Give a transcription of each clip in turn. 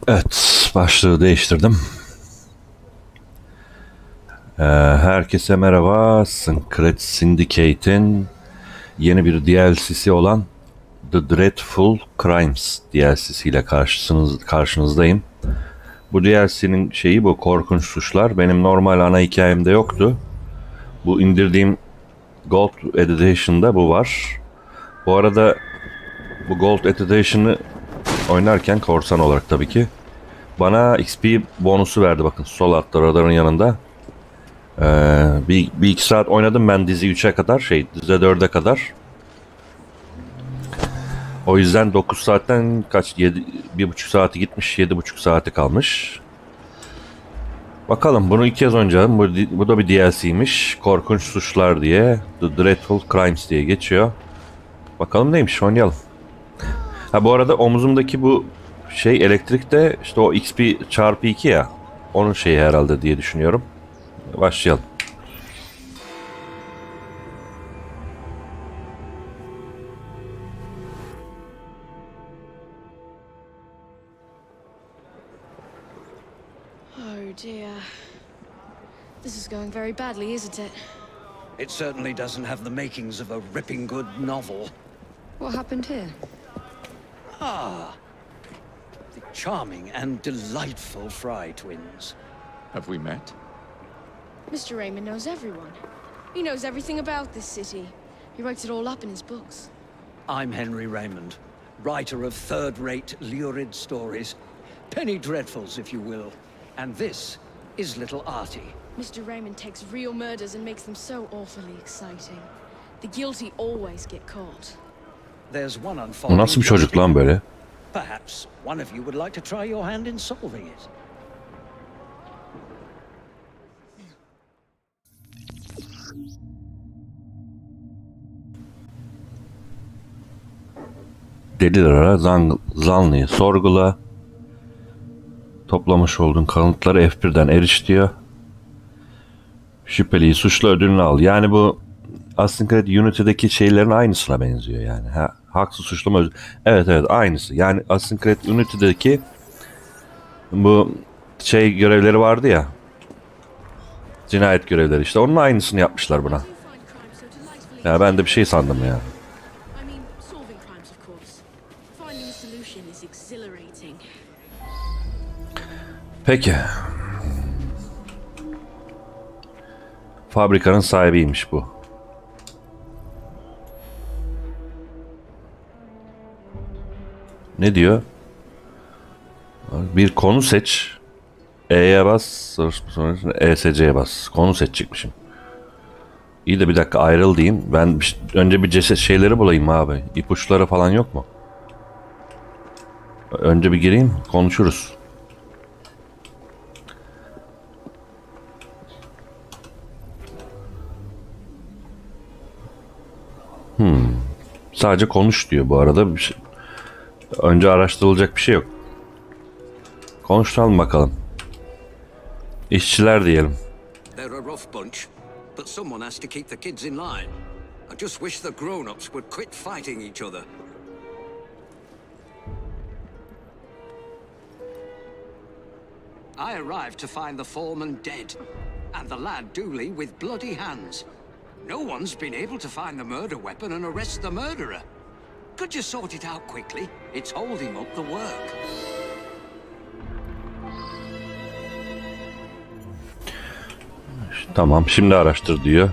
Evet, başlığı değiştirdim. Herkese merhaba. Syndicate'in yeni bir DLC'si olan The Dreadful Crimes DLC'si ile karşınızdayım. Bu DLC'nin şeyi bu korkunç suçlar. Benim normal ana hikayemde yoktu. Bu indirdiğim Gold Edition'da bu var. Bu arada bu Gold Edition'ı oynarken korsan olarak tabii ki bana XP bonusu verdi, bakın sol altta radarın yanında. Bir iki saat oynadım ben dizi 3'e kadar, dizi 4'e kadar. O yüzden 9 saatten kaç, 1,5 saati gitmiş, 7,5 saati kalmış. Bakalım, bunu ilk kez oynayacağım. Bu da bir DLC'ymiş. Korkunç suçlar diye. The Dreadful Crimes diye geçiyor. Bakalım neymiş, oynayalım. Ha, bu arada omuzumdaki bu elektrik de işte o XP çarpı 2 ya. Onun şeyi herhalde diye düşünüyorum. Başlayalım. Oh dear. This is going very badly, isn't it? It certainly doesn't have the makings of a ripping good novel. What happened here? Ah, the charming and delightful Fry twins. Have we met? Mr. Raymond knows everyone. He knows everything about this city. He writes it all up in his books. I'm Henry Raymond, writer of third-rate, lurid stories. Penny dreadfuls, if you will. And this is little Artie. Mr. Raymond takes real murders and makes them so awfully exciting. The guilty always get caught. There's one Bu unfolding. nasıl bir çocuk lan böyle? Perhaps one of you would like to try your hand in solving it. Delillere zanlıyı sorgula. Toplamış olduğun kanıtları F1'den eriş diyor. Şüpheliyi suçla, ödülünü al. Yani bu Syndicate Unity'deki şeylerin aynısına benziyor yani. Haksız suçlama evet aynısı. Yani Syndicate Unity'deki bu görevleri vardı ya. Cinayet görevleri, işte onun aynısını yapmışlar buna. Ya ben de bir şey sandım ya. Peki. Fabrikanın sahibiymiş bu. Ne diyor? Bir konu seç. E'ye bas. ESC'ye bas. Konu seçecekmişim. İyi de bir dakika, ayrıl diyeyim. Ben önce bir ceset şeyleri bulayım abi. İpuçları falan yok mu? Önce bir gireyim, konuşuruz. Sadece konuş diyor bu arada. Önce araştırılacak bir şey yok. Konuşalım bakalım. İşçiler diyelim. They're a rough bunch, but someone has to keep the kids in line. I just wish the grown-ups would quit fighting each other. I arrived to find the foreman dead, and the lad Dooley with bloody hands. No one's been able to find the murder weapon and arrest the murderer. Could you sort it out quickly? It's holding up the work. Tamam, şimdi araştır diyor.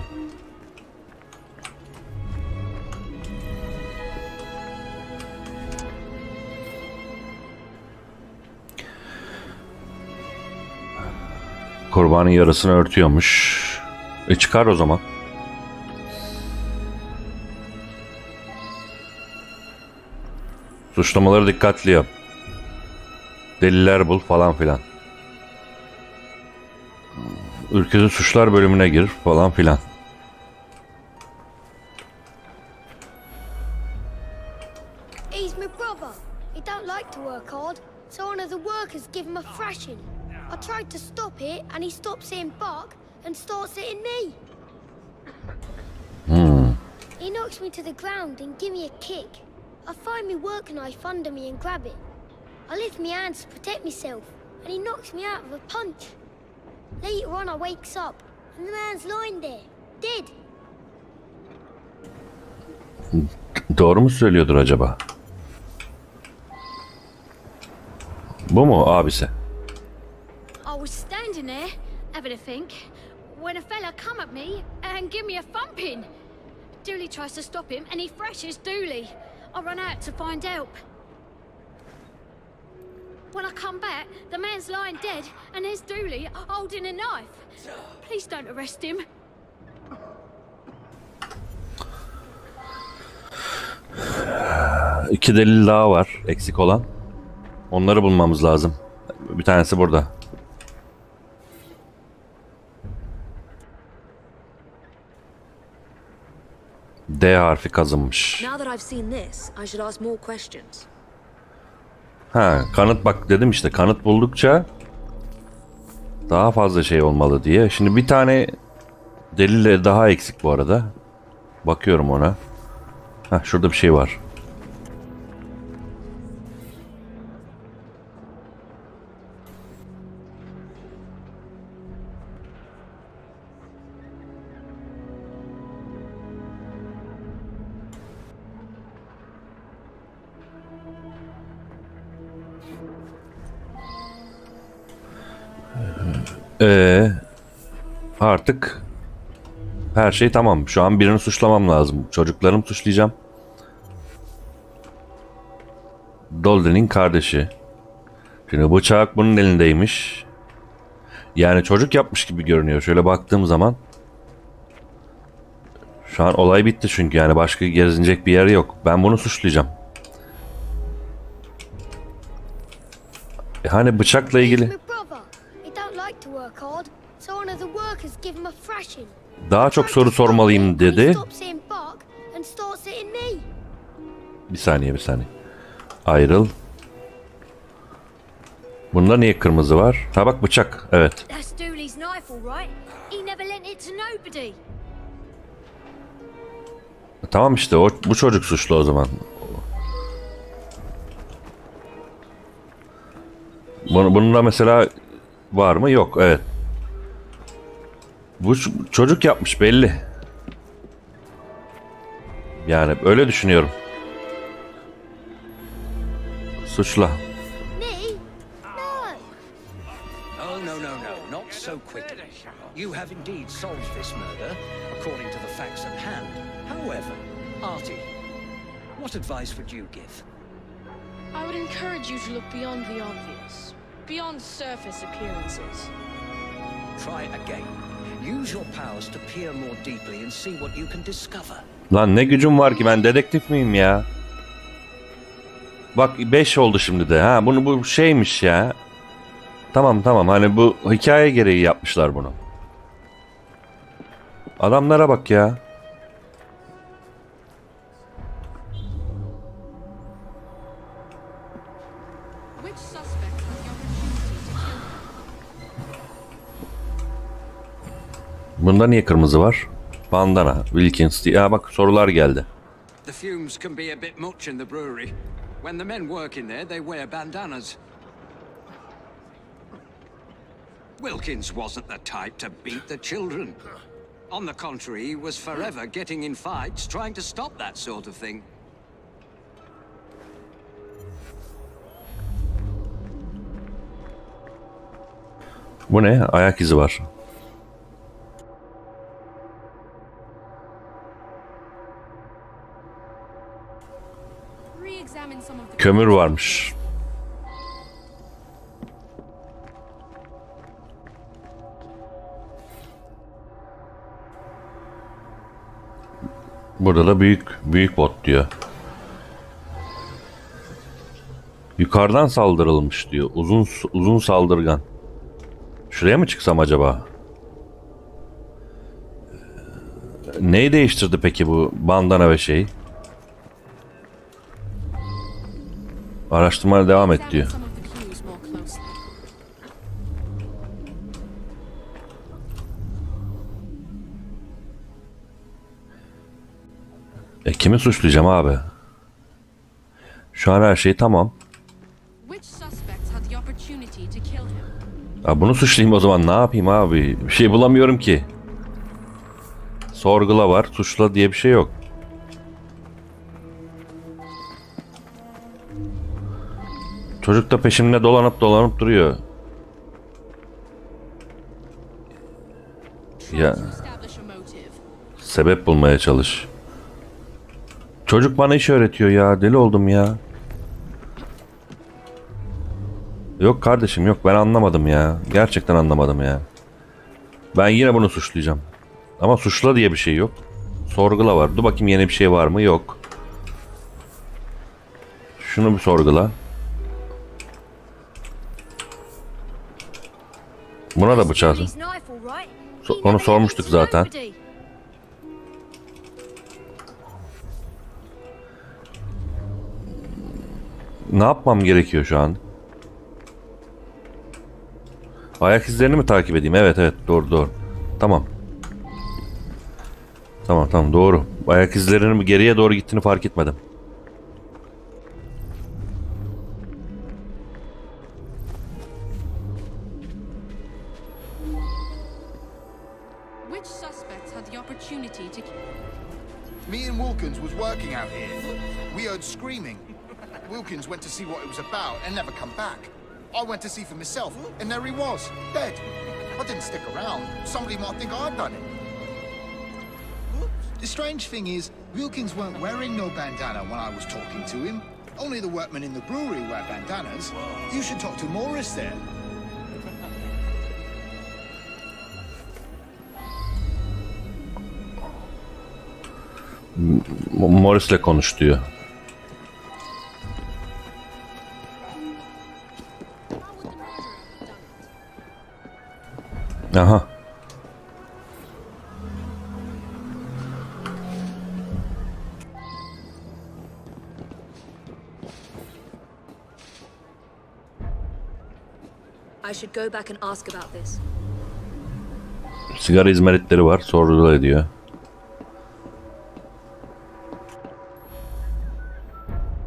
Kurbanın yarasını örtüyormuş. Çıkar o zaman. Suçlamaları dikkatli yap. Deliller bul falan filan. Ülkücü suçlar bölümüne gir falan filan. He's my brother. He don't like to work hard, so one of the workers give him a thrashing. I tried to stop it, and he stops saying bark and starts hitting me. He knocks me to the ground and give me a kick. I find my work knife under me and grab it. I lift my hands to protect myself, and he knocks me out with a punch. Later on, I wakes up, and the man's lying there, dead. Doğru mu söylüyordur acaba? Bu mu abisi? I was standing there, having a think, when a fella come at me and give me a thumping. Dooley tries to stop him, and he thrashes Dooley. I run out to find help. When I come back, the man's lying dead, and there's Dooley holding a knife. Please don't arrest him. İki delil daha var eksik olan. Onları bulmamız lazım. Bir tanesi burada. D harfi kazınmış. Now that I've seen this, I should ask more questions. Ha, kanıt bak dedim işte, kanıt buldukça daha fazla şey olmalı diye. Şimdi bir tane delille daha eksik bu arada. Bakıyorum ona. Ha, şurada bir şey var. Artık her şey tamam. Şu an birini suçlamam lazım. Çocuklarımı suçlayacağım. Dolden'in kardeşi. Şimdi bıçak bunun elindeymiş. Yani çocuk yapmış gibi görünüyor. Şöyle baktığım zaman. Şu an olay bitti çünkü yani başka gezinecek bir yer yok. Ben bunu suçlayacağım. Hani bıçakla ilgili. Daha çok soru sormalıyım dedi. Bir saniye. Ayrıl. Bunda niye kırmızı var? Ha bak, bıçak. Evet. Tamam işte, bu çocuk suçlu o zaman. Bunda mesela var mı? Yok. Evet. Bu çocuk yapmış belli. Yani öyle düşünüyorum. Suçla. Oh, no, not so quickly. You have indeed solved this murder, according to the facts at hand. However, Artie, what advice would you give? I would encourage you to look beyond the obvious, beyond surface appearances. Try again. Use your powers to peer more deeply and see what you can discover. Lan ne gücüm var ki, ben dedektif miyim ya? Bak 5 oldu şimdi de. Ha, bu şeymiş ya. Tamam hani bu hikaye gereği yapmışlar bunu. Adamlara bak ya. Bunda niye kırmızı var? Bandana, Wilkins diye. Bak sorular geldi. The fumes can be a bit much in the brewery. When the men work in there, they wear bandanas. Wilkins wasn't the type to beat the children. On the contrary, he was forever getting in fights, trying to stop that sort of thing. Bu ne? Ayak izi var. Kömür varmış. Burada da büyük bot diyor. Yukarıdan saldırılmış diyor. Uzun saldırgan. Şuraya mı çıksam acaba? Neyi değiştirdi peki bu bandana ve şey? Araştırmaya devam et diyor. Kimi suçlayacağım abi? Şu an her şey tamam. Ya bunu suçlayayım o zaman, ne yapayım abi? Bir şey bulamıyorum ki. Sorgula var, suçla diye bir şey yok. Çocuk da peşimde dolanıp duruyor. Ya sebep bulmaya çalış. Çocuk bana iş öğretiyor ya, deli oldum ya. Yok kardeşim yok, ben anlamadım ya. Gerçekten anlamadım ya. Ben yine bunu suçlayacağım. Ama suçla diye bir şey yok. Sorgula var. Dur bakayım yeni bir şey var mı? Yok. Şunu bir sorgula. Buna da bıçağı. Onu sormuştuk zaten. Ne yapmam gerekiyor şu an? Ayak izlerini mi takip edeyim? Evet doğru. Tamam. Tamam doğru. Ayak izlerinin geriye doğru gittiğini fark etmedim. Which suspects had the opportunity to... Me and Wilkins was working out here. We heard screaming. Wilkins went to see what it was about and never come back. I went to see for myself, and there he was, dead. I didn't stick around. Somebody might think I'd done it. The strange thing is, Wilkins weren't wearing no bandana when I was talking to him. Only the workmen in the brewery wear bandanas. You should talk to Morris there. Morris'le konuş diyor. Aha. I should go back and ask about this. Sigara izmaritleri var. Sorgula ediyor.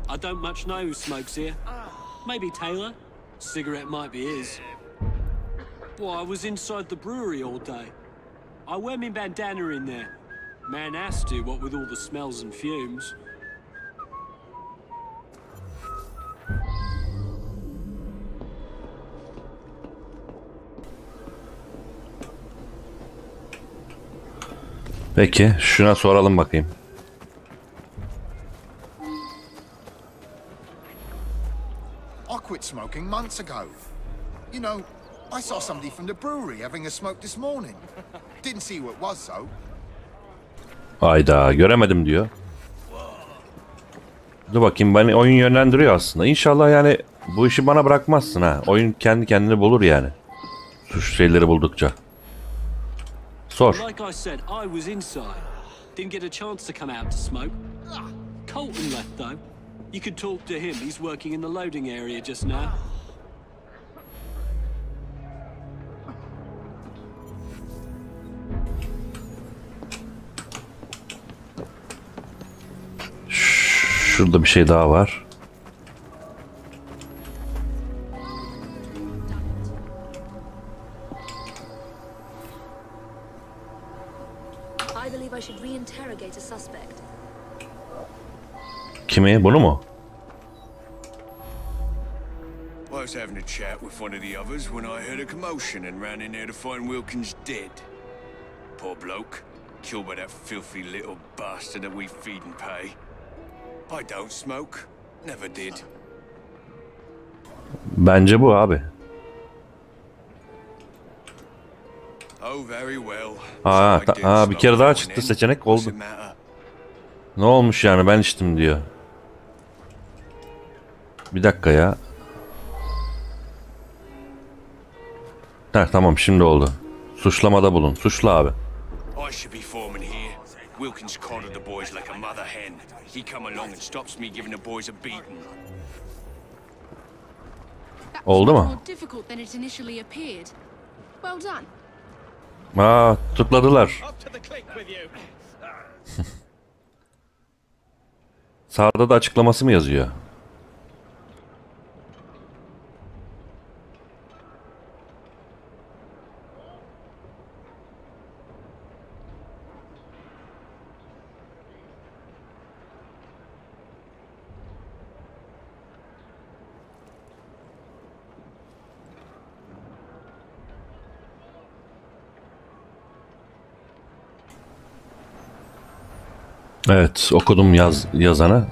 I don't much know who smokes here. Maybe Taylor. Cigarette might be his. Well, I was inside the brewery all day. I wear me bandana in there. Man has to, what with all the smells and fumes. Peki, şuna soralım bakayım. I quit smoking months ago. You know, I saw somebody from the brewery having a smoke this morning. Didn't see who it was though. Hayda, göremedim diyor. Dur bakayım, beni oyun yönlendiriyor aslında. İnşallah yani bu işi bana bırakmazsın ha. Oyun kendi kendini bulur yani. Suç şeyleri buldukça. Sor. Like I said, I was inside. Didn't get a chance to come out to smoke. Colton left though. You could talk to him. He's working in the loading area just now. Şurada bir şey daha var. I believe I should reinterrogate a suspect. Kimi? Bunu mu? I was having a chat with one of the others when I heard a commotion and ran in there to find Wilkins dead. Poor bloke, killed by that filthy little bastard that we feed and pay. I don't smoke, never did. Bence bu abi. Oh, very well. Bir kere daha çıktı seçenek oldu. Ne olmuş yani, ben içtim diyor. Bir dakika ya. Tamam, şimdi oldu. Suçlamada bulun. Suçla abi. I should be foreman here. Wilkins coddled the boys like a mother hen. He come along and stops me giving the boys a beating. Oldu mu? More difficult than it initially appeared. Well done. Tutukladılar. Sağda da açıklaması mı yazıyor? Evet, okudum yazanı.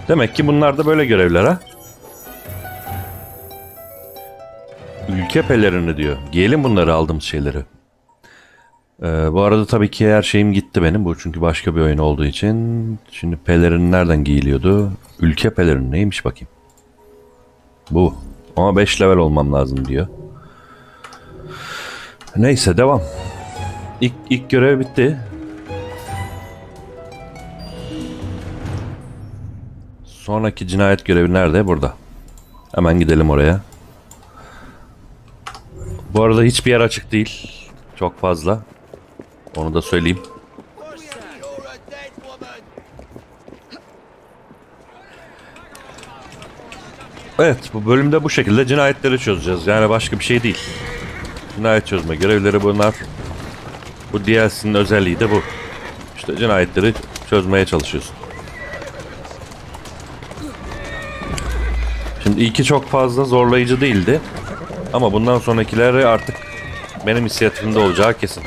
Demek ki bunlar da böyle görevler ha. Ülke pelerini diyor. Giyelim bunları, aldığımız şeyleri. Bu arada tabii ki her şeyim gitti benim. Bu çünkü başka bir oyun olduğu için. Şimdi pelerin nereden giyiliyordu? Ülke pelerini neymiş bakayım. Bu. Ama 5 level olmam lazım diyor. Neyse devam. İlk görev bitti. Sonraki cinayet görevi nerede? Burada. Hemen gidelim oraya. Bu arada hiçbir yer açık değil. Çok fazla. Onu da söyleyeyim. Evet, bu bölümde bu şekilde cinayetleri çözeceğiz. Yani başka bir şey değil. Cinayet çözme görevleri bunlar. Bu DLC'nin özelliği de bu. İşte cinayetleri çözmeye çalışıyorsun. Şimdi ilki çok fazla zorlayıcı değildi. Ama bundan sonrakileri artık benim inisiyatifimde olacağı kesin.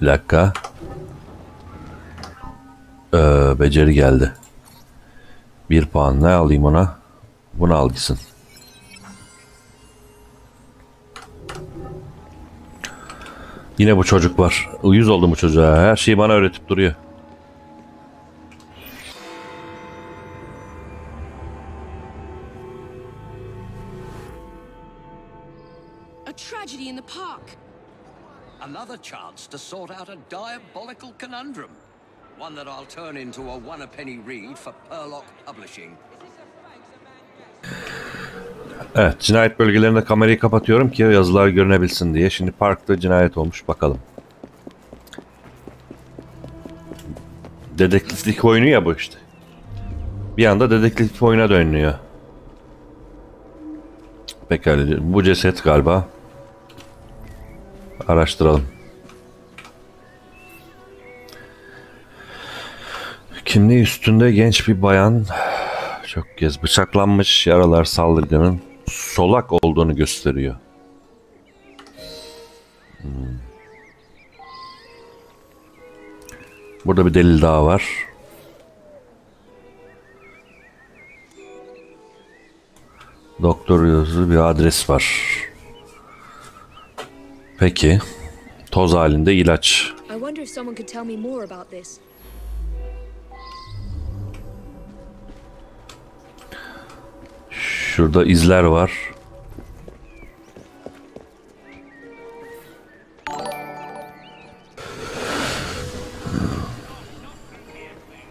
Bir dakika. Beceri geldi. 1 puan. Ne alayım ona? Bunu al gitsin. Yine bu çocuk var. Uyuz oldum bu çocuğa. Her şeyi bana öğretip duruyor. A tragedy in the park. Another chance to sort out a diabolical conundrum. One that I'll turn into a one-a-penny read for Purlock Publishing. Evet, cinayet bölgelerinde kamerayı kapatıyorum ki yazılar görünebilsin diye. Şimdi parkta cinayet olmuş, bakalım. Dedektiflik oyunu ya bu işte. Bir anda dedektiflik oyuna dönüyor. Pekala, bu ceset galiba. Araştıralım. Kimliği üstünde genç bir bayan. Çok kez bıçaklanmış, yaralar saldırganın solak olduğunu gösteriyor. Burada bir delil daha var. Doktor yazılı bir adres var. Peki. Toz halinde ilaç. I wonder if someone could tell me more about this. Şurada izler var.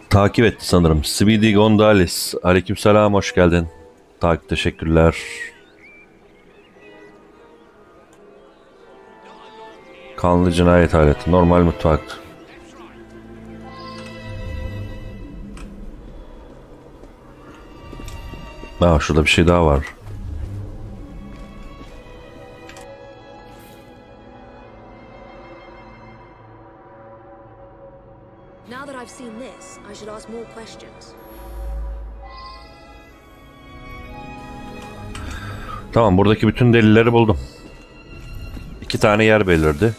Takip etti sanırım. Speedy Gonzales. Aleykümselam, hoş geldin. Takip, teşekkürler. Kanlı cinayet aleti. Normal mutfak. Şurada bir şey daha var. Now that I've seen this, I should ask more questions. Tamam, buradaki bütün delilleri buldum. 2 tane yer belirdi.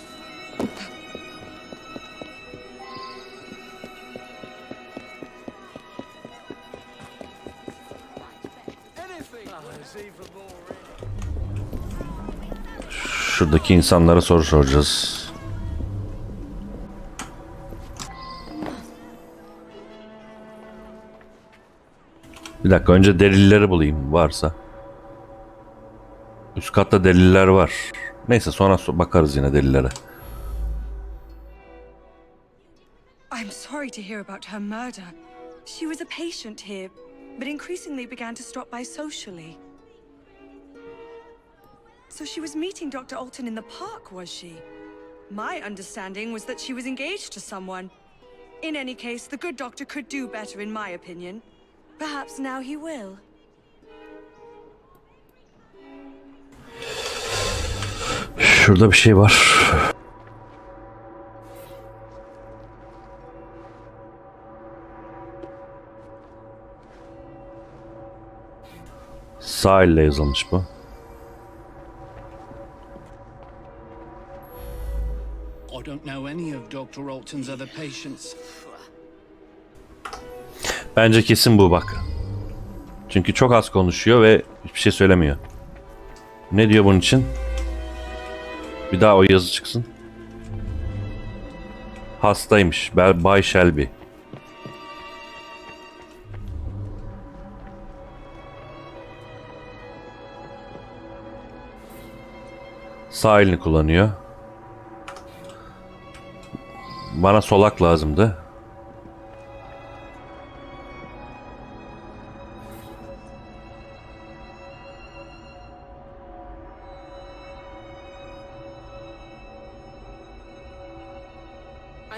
Şuradaki insanlara soru soracağız. Bir dakika, önce delilleri bulayım varsa. Üst katta deliller var. Neyse, sonra bakarız yine delillere. I'm sorry to hear about her murder. She was a patient here, but increasingly began to stop by socially. So she was meeting Dr. Alton in the park, was she? My understanding was that she was engaged to someone. In any case, the good doctor could do better, in my opinion. Perhaps now he will. Şurada bir şey var. Sağ elle yazılmış bu. I don't know any of Dr. Alton's other patients. Bence kesin bu bak. Çünkü çok az konuşuyor ve hiçbir şey söylemiyor. Ne diyor bunun için? Bir daha o yazı çıksın. Hastaymış. Bay Shelby. Sağ elini kullanıyor. Bana solak lazımdı.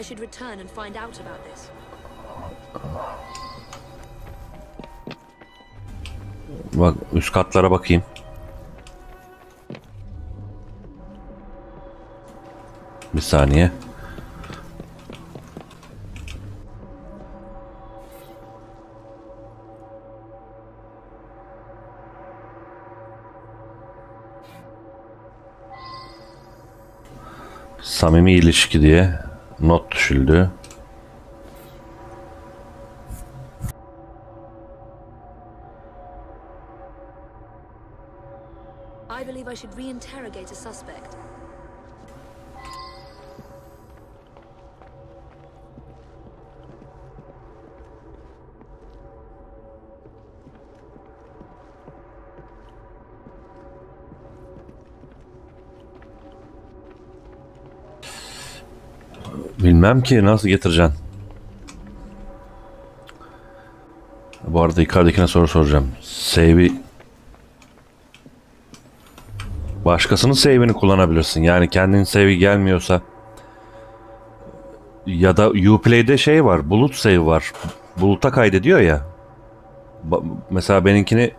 I should return and find out about this. Bak üst katlara bakayım. Bir saniye. Samimi ilişki diye not düşüldü. I believe I should reinterrogate a suspect. Bilmem ki nasıl getireceksin. Bu arada yukarıdakine soru soracağım. Save'i... Başkasının save'ini kullanabilirsin. Yani kendinin save'i gelmiyorsa... Ya da Uplay'de şey var. Bulut save var. Bulut'a kaydediyor ya. Mesela benimkini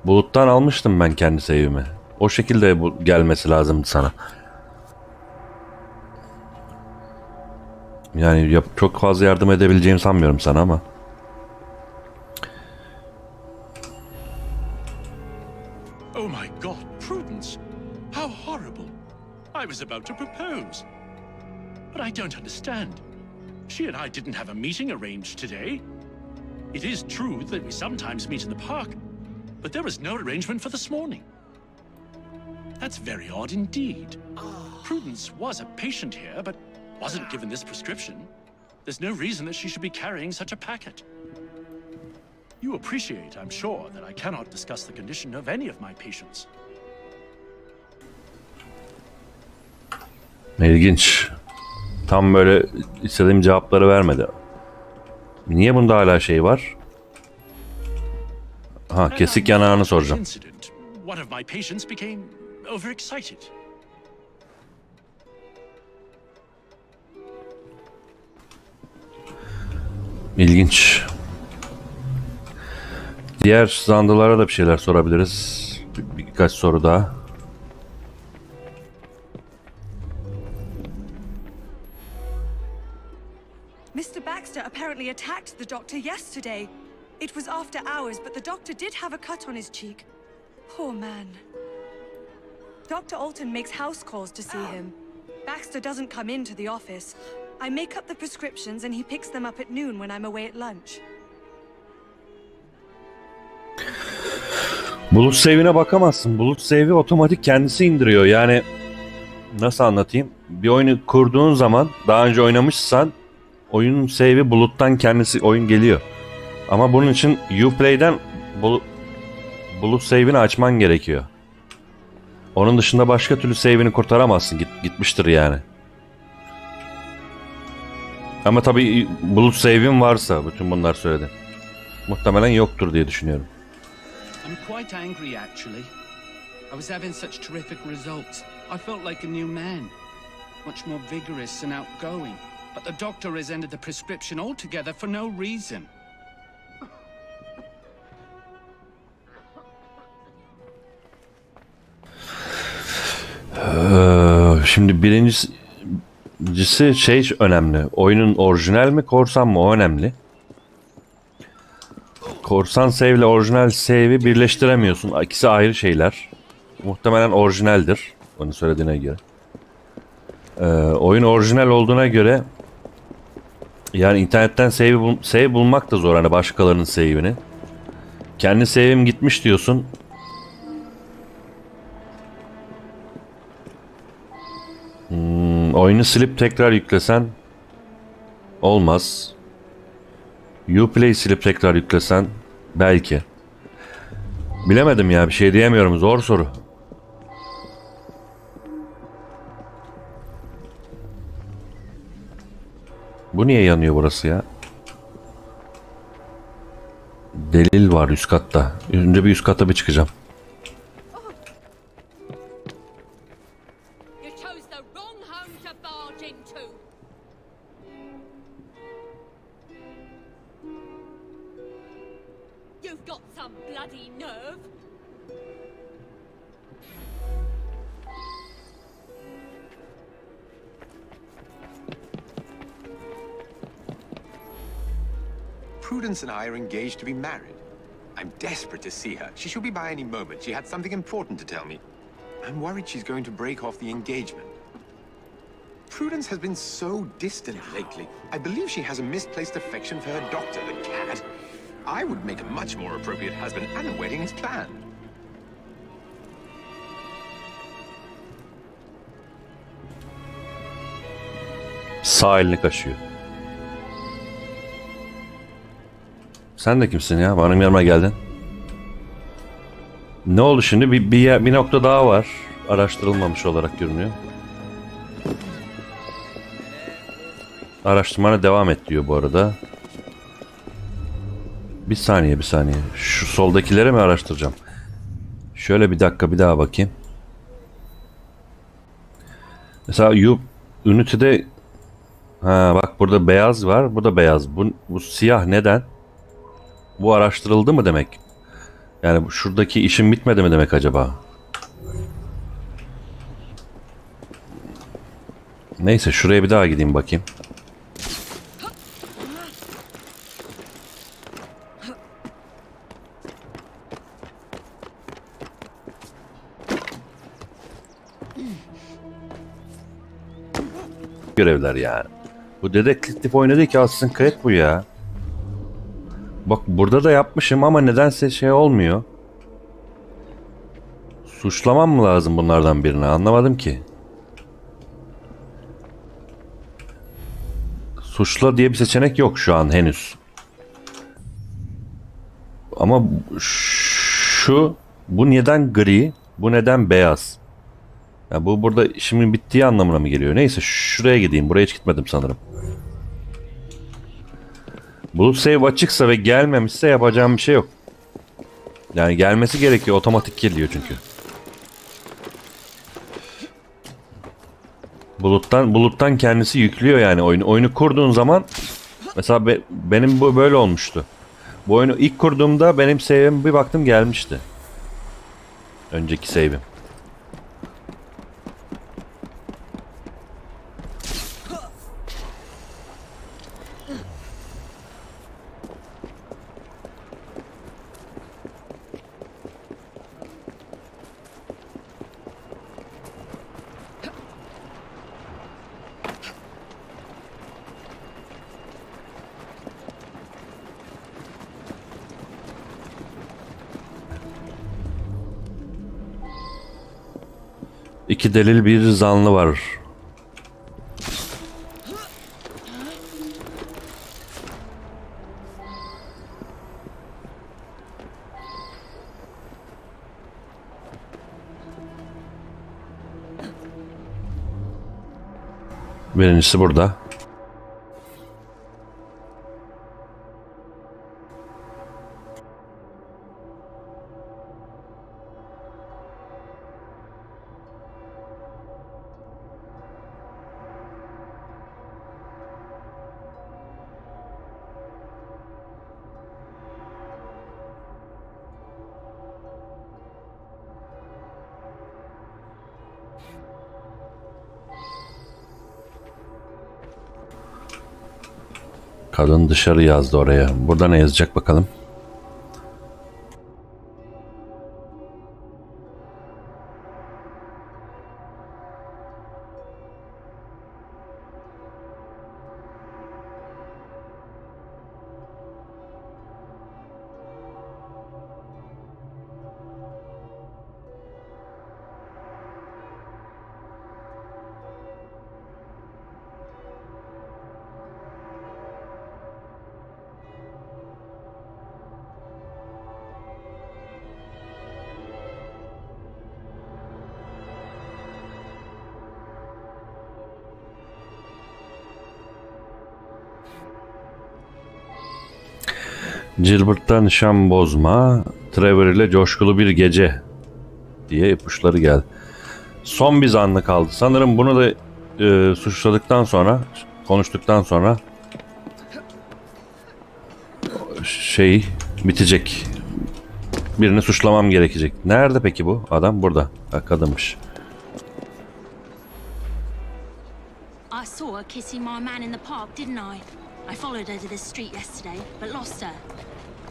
Bulut'tan almıştım ben kendi save'imi. O şekilde gelmesi lazımdı sana. Yani çok fazla yardım edebileceğimi sanmıyorum sana ama. Oh my God, Prudence! How horrible! I was about to propose. But I don't understand. She and I didn't have a meeting arranged today. It is true that we sometimes meet in the park, but there was no arrangement for this morning. That's very odd indeed. Prudence was a patient here, but wasn't given this prescription. There's no reason that she should be carrying such a packet. You appreciate, I'm sure, that I cannot discuss the condition of any of my patients. İlginç. Tam böyle istediğim cevapları vermedi. Niye bunda hala şey var? Ha, kesik yanağını soracağım. One of my patients became overexcited. İlginç. Diğer zandılara da bir şeyler sorabiliriz. Birkaç soru daha. Mr. Baxter apparently attacked the doctor yesterday. It was after hours, but the doctor did have a cut on his cheek. Poor man. Dr. Alton makes house calls to see him. Baxter doesn't come into the office. I make up the prescriptions and he picks them up at noon when I'm away at lunch. Bulut save'ine bakamazsın. Bulut save'i otomatik kendisi indiriyor. Yani nasıl anlatayım? Bir oyunu kurduğun zaman daha önce oynamışsan oyunun save'i buluttan kendisi oyun geliyor. Ama bunun için Uplay'den bulut save'ini açman gerekiyor. Onun dışında başka türlü save'ini kurtaramazsın. Gitmiştir yani. Ama tabii bulut save'in varsa bütün bunlar söyledi. Muhtemelen yoktur diye düşünüyorum. I'm quite angry actually. I was having such terrific results. I felt like a new man. Much more vigorous and outgoing. But the doctor has ended the prescription altogether for no reason. Şimdi birincisi şey önemli. Oyunun orijinal mi korsan mı, o önemli. Korsan save ile orijinal save'i birleştiremiyorsun. İkisi ayrı şeyler. Muhtemelen orijinaldir. Onu söylediğine göre. Oyun orijinal olduğuna göre yani internetten save bulmak da zor. Hani başkalarının save'ini. Kendi save'im gitmiş diyorsun. Oyunu silip tekrar yüklesen olmaz. Uplay silip tekrar yüklesen belki. Bilemedim ya, bir şey diyemiyorum, zor soru. Bu niye yanıyor burası ya? Delil var üst katta. Önce bir üst kata bir çıkacağım. Prudence and I are engaged to be married. I'm desperate to see her. She should be by any moment. She had something important to tell me. I'm worried she's going to break off the engagement. Prudence has been so distant lately. I believe she has a misplaced affection for her doctor, the cat. I would make a much more appropriate husband, and a wedding is planned. Sağ elini kaşıyor. Sen de kimsin ya? Benim yanıma geldin. Ne oldu şimdi? Bir nokta daha var. Araştırılmamış olarak görünüyor. Araştırmana devam et diyor bu arada. Bir saniye. Şu soldakileri mi araştıracağım? Şöyle bir dakika, bir daha bakayım. Mesela Unity'de bak burada beyaz var. Bu da beyaz. Bu siyah neden? Bu araştırıldı mı demek? Yani şuradaki işim bitmedi mi demek acaba? Neyse, şuraya bir daha gideyim bakayım. Görevler yani. Bu dedektif oynadı ki Assassin's Creed bu ya. Bak burada da yapmışım ama nedense şey olmuyor. Suçlamam mı lazım bunlardan birini? Anlamadım ki. Suçla diye bir seçenek yok şu an henüz. Ama bu neden gri? Bu neden beyaz? Yani bu burada işimin bittiği anlamına mı geliyor? Neyse, şuraya gideyim. Buraya hiç gitmedim sanırım. Bulut save açıksa ve gelmemişse yapacağım bir şey yok. Yani gelmesi gerekiyor. Otomatik geliyor çünkü. Buluttan kendisi yüklüyor yani oyunu. Oyunu kurduğun zaman mesela benim bu böyle olmuştu. Bu oyunu ilk kurduğumda benim save'im bir baktım gelmişti. Önceki save'im. İki delil, bir zanlı var. Birincisi burada. Kadın dışarı yazdı oraya. Burada ne yazacak bakalım. Gilbert'ta nişan bozma, Trevor ile coşkulu bir gece diye ipuçları geldi. Son bir zanlı kaldı. Sanırım bunu da suçladıktan sonra, konuştuktan sonra şey bitecek. Birini suçlamam gerekecek. Nerede peki bu adam? Burada. Ha, kadınmış. I saw her kissing my man in the park, didn't I? I followed her to this street yesterday, but lost her.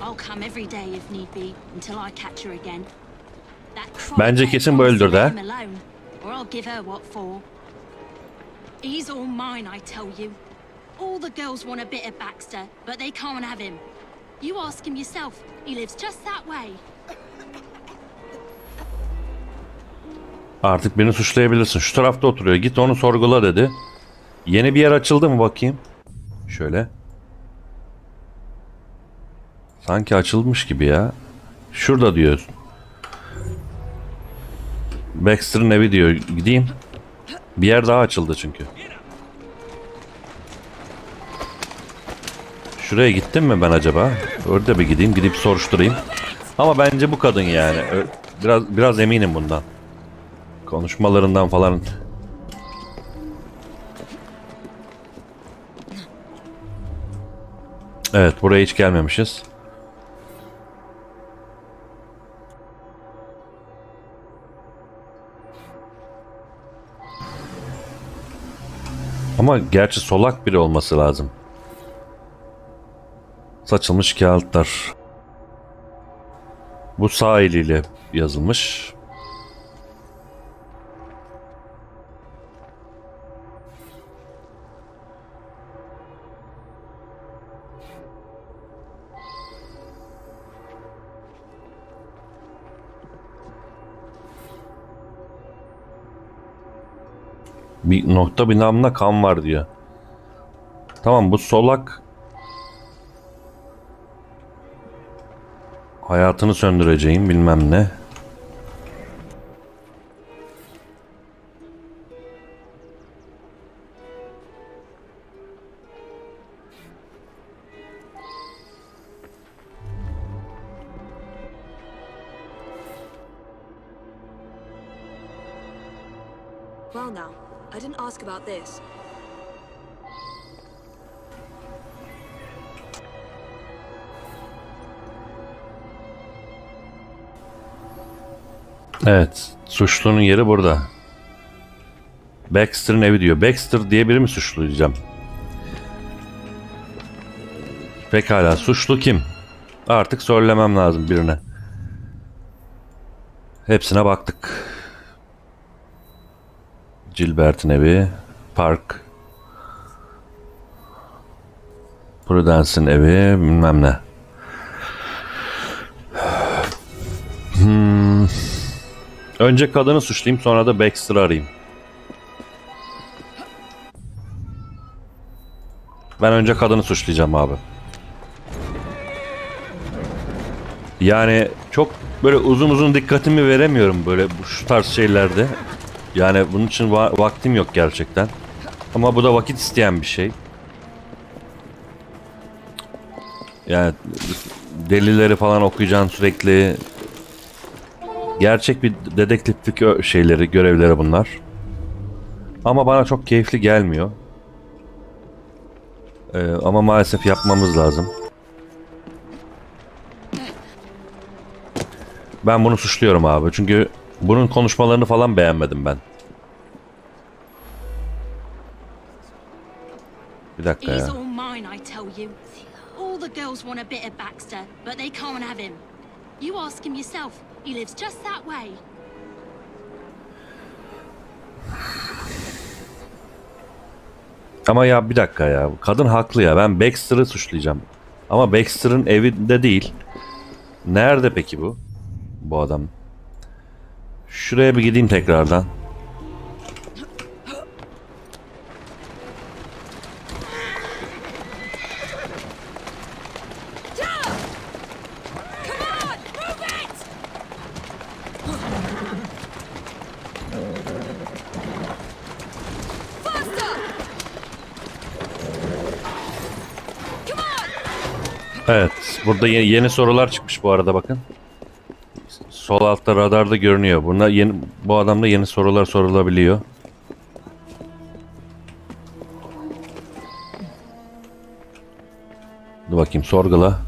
I'll come every day if need be until I catch her again. Bence kesin bu öldürdü ha. Or I'll give her what for. He's all mine, I tell you. All the girls want a bit of Baxter, but they can't have him. You ask him yourself. He lives just that way. Artık beni suçlayabilirsin. Şu tarafta oturuyor. Git onu sorgula dedi. Yeni bir yer açıldı mı bakayım? Şöyle. Sanki açılmış gibi ya. Şurada diyor. Baxter'ın evi diyor. Gideyim. Bir yer daha açıldı çünkü. Şuraya gittim mi ben acaba? Orada bir gideyim. Gidip soruşturayım. Ama bence bu kadın yani. Biraz eminim bundan. Konuşmalarından falan. Evet, buraya hiç gelmemişiz. Ama gerçi solak biri olması lazım. Saçılmış kağıtlar. Bu sağ eliyle yazılmış. Bir nokta bir namına kan var diyor. Tamam, bu solak hayatını söndüreceğim bilmem ne. Well now, I didn't ask about this. Evet, suçlunun yeri burada. Baxter'ın evi diyor. Baxter diye biri mi suçlayacağım? Pekala, suçlu kim? Artık söylemem lazım birine. Hepsine baktık. Gilbert'in evi, park, Prudence'in evi, bilmem ne. Önce kadını suçlayayım, sonra da Baxter'ı arayayım. Ben önce kadını suçlayacağım abi. Yani çok böyle uzun uzun dikkatimi veremiyorum böyle şu tarz şeylerde. Yani bunun için vaktim yok gerçekten. Ama bu da vakit isteyen bir şey. Yani delilleri falan okuyacaksın sürekli. Gerçek bir dedektiflik şeyleri, görevleri bunlar. Ama bana çok keyifli gelmiyor. Ama maalesef yapmamız lazım. Ben bunu suçluyorum abi. Çünkü bunun konuşmalarını falan beğenmedim ben. Bir dakika ya. mine, I tell you. All the girls want a bit of Baxter, but they can't have him. You ask him yourself. He lives just that way. Ama ya bir dakika ya. Kadın haklı ya. Ben Baxter'ı suçlayacağım. Ama Baxter'ın evinde değil. Nerede peki bu? Bu adam. Şuraya bir gideyim tekrardan. Evet, burada yeni sorular çıkmış bu arada bakın. Sol altta radarda görünüyor. Bu adamda yeni sorular sorulabiliyor. Dur bakayım, sorgula.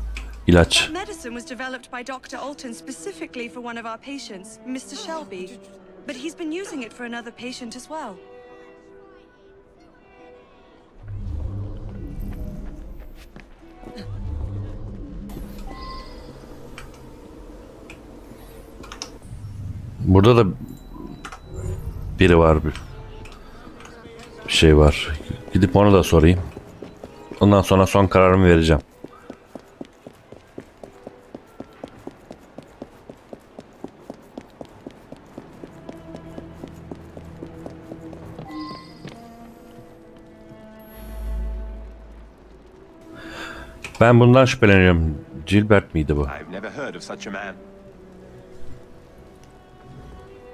İlaç. Medicine was developed by Dr. Alton specifically for one of our patients, Mr. Shelby. But he's been using it for another patient as well. Burada da biri var, bir şey var. Gidip onu da sorayım. Ondan sonra son kararımı vereceğim. Ben bundan şüpheleniyorum. Gilbert miydi bu?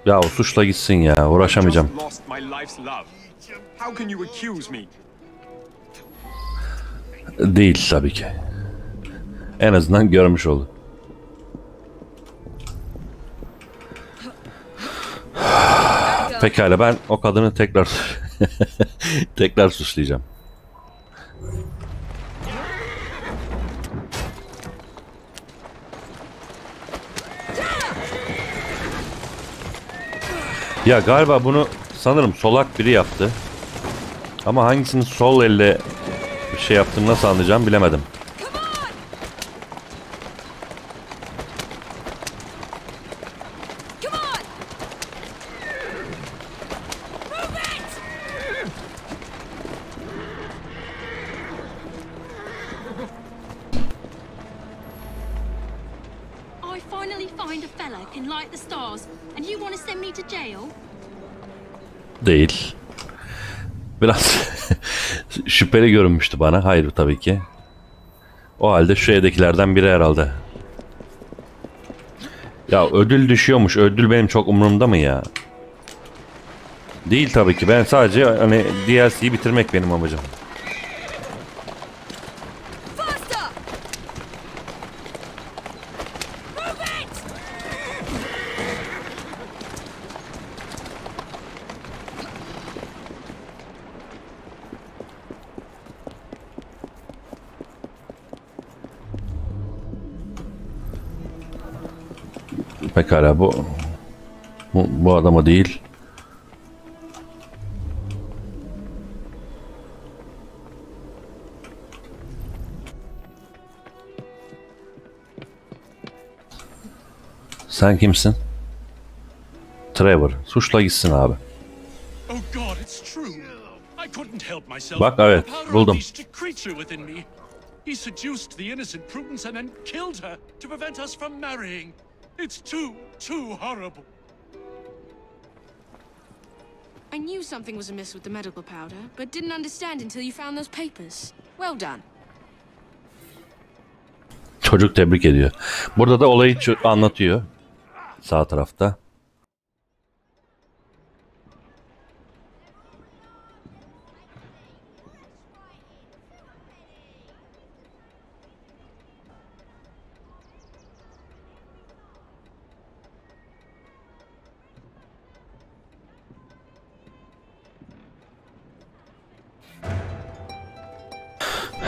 Ya o suçla gitsin ya. Uğraşamayacağım. Değil tabii ki. En azından görmüş oldu. Pekala, ben o kadını tekrar tekrar suçlayacağım. Ya galiba bunu sanırım solak biri yaptı. Ama hangisini sol elle bir şey yaptığını nasıl anlayacağım bilemedim. Değil. Biraz şüpheli görünmüştü bana. Hayır tabii ki. O halde şu evdekilerden biri herhalde. Ya ödül düşüyormuş. Ödül benim çok umurumda mı ya? Değil tabii ki. Ben sadece hani DLC'yi bitirmek benim amacım. Pekala, bu adama değil. Sen kimsin? Trevor. Suçla gitsin abi. Bak evet, buldum. He seduced the innocent Prudence and then killed her to prevent us from marrying. It's too horrible. I knew something was amiss with the medical powder, but didn't understand until you found those papers. Well done. Çocuk tebrik ediyor. Burada da olayı anlatıyor. Sağ tarafta.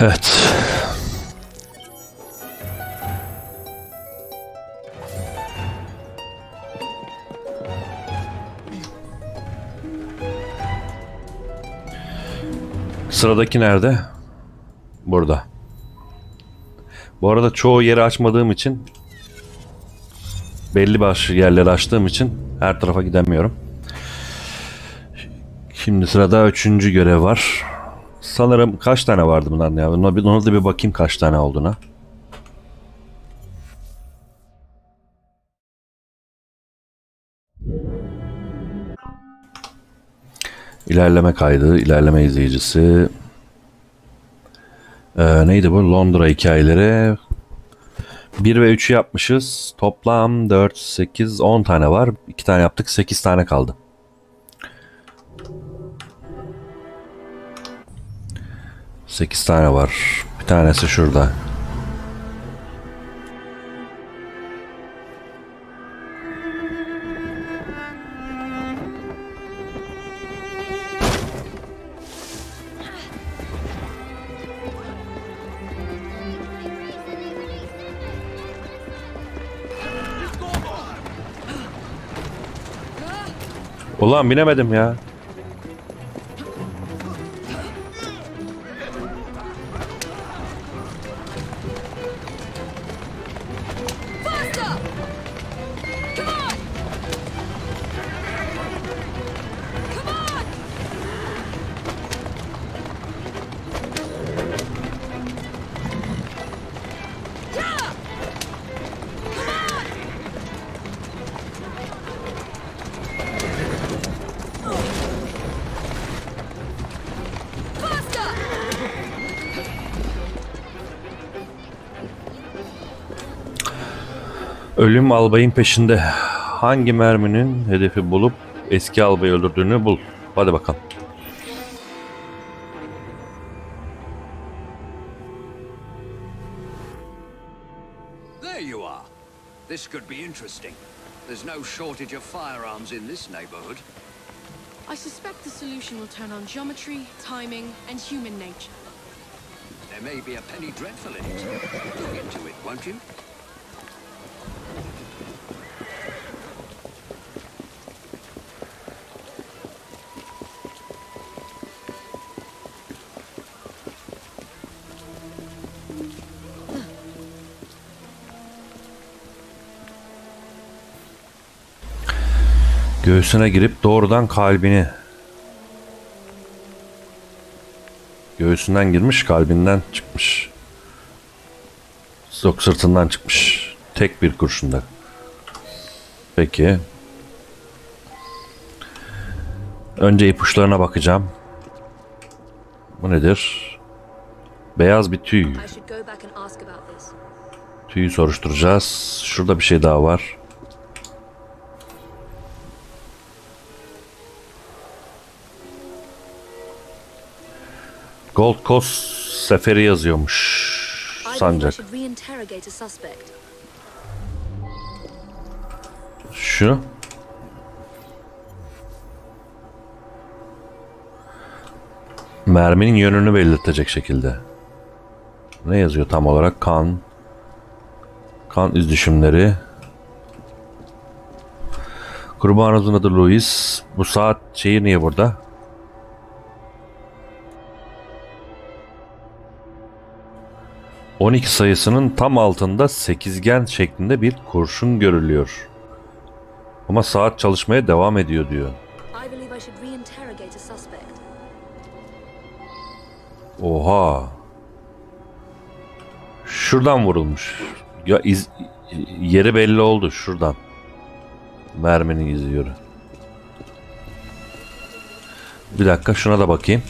Evet. Sıradaki nerede? Burada. Bu arada çoğu yeri açmadığım için, belli başlı yerleri açtığım için her tarafa gidemiyorum. Şimdi sırada 3. görev var. Sanırım kaç tane vardı bundan ya? Ona da bir bakayım kaç tane olduğuna. İlerleme kaydı, ilerleme izleyicisi. Neydi bu? Londra hikayeleri. 1 ve 3'ü yapmışız. Toplam 4, 8, 10 tane var. 2 tane yaptık. 8 tane kaldı. Sekiz tane var. Bir tanesi şurada. Ulan binemedim ya. Ölüm albayın peşinde. Hangi merminin hedefi bulup eski albayı öldürdüğünü bul. Hadi bakalım. There you are. This could be interesting. There's no shortage of firearms in this neighborhood. I suspect the solution will turn on geometry, timing, and human nature. There may be a penny dreadful in it. Look into it, won't you? Göğsüne girip doğrudan kalbini. Göğsünden girmiş, kalbinden çıkmış. Yok, sırtından çıkmış. Tek bir kurşunda. Peki. Önce ipuçlarına bakacağım. Bu nedir? Beyaz bir tüy. Tüyü soruşturacağız. Şurada bir şey daha var. Gold Coast seferi yazıyormuş. Sancak. Şu. Merminin yönünü belirtecek şekilde. Ne yazıyor tam olarak? Kan. Kan iz düşümleri. Kurbanımızın adı Louis. Bu saat şeyi niye burada? ...12 sayısının tam altında sekizgen şeklinde bir kurşun görülüyor. Ama saat çalışmaya devam ediyor diyor. Oha. Şuradan vurulmuş. Ya yeri belli oldu şuradan. Merminin izi yürü. Bir dakika şuna da bakayım.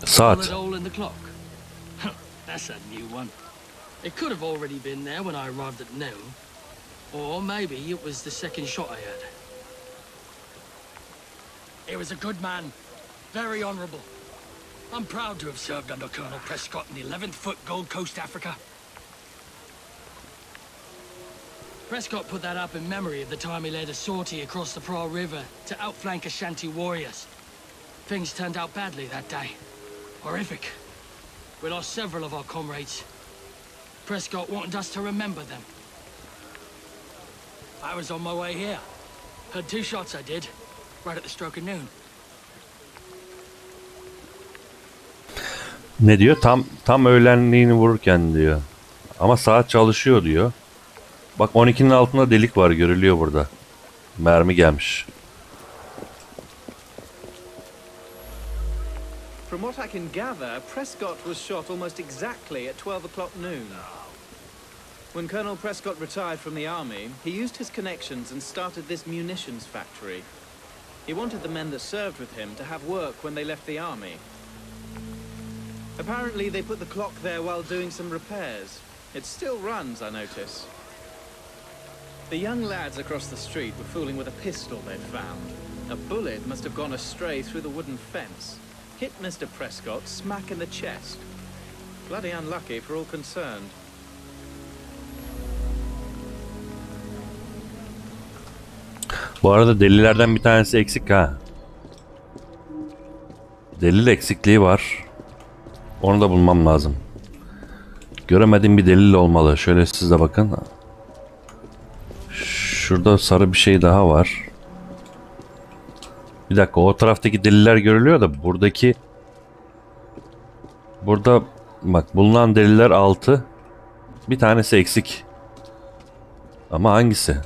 Saat. That's a new one. It could have already been there when I arrived at noon. Or maybe it was the second shot I had. He was a good man. Very honorable. I'm proud to have served under Colonel Prescott in the 11th Foot Gold Coast, Africa. Prescott put that up in memory of the time he led a sortie across the Pra River to outflank Ashanti warriors. Things turned out badly that day. Horrific. We lost several of our comrades. Prescott wanted us to remember them. I was on my way here. Heard 2 shots I did, right at the stroke of noon. Ne diyor? Tam öğlenliğini vururken diyor. Ama saat çalışıyor diyor. Bak 12'nin altında delik var, görülüyor burada. Mermi gelmiş. From what I can gather, Prescott was shot almost exactly at 12 o'clock noon. When Colonel Prescott retired from the army, he used his connections and started this munitions factory. He wanted the men that served with him to have work when they left the army. Apparently they put the clock there while doing some repairs. It still runs, I notice. The young lads across the street were fooling with a pistol they'd found. A bullet must have gone astray through the wooden fence. Hit Mr. Prescott smack in the chest. Bloody unlucky for all concerned. Bu arada delilerden bir tanesi eksik ha. Delil eksikliği var. Onu da bulmam lazım. Göremediğim bir delil olmalı. Şöyle siz de bakın. Şurada sarı bir şey daha var. Bir dakika, o taraftaki deliller görülüyor da buradaki... Burada bak, bulunan deliller 6. Bir tanesi eksik. Ama hangisi?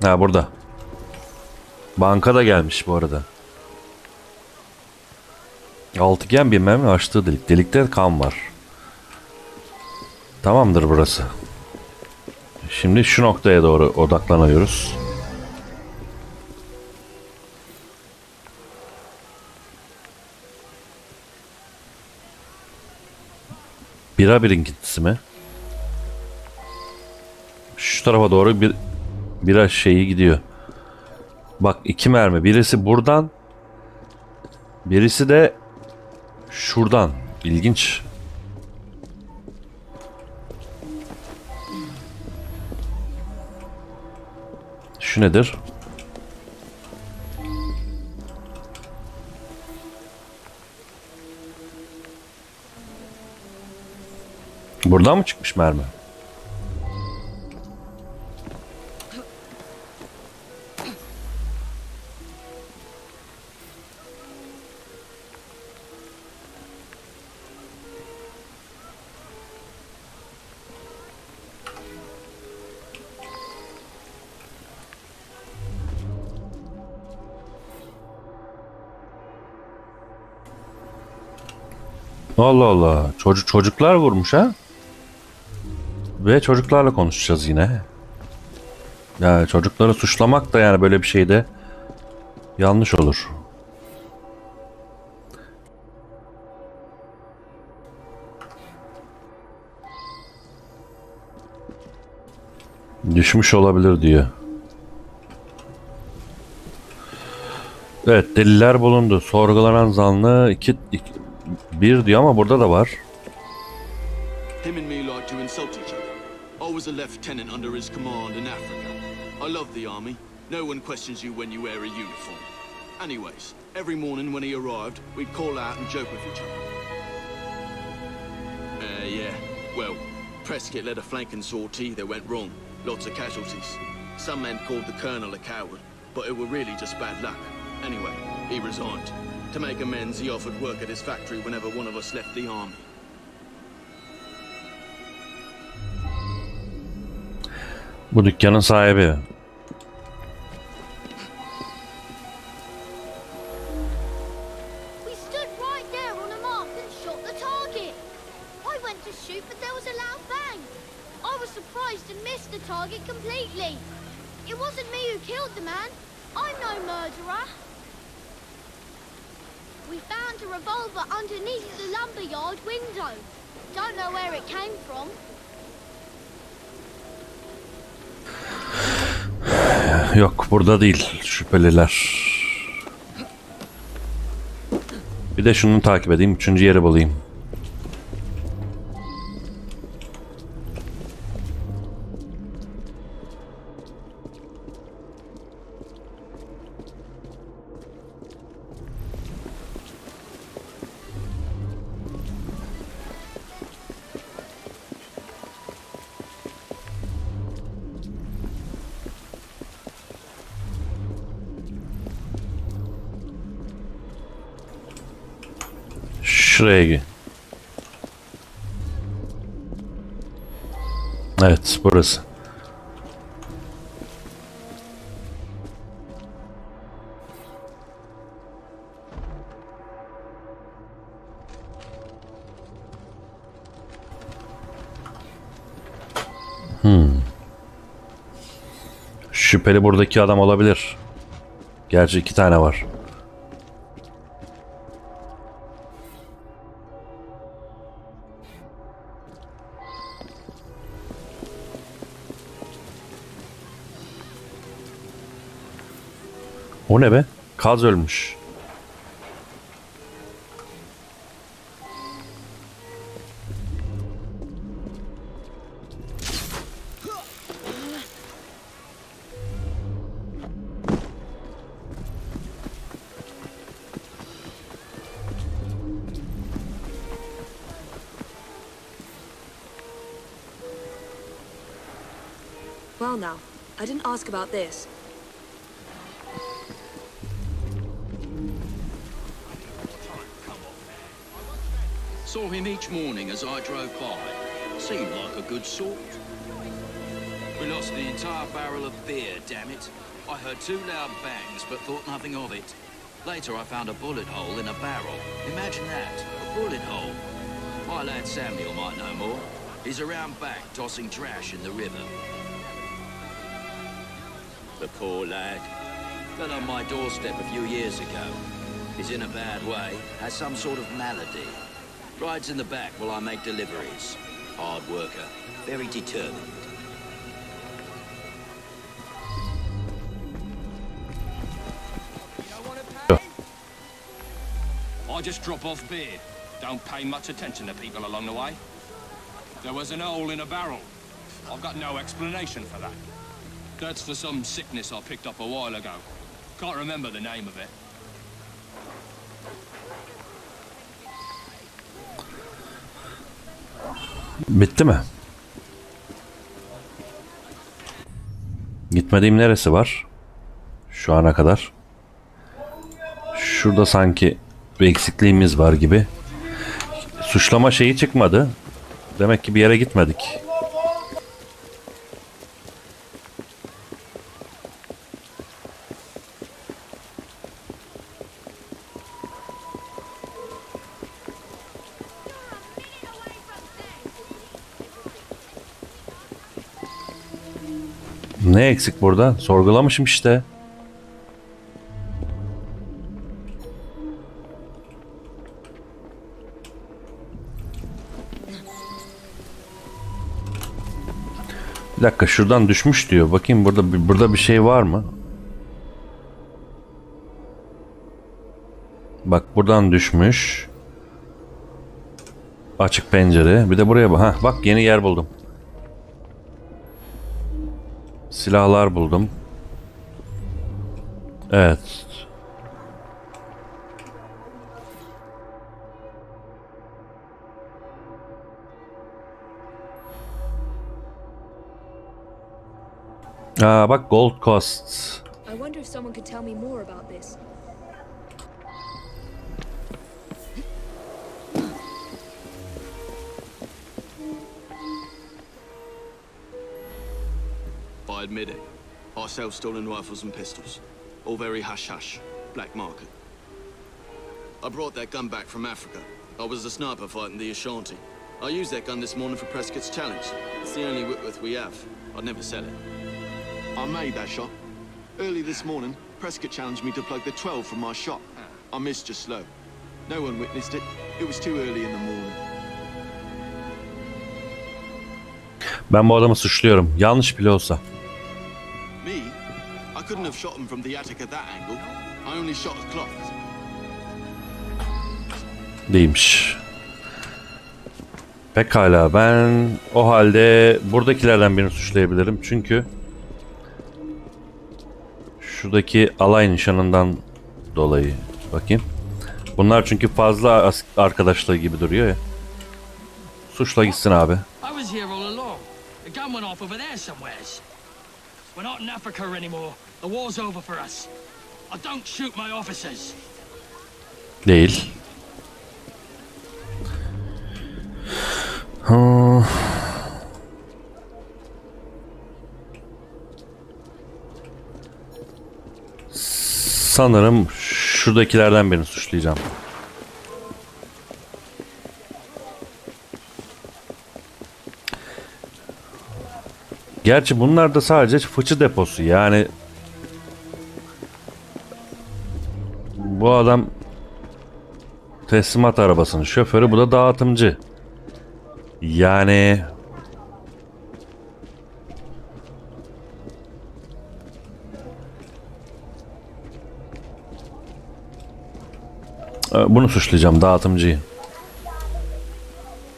Ha, burada. Banka da gelmiş bu arada. Altıgen bir mermi açtığı delik. Delikte kan var. Tamamdır burası. Şimdi şu noktaya doğru odaklanıyoruz. Bira birinkintisi mi? Şu tarafa doğru bira şeyi gidiyor. Bak, 2 mermi. Birisi buradan. Birisi de şuradan. İlginç. Şu nedir? Buradan mı çıkmış mermi? Allah Allah. Çocuklar vurmuş ha? Ve çocuklarla konuşacağız yine. Yani çocukları suçlamak da yani böyle bir şeyde yanlış olur. Düşmüş olabilir diyor. Evet, deliller bulundu. Sorgulanan zanlı 1 diyor ama burada da var. Him and me like to insult each other. I was a lieutenant under his command in Africa. I love the army. No one questions you when you wear a uniform. Anyways, every morning when he arrived, we'd call out and joke with each other. Yeah. Well, Prescott led a flanking sortie that went wrong. Lots of casualties. Some men called the colonel a coward, but it were really just bad luck. Anyway, he resigned. To make amends, he offered work at his factory whenever one of us left the army. Bu dükkanın sahibi. We stood right there on a mark and shot the target. I went to shoot, but there was a loud bang. I was surprised and missed the target completely. It wasn't me who killed the man. I'm no murderer. We found a revolver underneath the lumberyard window. Don't know where it came from. Yok, burada değil şüpheliler. Bir de şunu takip edeyim. 3. yeri bulayım. Şuraya gir. Evet, burası. Şüpheli buradaki adam olabilir. Gerçi 2 tane var. O ne be? Kaz ölmüş. Well now, I didn't ask about this. Saw him each morning as I drove by. Seemed like a good sort. We lost the entire barrel of beer, damn it. I heard 2 loud bangs, but thought nothing of it. Later I found a bullet hole in a barrel. Imagine that, a bullet hole. My lad Samuel might know more. He's around back, tossing trash in the river. The poor lad. Fell on my doorstep a few years ago. He's in a bad way, has some sort of malady. Rides in the back while I make deliveries. Hard worker, very determined. I just drop off beer. Don't pay much attention to people along the way. There was an hole in a barrel. I've got no explanation for that. That's for some sickness I picked up a while ago. Can't remember the name of it. Bitti mi? Gitmediğim neresi var? Şu ana kadar. Şurada sanki bir eksikliğimiz var gibi. Suçlama şeyi çıkmadı. Demek ki bir yere gitmedik. Ne eksik burada? Sorgulamışım işte. Bir dakika, şuradan düşmüş diyor. Bakayım burada bir şey var mı? Bak, buradan düşmüş. Açık pencere. Bir de buraya bak. Hah, bak yeni yer buldum. Silahlar buldum. Evet. Aa, bak Gold Coast. I wonder if someone could tell me more about this. I admit it. I sell stolen rifles and pistols. All very hush-hush. Black market. I brought that gun back from Africa. I was a sniper fighting the Ashanti. I used that gun this morning for Prescott's challenge. It's the only Whitworth we have. I'd never sell it. I made that shot. Early this morning, Prescott challenged me to plug the 12 from my shot. I missed just slow. No one witnessed it. It was too early in the morning. Ben bu adamı suçluyorum. Yanlış bile olsa. Me? I couldn't have shot him from the attic at that angle. I only shot his cloth. Değilmiş. Pekala, ben o halde buradakilerden birini suçlayabilirim. Çünkü şuradaki alay nişanından dolayı. Bakayım. Bunlar çünkü fazla arkadaşlığı gibi duruyor ya. Suçla gitsin abi. I was here all along. The gun went off over there somewheres. We're not in Africa anymore. The war's over for us. I don't shoot my officers. Değil. Sanırım şuradakilerden birini suçlayacağım. Gerçi bunlar da sadece fıçı deposu. Yani bu adam teslimat arabasının şoförü, bu da dağıtımcı. Yani bunu suçlayacağım, dağıtımcıyı.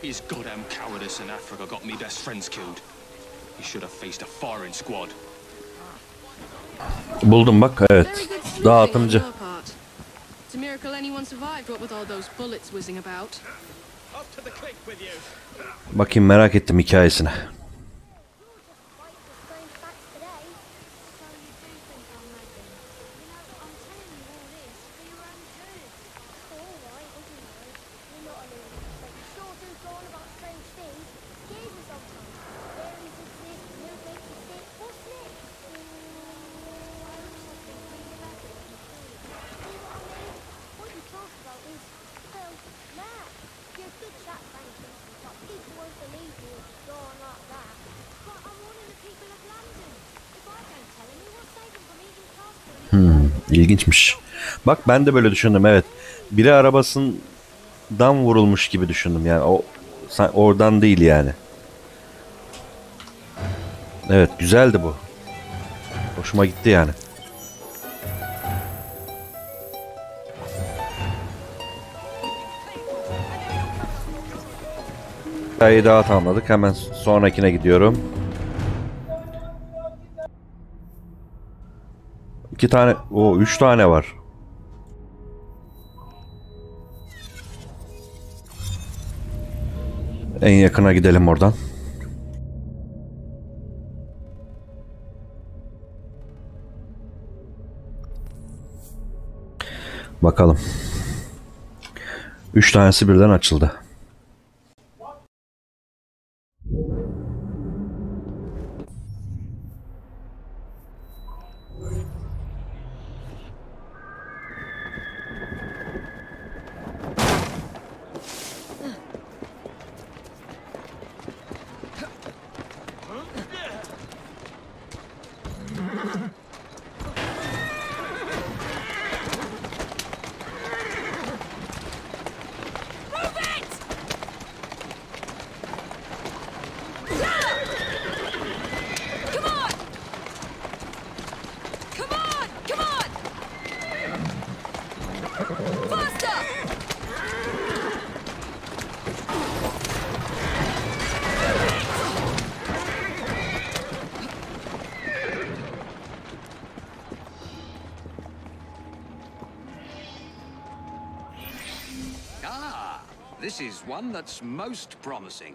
His goddamn cowardice in Africa got me best friends killed. He should have faced a firing squad. Buldum bak, evet. Dağıtımcı. It's a miracle anyone survived, what with all those bullets whizzing about. Bakayım, merak ettim hikayesine. İlginçmiş. Bak ben de böyle düşündüm, evet. Biri arabasından vurulmuş gibi düşündüm yani. O oradan değil yani. Evet, güzeldi bu. Hoşuma gitti yani. Hikayeyi daha tamamladık. Hemen sonrakine gidiyorum. 2 tane, 3 tane var. En yakına gidelim oradan. Bakalım. 3 tanesi birden açıldı. This is one that's most promising.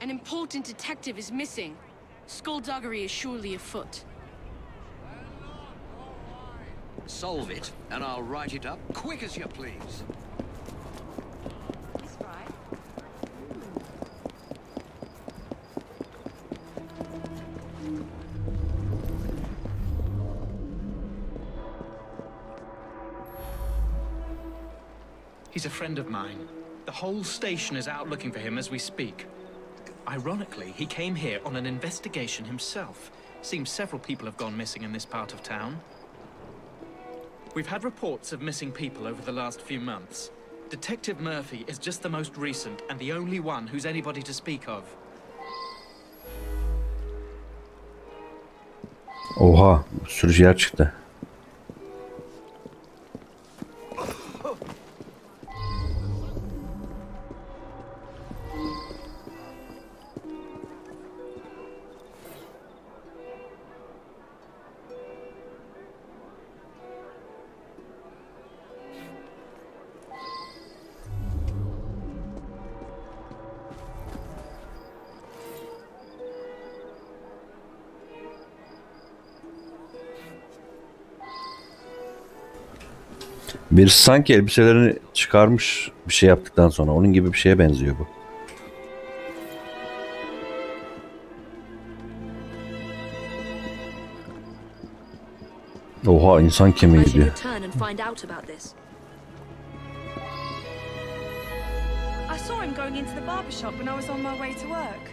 An important detective is missing. Skullduggery is surely afoot. Solve it, and I'll write it up quick as you please. He's a friend of mine. The whole station is out looking for him as we speak. Ironically, he came here on an investigation himself. Seems several people have gone missing in this part of town. We've had reports of missing people over the last few months. Detective Murphy is just the most recent and the only one who's anybody to speak of. Oha, sürücü yer çıktı. Bir sanki elbiselerini çıkarmış bir şey yaptıktan sonra. Onun gibi bir şeye benziyor bu. Oha, insan kemiği I should diyor. return and find out about this. I saw him going into the barber shop when I was on my way to work.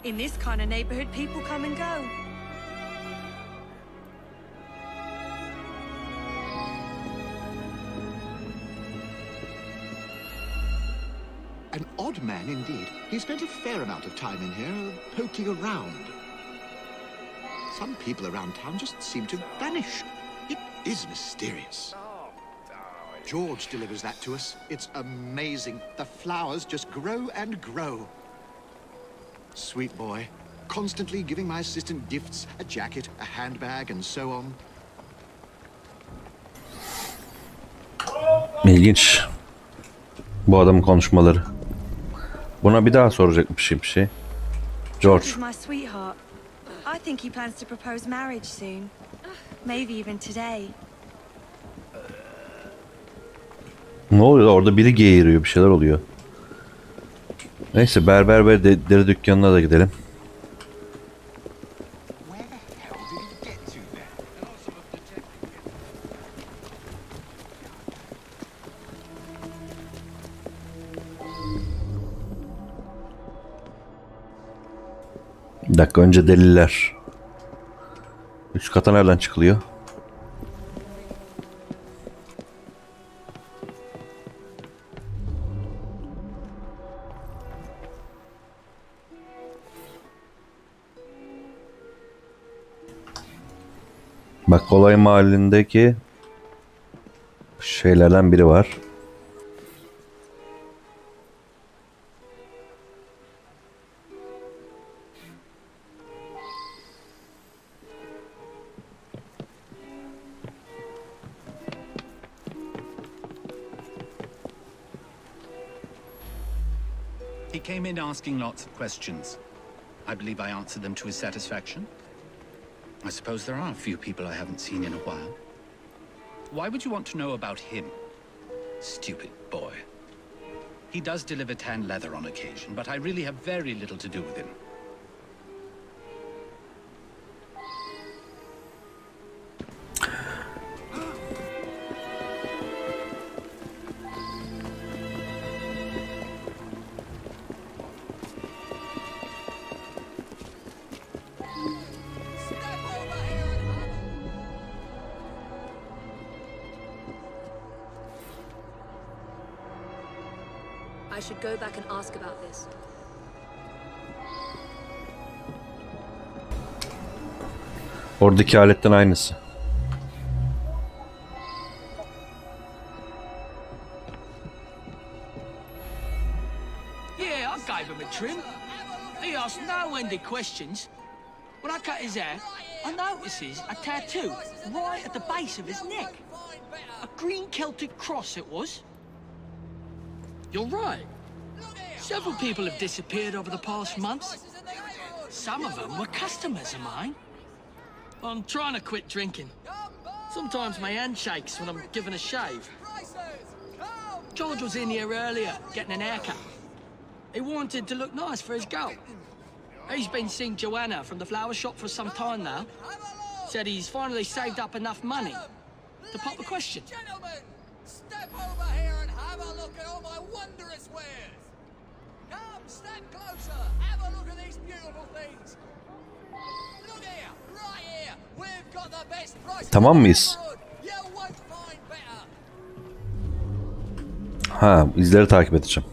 In this kind of neighborhood, people come and go. An odd man indeed. He spent a fair amount of time in here, poking around. Some people around town just seem to vanish. It is mysterious. George delivers that to us. It's amazing. The flowers just grow and grow. Sweet boy. Constantly giving my assistant gifts, a jacket, a handbag, and so on. İlginç. Bu adamın konuşmaları. Buna bir daha soracak bir şey. George. He's my sweetheart. I think he plans to propose marriage soon. Maybe even today. Ne oluyor? Orada biri geğiriyor, bir şeyler oluyor. Neyse, berber ve deri dükkanına da gidelim. Bir dakika, önce deliller. Üst kata nereden çıkılıyor? Bak, olay mahallindeki şeylerden biri var. He came in asking lots of questions. I believe I answered them to his satisfaction. I suppose there are a few people I haven't seen in a while. Why would you want to know about him? Stupid boy. He does deliver tan leather on occasion, but I really have very little to do with him. I should go back and ask about this. Oradaki aletten aynısı. Yeah, I gave him a trim. He asked no-ended questions. When I cut his hair, I notices a tattoo right at the base of his neck. A green Celtic cross it was. You're right. Several people have disappeared over the past months. Some of them were customers of mine. I'm trying to quit drinking. Sometimes my hand shakes when I'm given a shave. George was in here earlier, getting an haircut. He wanted to look nice for his girl. He's been seeing Joanna from the flower shop for some time now. Said he's finally saved up enough money to pop a question. Gentlemen, step over here and have a look at all my wondrous wares. Come, stand closer. Have a look at these beautiful things. Look here, right here. We've got the best prices. Tamam mıyız? You won't find better. Ha, izleri takip edeceğim.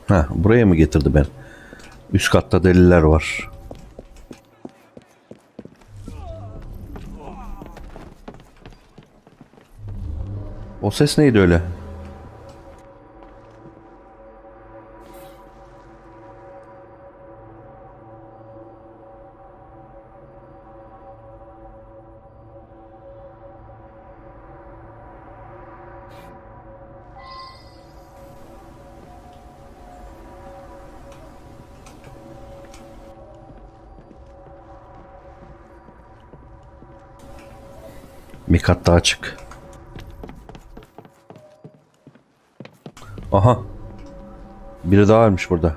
Ha, buraya mı getirdi ben? Üst katta deliller var. O ses neydi öyle? Bir kat daha çık. Aha. Biri daha varmış burada.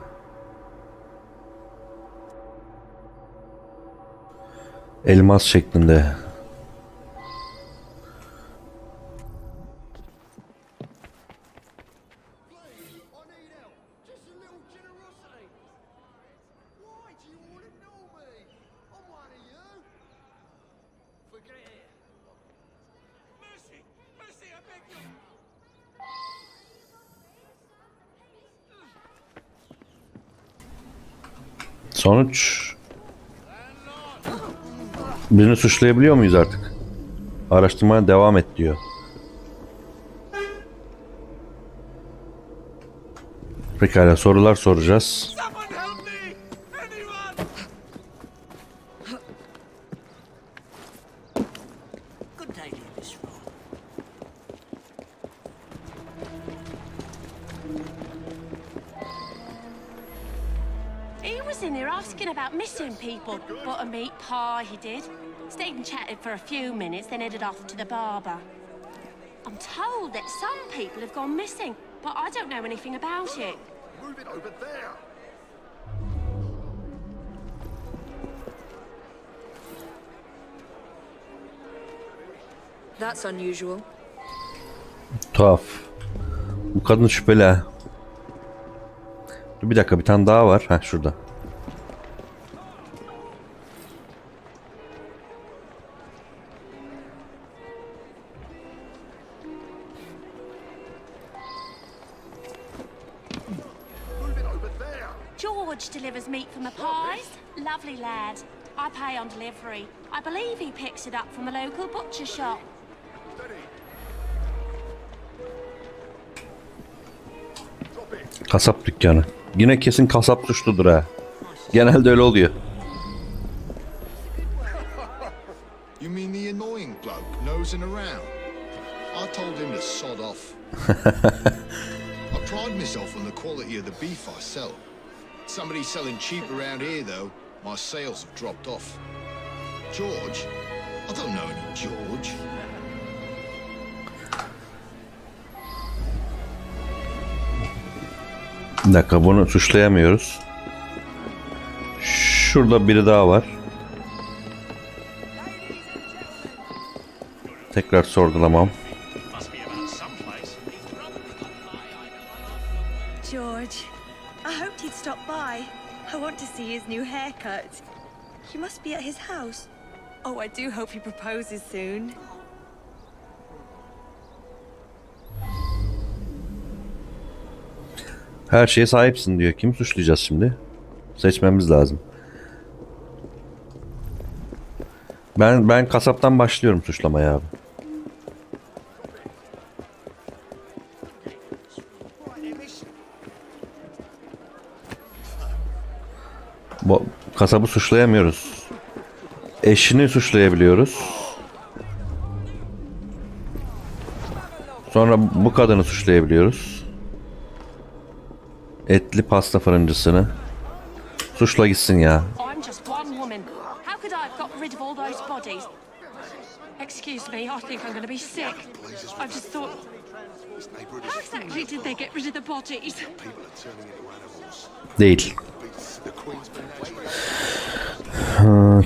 Elmas şeklinde. Sonuç, birini suçlayabiliyor muyuz artık? Araştırmaya devam et diyor. Pekala, sorular soracağız. In there asking about missing people. Bought a meat pie, he did. Stayed and chatted for a few minutes, then headed off to the barber. I'm told that some people have gone missing, but I don't know anything about it. Move it over there. That's unusual. Tuhaf. Bu kadın şüpheli ha. Dur bir dakika, bir tane daha var. Heh, şurada. George delivers meat from the pies. Lovely lad. I pay on delivery. I believe he picks it up from a local butcher shop. Kasap dükkanı. Yine kesin kasap suçludur ha. Genelde öyle oluyor. You mean the annoying bloke nosing around? I told him to sod off. I pride myself on the quality of the beef I sell. Somebody's selling cheap around here, though. My sales have dropped off. George? I don't know any George. Bir dakika, bunu suçlayamıyoruz. Şurada biri daha var. Tekrar sorgulamam. George, I hoped he'd stop by. I want to see his new haircut. He must be at his house. Oh, I do hope he proposes soon. Her şeye sahipsin diyor. Kimi suçlayacağız şimdi? Seçmemiz lazım. Ben kasaptan başlıyorum suçlamaya abi. Bu kasabı suçlayamıyoruz. Eşini suçlayabiliyoruz. Sonra bu kadını suçlayabiliyoruz. Etli pasta fırıncısını. Suçla gitsin ya. I'm just one woman. How could I have got rid of all those bodies? Excuse me, I think I'm going to be sick. I just thought, how exactly did they get rid of the bodies? Değil.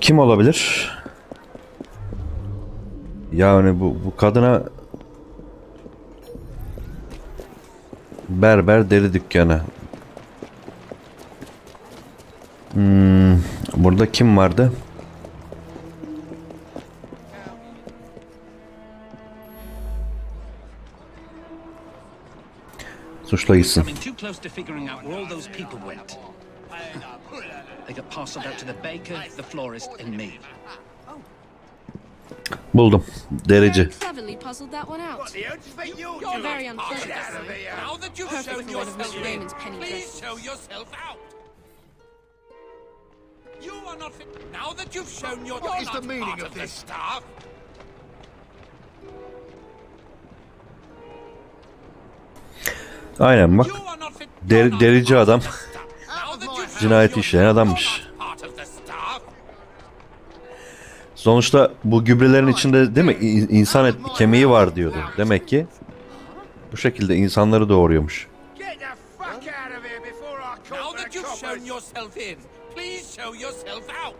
Kim olabilir? Yani bu kadına berber deri dükkanı. Burada kim vardı? Suçla gitsin. Buldum. Derici. Cleverly puzzled that one out. Very unpleasant. Perfect for one of Mr. Raymond's penny dresses. You are not fit. Now that you've shown your What is the meaning of this staff? Aynen bak. Derici adam. Cinayeti işleyen adammış. Sonuçta bu gübrelerin içinde değil mi insan kemiği var diyordu. Demek ki bu şekilde insanları doğuruyormuş. Now that you've shown yourself in, please show yourself out.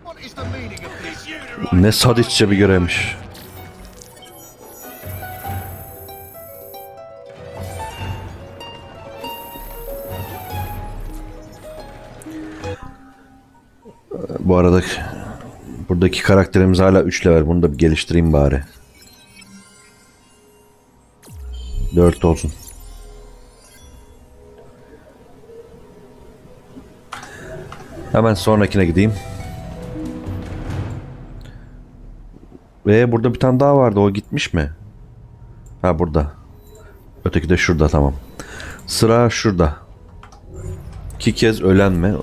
What is the meaning of this? Ne sadistçe bir görevmiş. Bu arada buradaki karakterimiz hala 3 level. Bunu da bir geliştireyim bari. 4 olsun. Hemen sonrakine gideyim. Ve burada bir tane daha vardı. O gitmiş mi? Ha burada. Öteki de şurada, tamam. Sıra şurada. 2 kez ölen mi?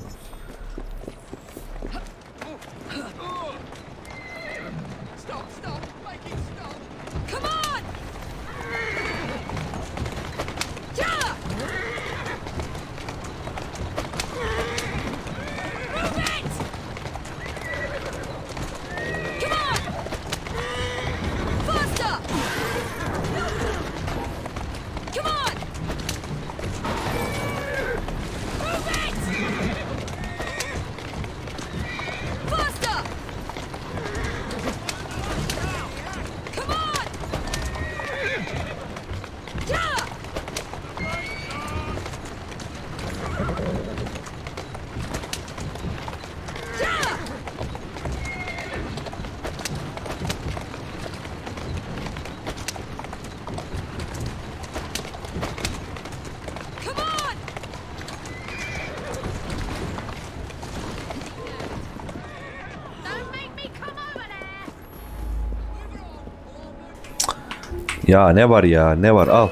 Ya ne var ya, ne var, al.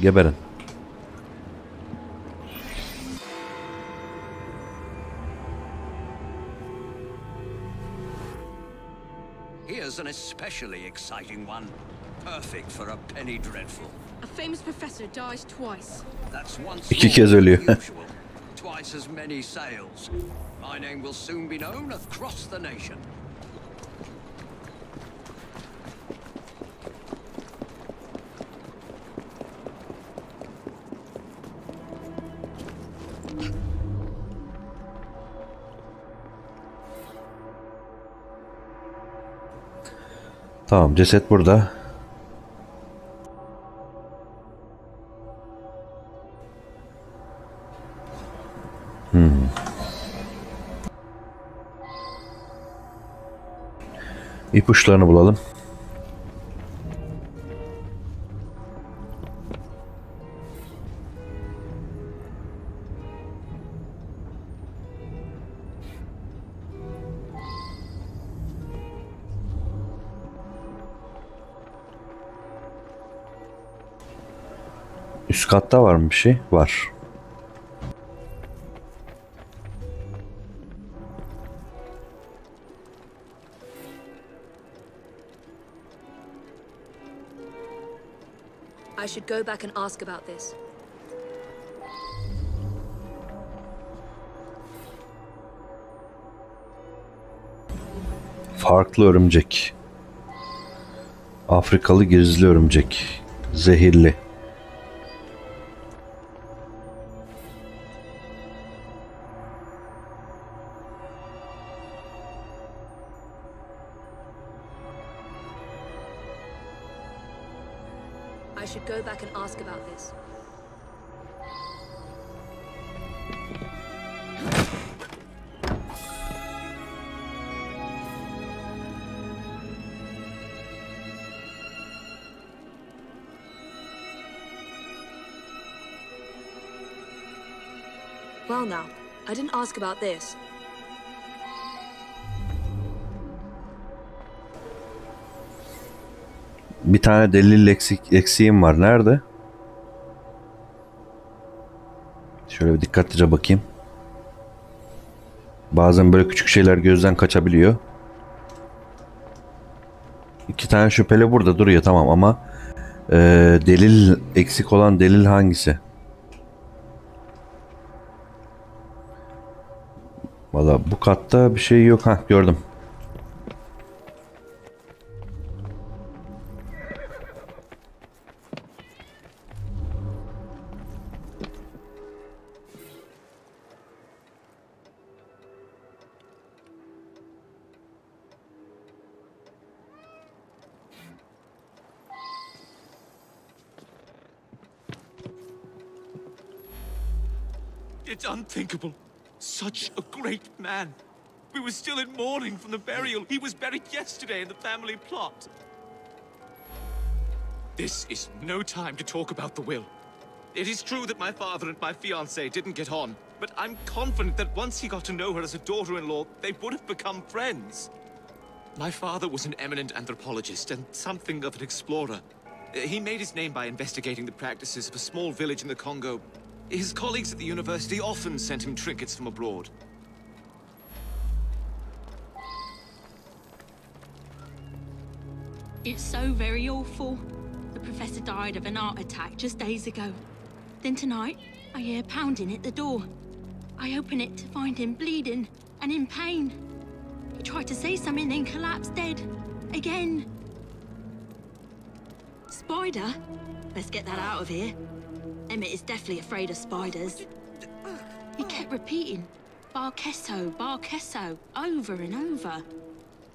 Geberin. Here's an especially exciting one. Perfect for a penny dreadful. A famous professor dies twice. That's once 2 kez ölüyor. usual. Twice as many sales. My name will soon be known across the nation. Tamam, ceset burada. İpuçlarını bulalım. Üst katta var mı bir şey? Var. I should go back and ask about this. Farklı örümcek. Afrikalı gizli örümcek. Zehirli. I should go back and ask about this. Well now, I didn't ask about this. Bir tane delil eksiğim var. Nerede? Şöyle bir dikkatlice bakayım. Bazen böyle küçük şeyler gözden kaçabiliyor. 2 tane şüpheli burada duruyor, tamam, ama Delil, eksik olan delil hangisi? Valla bu katta bir şey yok. Ha, gördüm. It's unthinkable. Such a great man. We were still in mourning from the burial. He was buried yesterday in the family plot. This is no time to talk about the will. It is true that my father and my fiancée didn't get on, but I'm confident that once he got to know her as a daughter-in-law, they would have become friends. My father was an eminent anthropologist and something of an explorer. He made his name by investigating the practices of a small village in the Congo. His colleagues at the university often sent him trinkets from abroad. It's so very awful. The professor died of an heart attack just days ago. Then tonight, I hear pounding at the door. I open it to find him bleeding and in pain. He tried to say something, then collapsed dead. Again. Spider? Let's get that out of here. Emmett is definitely afraid of spiders. He kept repeating, Barkesso, Barkesso, over and over.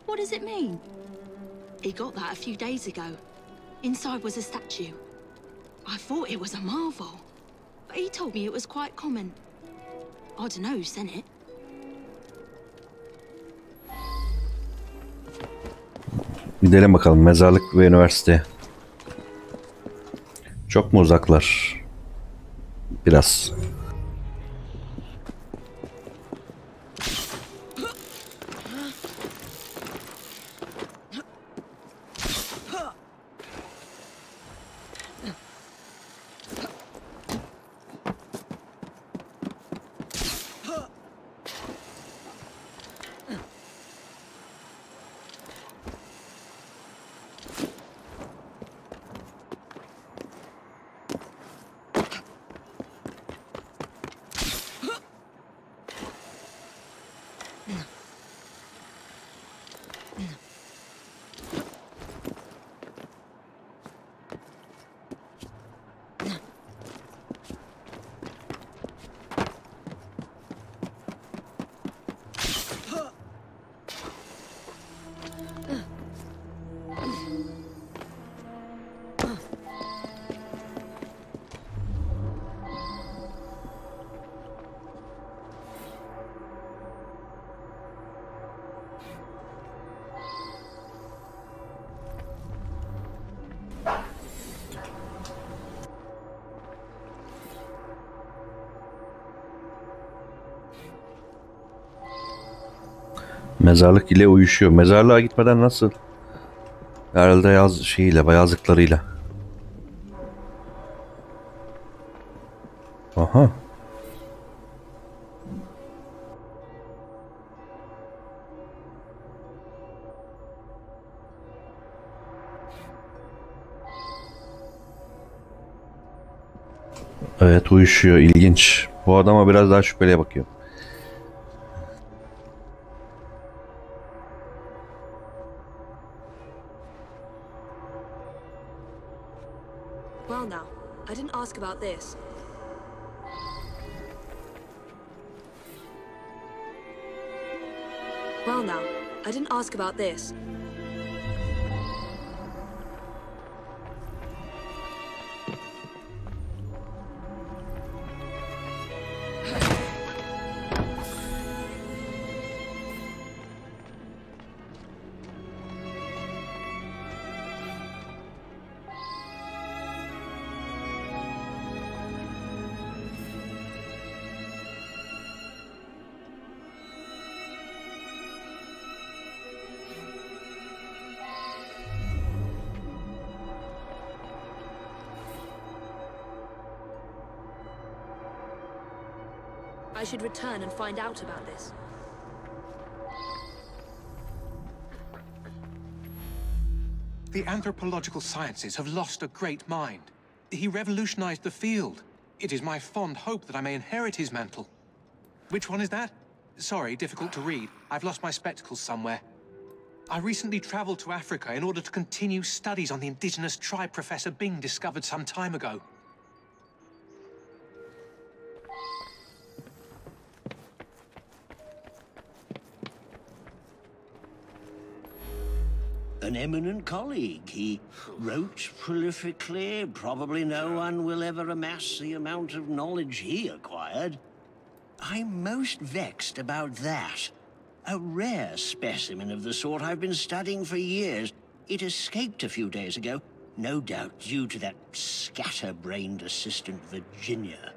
What does it mean? He got that a few days ago. Inside was a statue. I thought it was a marvel, but he told me it was quite common. I don't know who sent it. Gidelim bakalım, mezarlık ve üniversite. Çok mu uzaklar? Biraz. Mezarlık ile uyuşuyor. Mezarlığa gitmeden nasıl? Herhalde yazdıklarıyla. Aha. Evet, uyuşuyor. İlginç. Bu adama biraz daha şüpheliye bakıyor. Well now, I didn't ask about this. Well now, I didn't ask about this. I should return and find out about this. The anthropological sciences have lost a great mind. He revolutionized the field. It is my fond hope that I may inherit his mantle. Which one is that? Sorry, difficult to read. I've lost my spectacles somewhere. I recently traveled to Africa in order to continue studies on the indigenous tribe Professor Bing discovered some time ago. An eminent colleague. He wrote prolifically. Probably no one will ever amass the amount of knowledge he acquired. I'm most vexed about that. A rare specimen of the sort I've been studying for years. It escaped a few days ago, no doubt due to that scatterbrained assistant Virginia.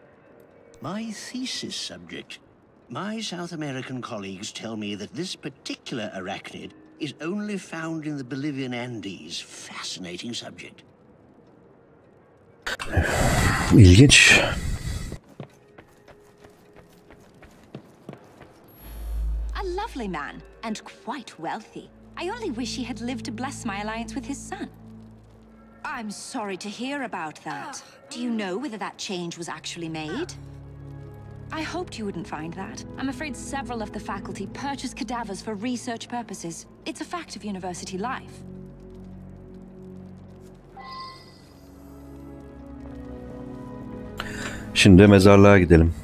My thesis subject. My South American colleagues tell me that this particular arachnid is only found in the Bolivian Andes. Fascinating subject. İlginç. A lovely man, and quite wealthy. I only wish he had lived to bless my alliance with his son. I'm sorry to hear about that. Do you know whether that change was actually made? I hoped you wouldn't find that. I'm afraid several of the faculty purchase cadavers for research purposes. It's a fact of university life. Şimdi mezarlığa gidelim.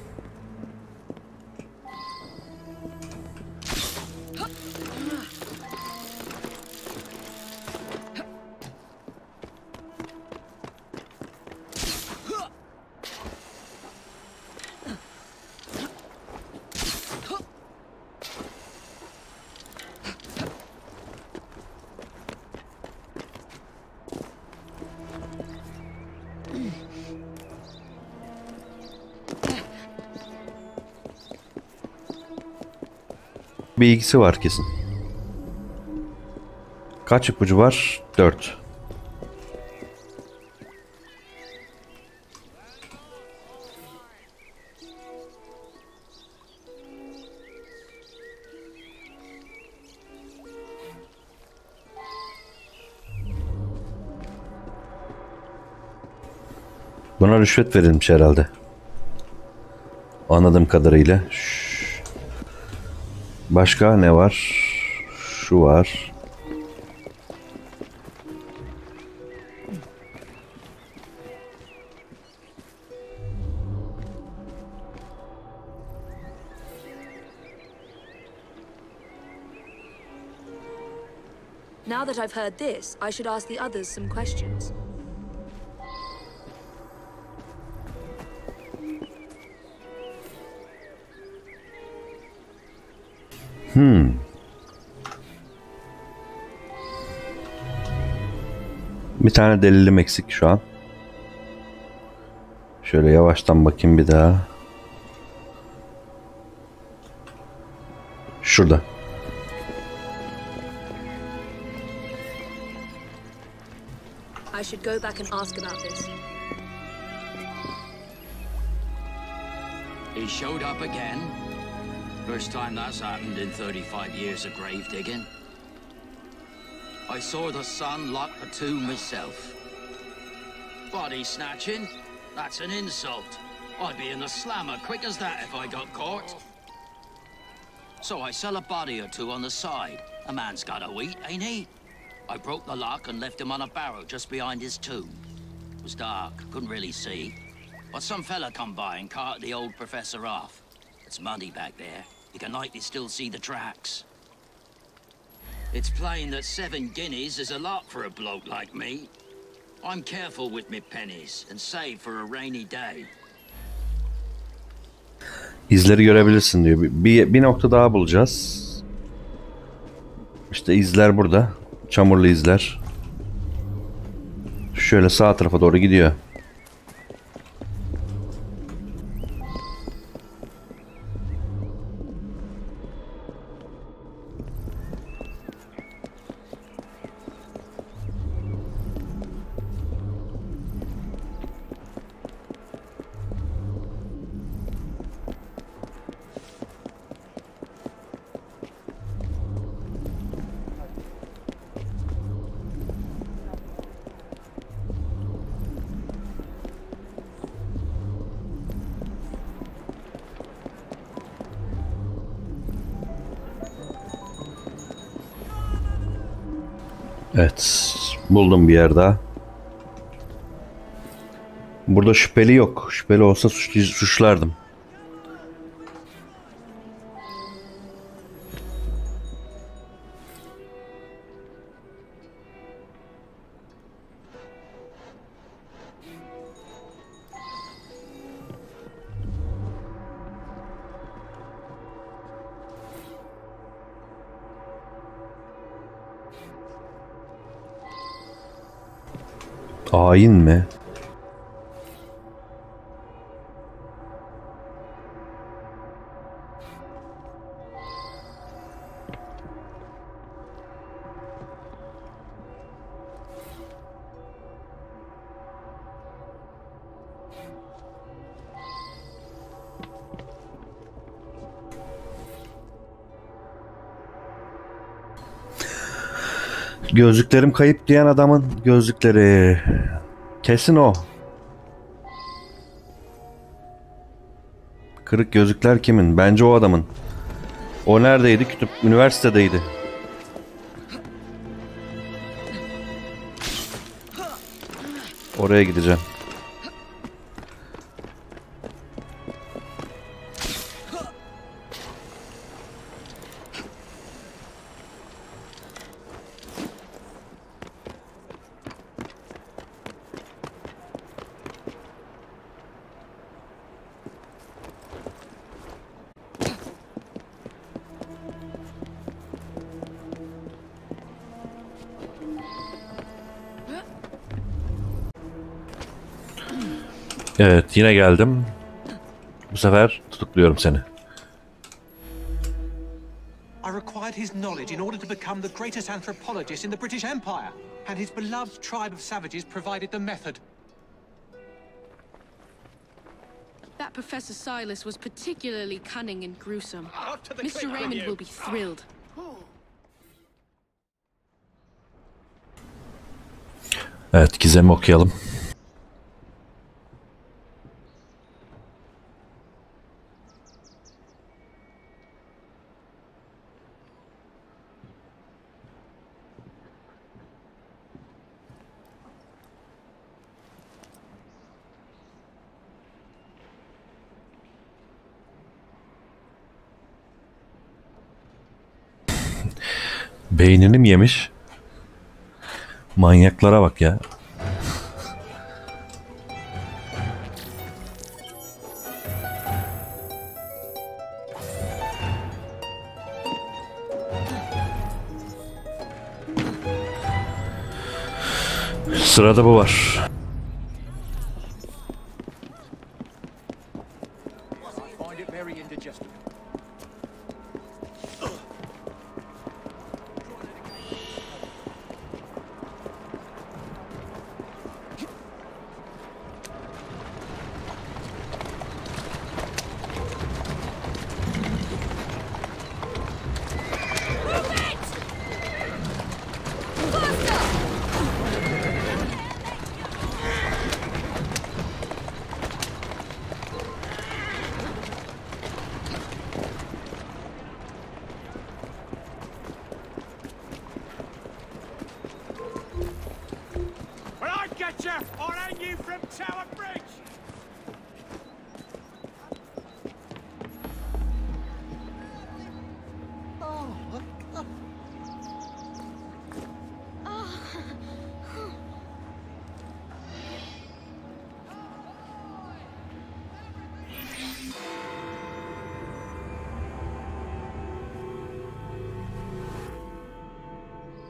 Bir ilgisi var kesin. Kaç ipucu var? 4. Buna rüşvet verilmiş herhalde. Anladığım kadarıyla. Başka ne var? Şu var. Now that I've heard this, I should ask the others some questions. Bir tane delilim eksik şu an. Şöyle yavaştan bakayım bir daha. Şurada. I should go back and ask about this. He showed up again. First time that's happened in 35 years of grave digging. I saw the son lock the tomb myself. Body snatching? That's an insult. I'd be in the slammer quick as that if I got caught. So I sell a body or two on the side. A man's gotta eat, ain't he? I broke the lock and left him on a barrow just behind his tomb. It was dark, couldn't really see. But some fella come by and carted the old professor off. It's muddy back there. You can nightly still see the tracks. It's plain that 7 guineas is a lot for a bloke like me. I'm careful with me pennies and save for a rainy day. İzleri görebilirsin diyor. Bir nokta daha bulacağız. İşte izler burada. Çamurlu izler. Şöyle sağ tarafa doğru gidiyor. Evet. Buldum bir yer daha. Burada şüpheli yok. Şüpheli olsa suçlardım. Ayin mi? Gözlüklerim kayıp diyen adamın gözlükleri. Kesin o. Kırık gözlükler kimin? Bence o adamın. O neredeydi? Üniversitedeydi. Oraya gideceğim. Evet, yine geldim. Bu sefer tutukluyorum seni. I required his knowledge in order to become the greatest anthropologist in the British Empire, and his beloved tribe of savages provided the method. That Professor Silas was particularly cunning and gruesome. Mr. Raymond will be thrilled. Evet, gizemi okuyalım. Beynini mi yemiş? Manyaklara bak ya. Sırada bu var.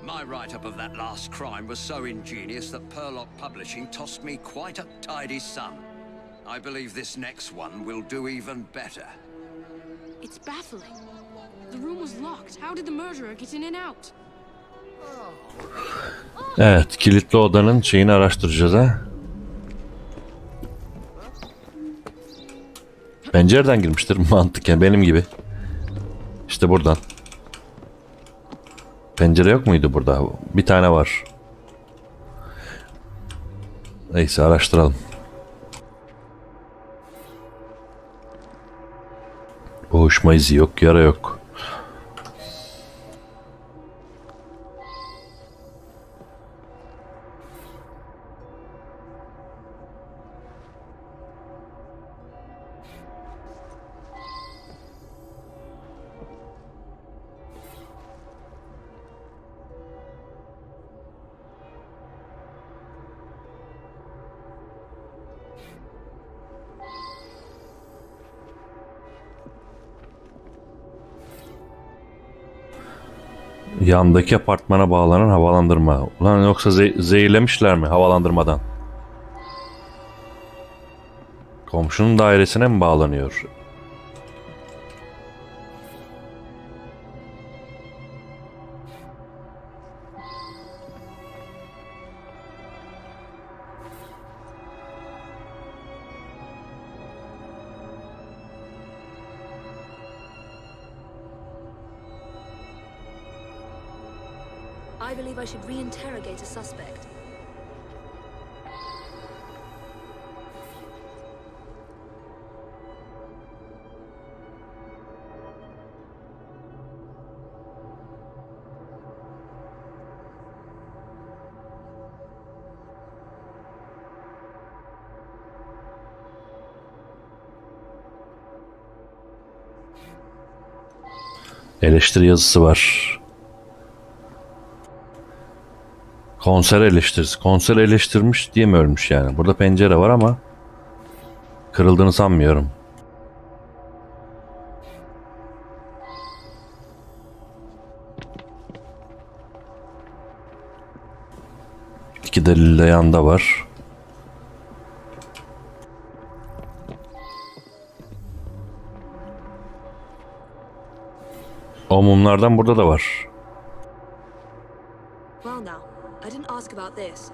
My write-up of that last crime was so ingenious that Purlock Publishing tossed me quite a tidy sum. I believe this next one will do even better. It's baffling. The room was locked. How did the murderer get in and out? Evet, kilitli odanın şeyini araştıracağız ha. Pencereden girmiştir mantıken benim gibi. İşte buradan. Pencere yok muydu burada? Bir tane var. Neyse araştıralım. Boğuşma izi yok, yara yok. Yandaki apartmana bağlanan havalandırma. Ulan yoksa zehirlemişler mi havalandırmadan? Komşunun dairesine mi bağlanıyor? I believe I should reinterrogate a suspect. Eleştiri yazısı var. Konser eleştirisi. Konser eleştirmiş diye mi ölmüş yani? Burada pencere var ama kırıldığını sanmıyorum. İki delil de yanda var. O mumlardan burada da var. Well now, I didn't ask about this.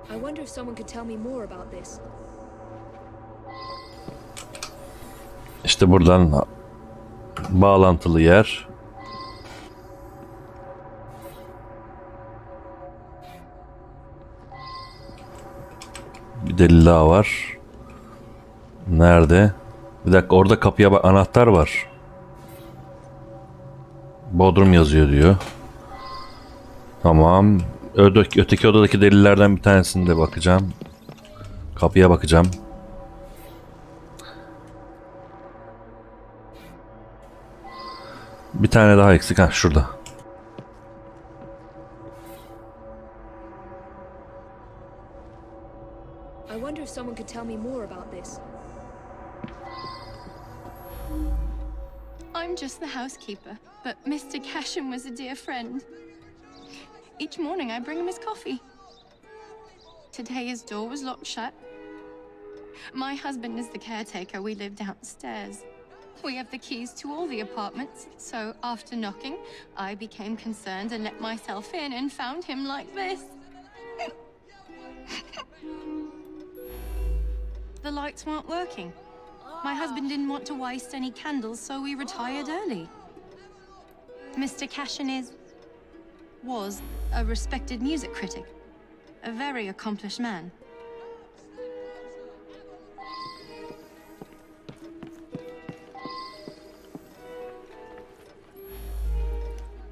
I wonder if someone could tell me more about this. İşte buradan bağlantılı yer. Bir delil daha var. Nerede? Bir dakika, orada kapıya bak, anahtar var. Bodrum yazıyor diyor. Tamam. Öteki odadaki delillerden bir tanesine de bakacağım. Kapıya bakacağım. Bir tane daha eksik. Ha, şurada. I wonder if someone could tell me more about this. I'm just the housekeeper, but Mr. Casham was a dear friend. Each morning I bring him his coffee. Today his door was locked shut. My husband is the caretaker. We live downstairs. We have the keys to all the apartments, so after knocking, I became concerned and let myself in and found him like this. The lights weren't working. My husband didn't want to waste any candles, so we retired early. Mr. Cashin was a respected music critic, a very accomplished man.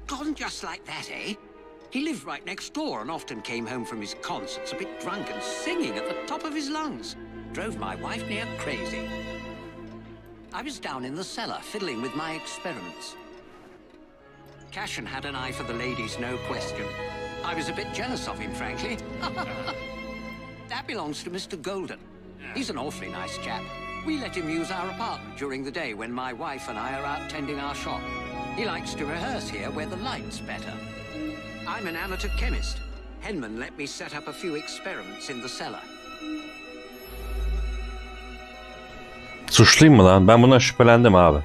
Gone just like that, eh? He lived right next door and often came home from his concerts a bit drunk and singing at the top of his lungs. Drove my wife near crazy. I was down in the cellar fiddling with my experiments. Cashin had an eye for the ladies, no question. I was a bit jealous of him, frankly. That belongs to Mr. Golden. He's an awfully nice chap. We let him use our apartment during the day when my wife and I are out tending our shop. He likes to rehearse here where the light's better. I'm an amateur chemist. Henman let me set up a few experiments in the cellar. Suçluyum mu lan? Ben bundan şüphelendim abi.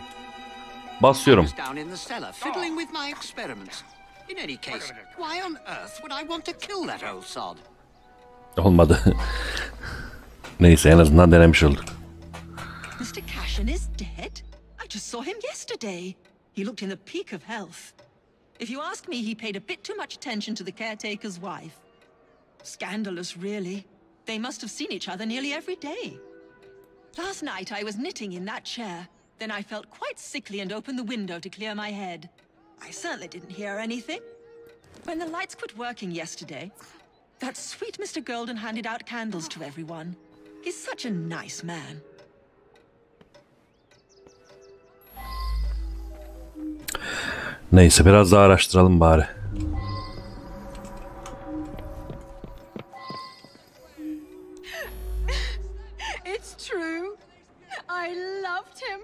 Basıyorum. Down in the cellar, fiddling with my experiments. In any case, why on earth would I want to kill that old sod? Olmadı. Neyse, en azından denemiş olduk. Mr. Cashin is dead? I just saw him yesterday. He looked in the peak of health. If you ask me, he paid a bit too much attention to the caretaker's wife. Scandalous, really. They must have seen each other nearly every day. Last night I was knitting in that chair. Then I felt quite sickly and opened the window to clear my head. I certainly didn't hear anything. When the lights quit working yesterday, that sweet Mr. Golden handed out candles to everyone. He's such a nice man. Neyse biraz daha araştıralım bari. It's true. I loved him.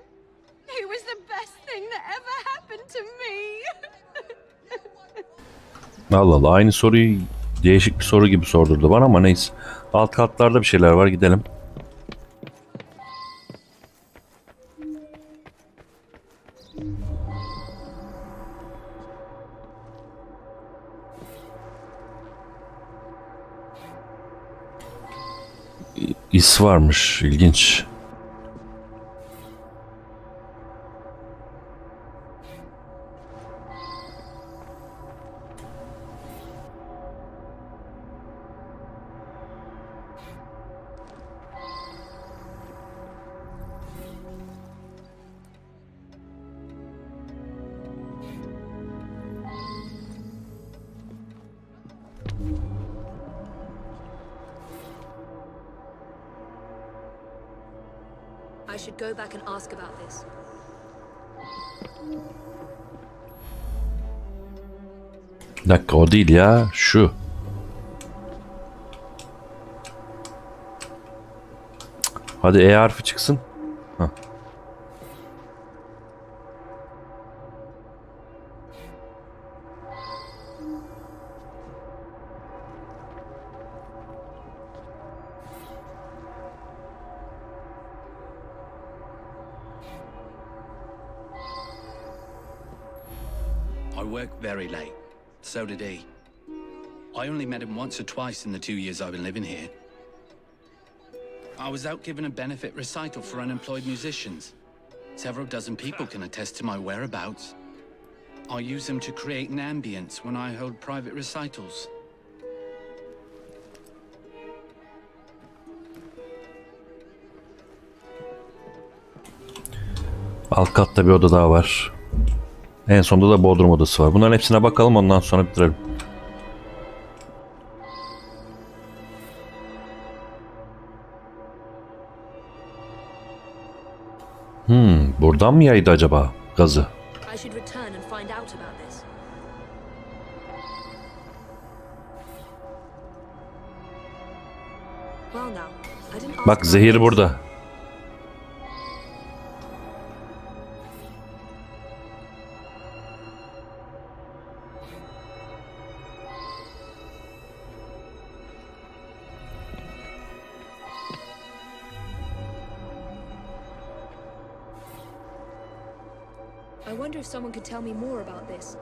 He was the best thing that ever happened to me. Allah Allah, aynı soruyu değişik bir soru gibi sordurdu bana ama neyse. Alt katlarda bir şeyler var, gidelim. İs varmış, ilginç. I should go back and ask about this. Bir dakika, o değil ya, şu. Hadi E harfi çıksın. Heh. I work very late. So did he. I only met him once or twice in the 2 years I've been living here. I was out giving a benefit recital for unemployed musicians. Several dozen people can attest to my whereabouts. I use them to create an ambience when I hold private recitals. Alt katta bir oda daha var. En sonunda da bodrum odası var. Bunların hepsine bakalım, ondan sonra bitirelim. Buradan mı yaydı acaba gazı? I should return and find out about this. Well now, I didn't ask Bak, zehir burada. I wonder if someone could tell me more about this.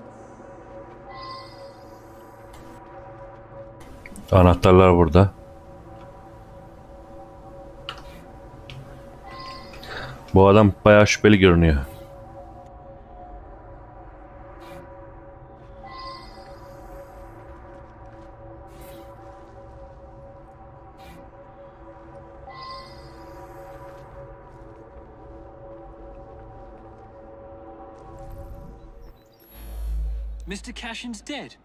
Anahtarlar burada. Bu adam bayağı şüpheli görünüyor. Mr. Cashin's dead.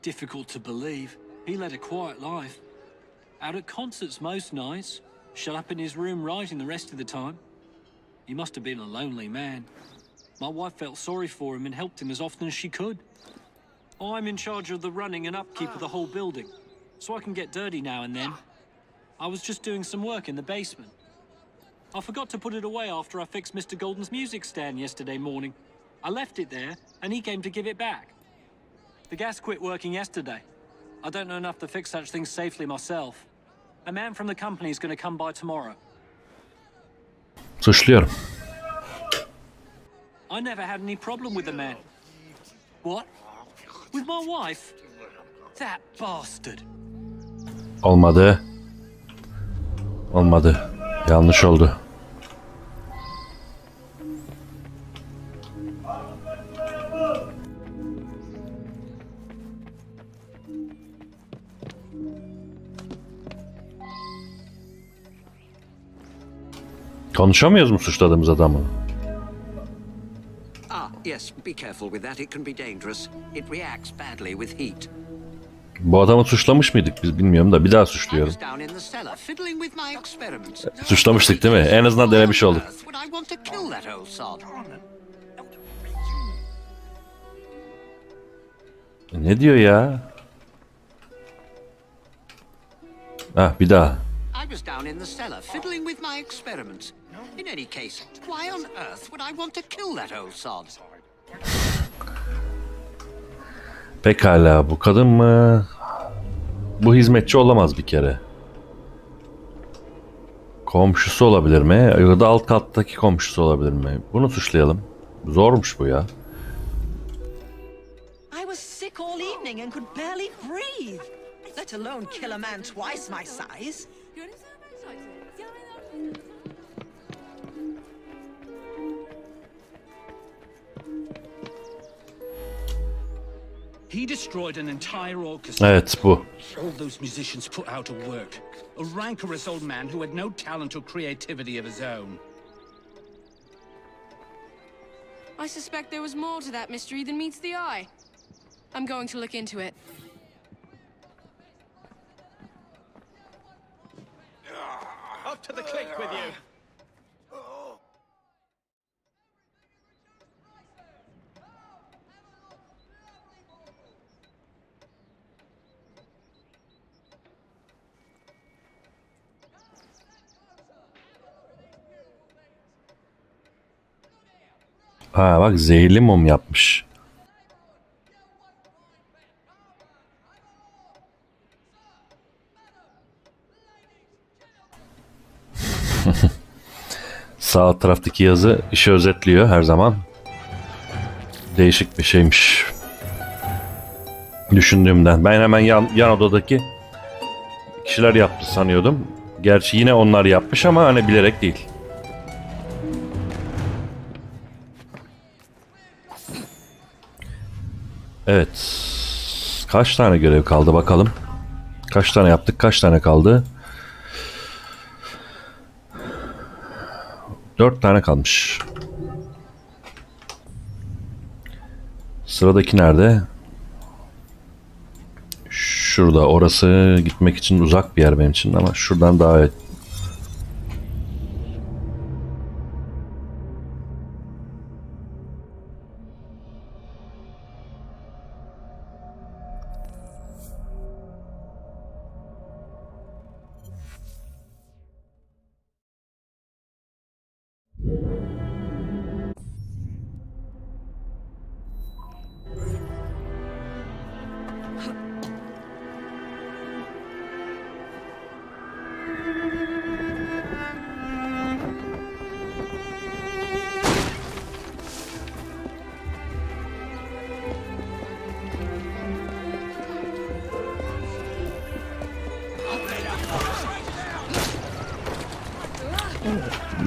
Difficult to believe. He led a quiet life. Out at concerts most nights, shut up in his room writing the rest of the time. He must have been a lonely man. My wife felt sorry for him and helped him as often as she could. I'm in charge of the running and upkeep of the whole building, so I can get dirty now and then. I was just doing some work in the basement. I forgot to put it away after I fixed Mr. Golden's music stand yesterday morning. I left it there, and he came to give it back. The gas quit working yesterday. I don't know enough to fix such things safely myself. A man from the company is going to come by tomorrow. Suçluyorum. I never had any problem with the man. What? With my wife? That bastard. Olmadı. Olmadı. Yanlış oldu. Konuşamıyoruz mu suçladığımız adamı? Yes, be careful with that. It can be dangerous. It reacts badly with heat. Bu adamı suçlamış mıydık biz, bilmiyorum da bir daha suçluyorum. Suçlamıştık değil mi? En azından denemiş olduk. Ne diyor ya? Ah, bir daha. I was down in the cellar fiddling with my experiments. In any case, why on earth would I want to kill that old sod? Pekala, bu kadın mı? Bu hizmetçi olamaz bir kere. Komşusu olabilir mi? Ya da alt kattaki komşusu olabilir mi? Bunu suçlayalım. Zormuş bu ya. I was sick all evening and could barely breathe, let alone kill a man twice my size. He destroyed an entire orchestra. Evet, bu. All those musicians put out of work. A rancorous old man who had no talent or creativity of his own. I suspect there was more to that mystery than meets the eye. I'm going to look into it. Up to the click with you. Ha bak, zehirli mum yapmış. Sağ taraftaki yazı işi özetliyor her zaman. Değişik bir şeymiş. Düşündüğümden. Ben hemen yan odadaki kişiler yaptı sanıyordum. Gerçi yine onlar yapmış ama hani bilerek değil. Evet. Kaç tane görev kaldı bakalım. Kaç tane yaptık? Kaç tane kaldı? 4 tane kalmış. Sıradaki nerede? Şurada. Orası gitmek için uzak bir yer benim için ama şuradan daha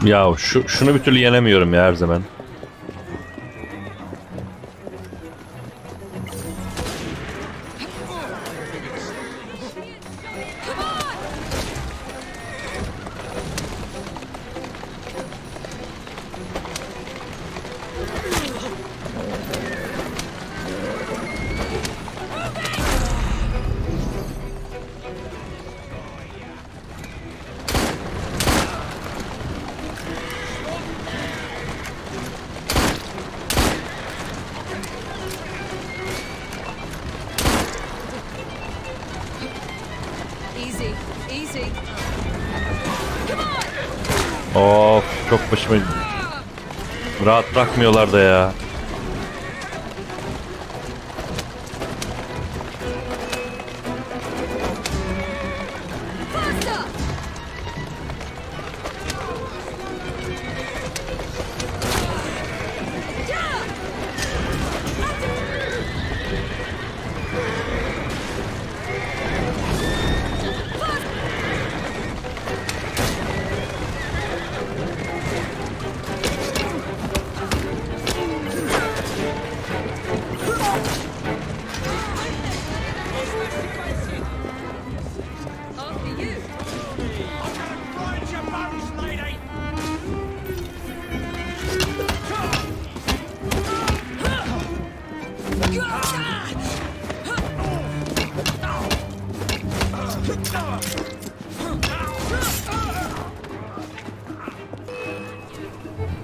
ya şunu bir türlü yenemiyorum ya her zaman. Of, çok başıma rahat bırakmıyorlar da ya.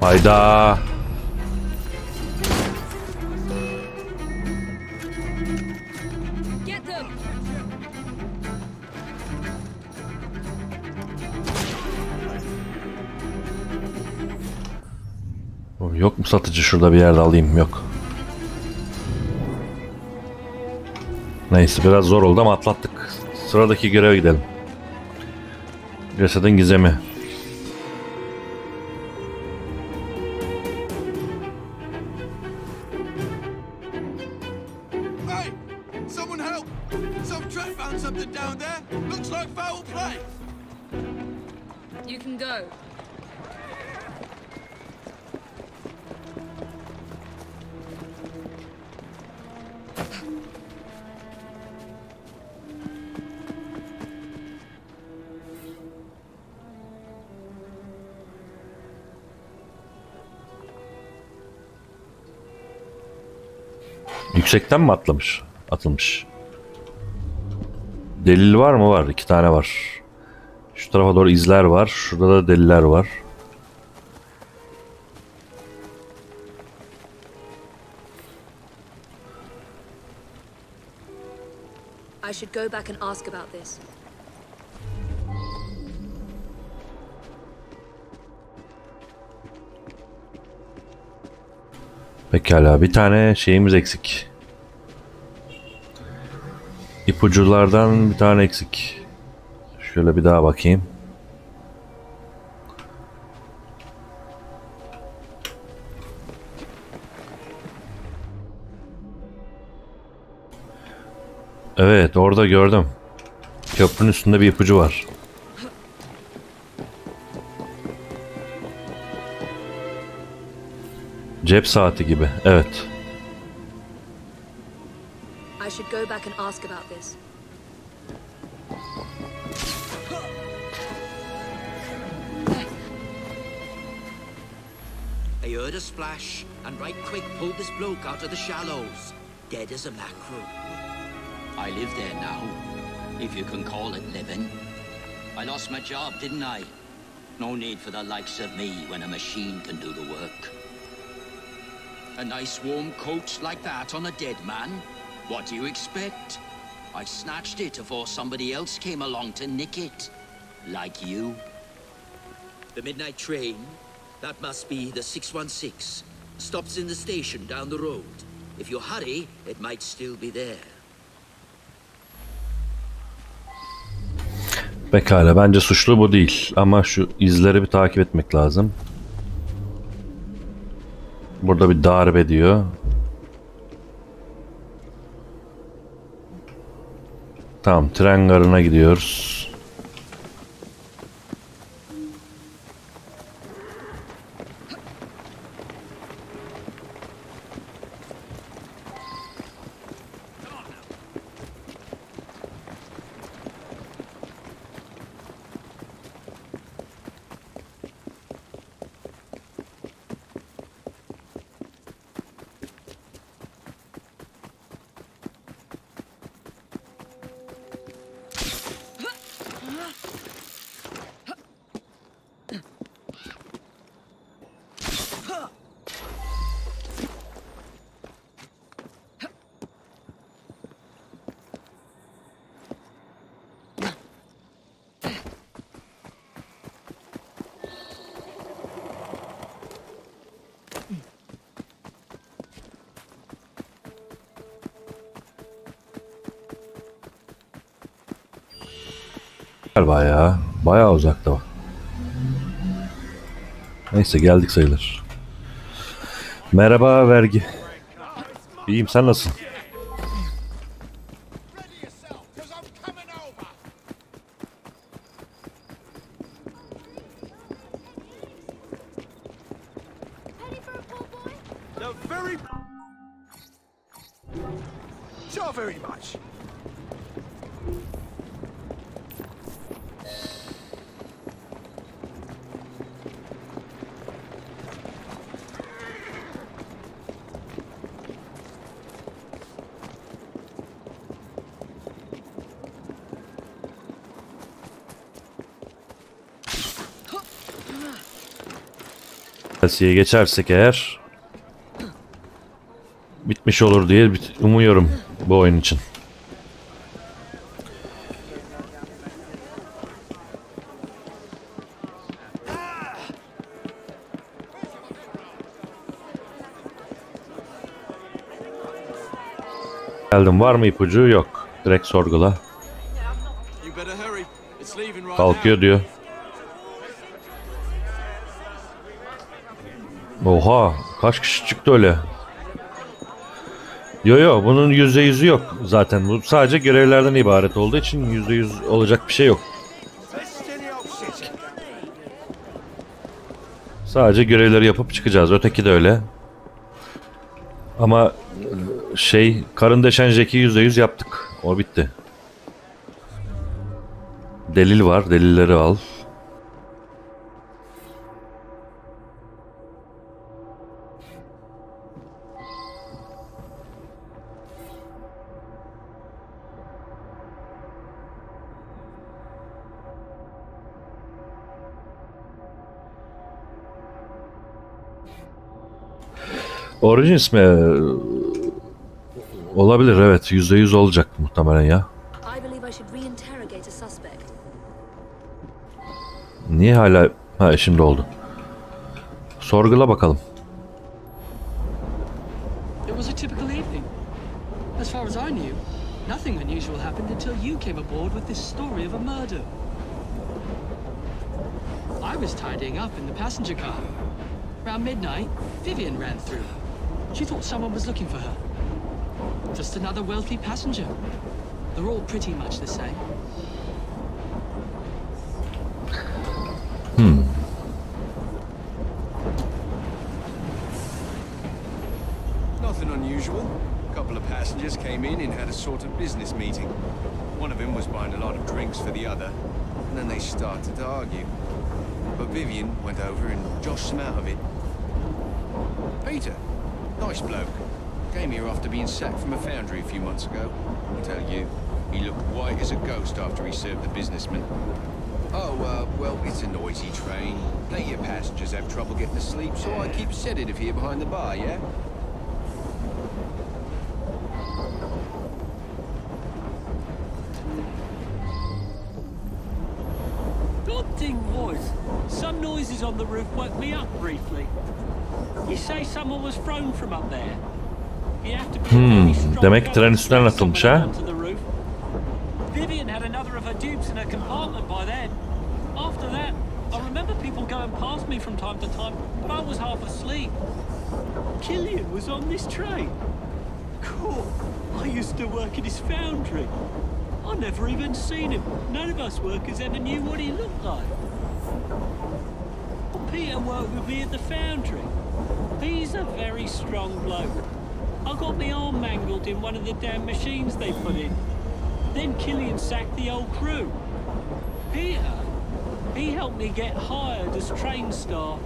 Hayda. Get them! Yok mu satıcı şurada bir yerde alayım? Yok. Neyse biraz zor oldu ama atlattık. Sıradaki göreve gidelim. Cesedin gizemi. Hey! Someone help! Some trap found something down there. Looks like foul play. You can go. Yüksekten mi atlamış? Atılmış. Delil var mı? Var. 2 tane var. Şu tarafa doğru izler var. Şurada da deliller var. I should go back and ask about this. Pekala, bir tane şeyimiz eksik. İpuculardan bir tane eksik. Şöyle bir daha bakayım. Evet, orada gördüm. Köprünün üstünde bir ipucu var. Cep saati gibi. Evet. I should go back and ask about this. I heard a splash and right quick pulled this bloke out of the shallows, dead as a mackerel. I live there now, if you can call it living. I lost my job, didn't I? No need for the likes of me when a machine can do the work. A nice warm coat like that on a dead man? What do you expect? I snatched it before somebody else came along to nick it. Like you. The midnight train, that must be the 616. Stops in the station down the road. If you hurry, it might still be there. Pekala, bence suçlu bu değil. Ama şu izleri bir takip etmek lazım. Burada bir darbe diyor. Tamam, tren garına gidiyoruz. Bayağı uzakta bak. Neyse, geldik sayılır. Merhaba vergi. İyiyim, sen nasılsın? So very much. Asiye geçersek eğer bitmiş olur diye umuyorum bu oyun için. Geldim. Var mı ipucu? Yok. Direkt sorgula. Kalkıyor diyor. Oha. Kaç kişi çıktı öyle? Yo bunun %100'ü yok zaten. Bu sadece görevlerden ibaret olduğu için %100 olacak bir şey yok. Sadece görevleri yapıp çıkacağız. Öteki de öyle. Ama karın deşen Jack'i %100 yaptık. O bitti. Delil var. Delilleri al. Origins mi? Olabilir, evet. %100 olacak muhtemelen ya. Niye hala... Ha, şimdi oldu. Sorgula bakalım. It was a typical evening. As far as I knew, nothing unusual happened until you came aboard with this story of a murder. I was tidying up in the passenger car. Around midnight, Vivian ran through. She thought someone was looking for her. Just another wealthy passenger. They're all pretty much the same. Nothing unusual. A couple of passengers came in and had a sort of business meeting. One of them was buying a lot of drinks for the other, and then they started to argue. But Vivian went over and joshed them out of it. Peter, nice bloke. Came here after being sacked from a foundry a few months ago. I tell you, he looked white as a ghost after he served the businessman. Oh, well, it's a noisy train. Plenty of passengers have trouble getting to sleep, so I keep a sedative here behind the bar, yeah? Odd thing was, some noises on the roof woke me up briefly. You say someone was thrown from up there? You have to be very strong. Demek tren üstünden atılmış ha? Vivian had another of her dupes in her compartment by then. After that, I remember people going past me from time to time, but I was half asleep. Killian was on this train. Cool. I used to work in his foundry. I never even seen him. None of us workers ever knew what he looked like. Peter worked with me at the foundry. He's a very strong bloke. I got my arm mangled in one of the damn machines they put in. Then Killian sacked the old crew. Peter, he helped me get hired as train staff.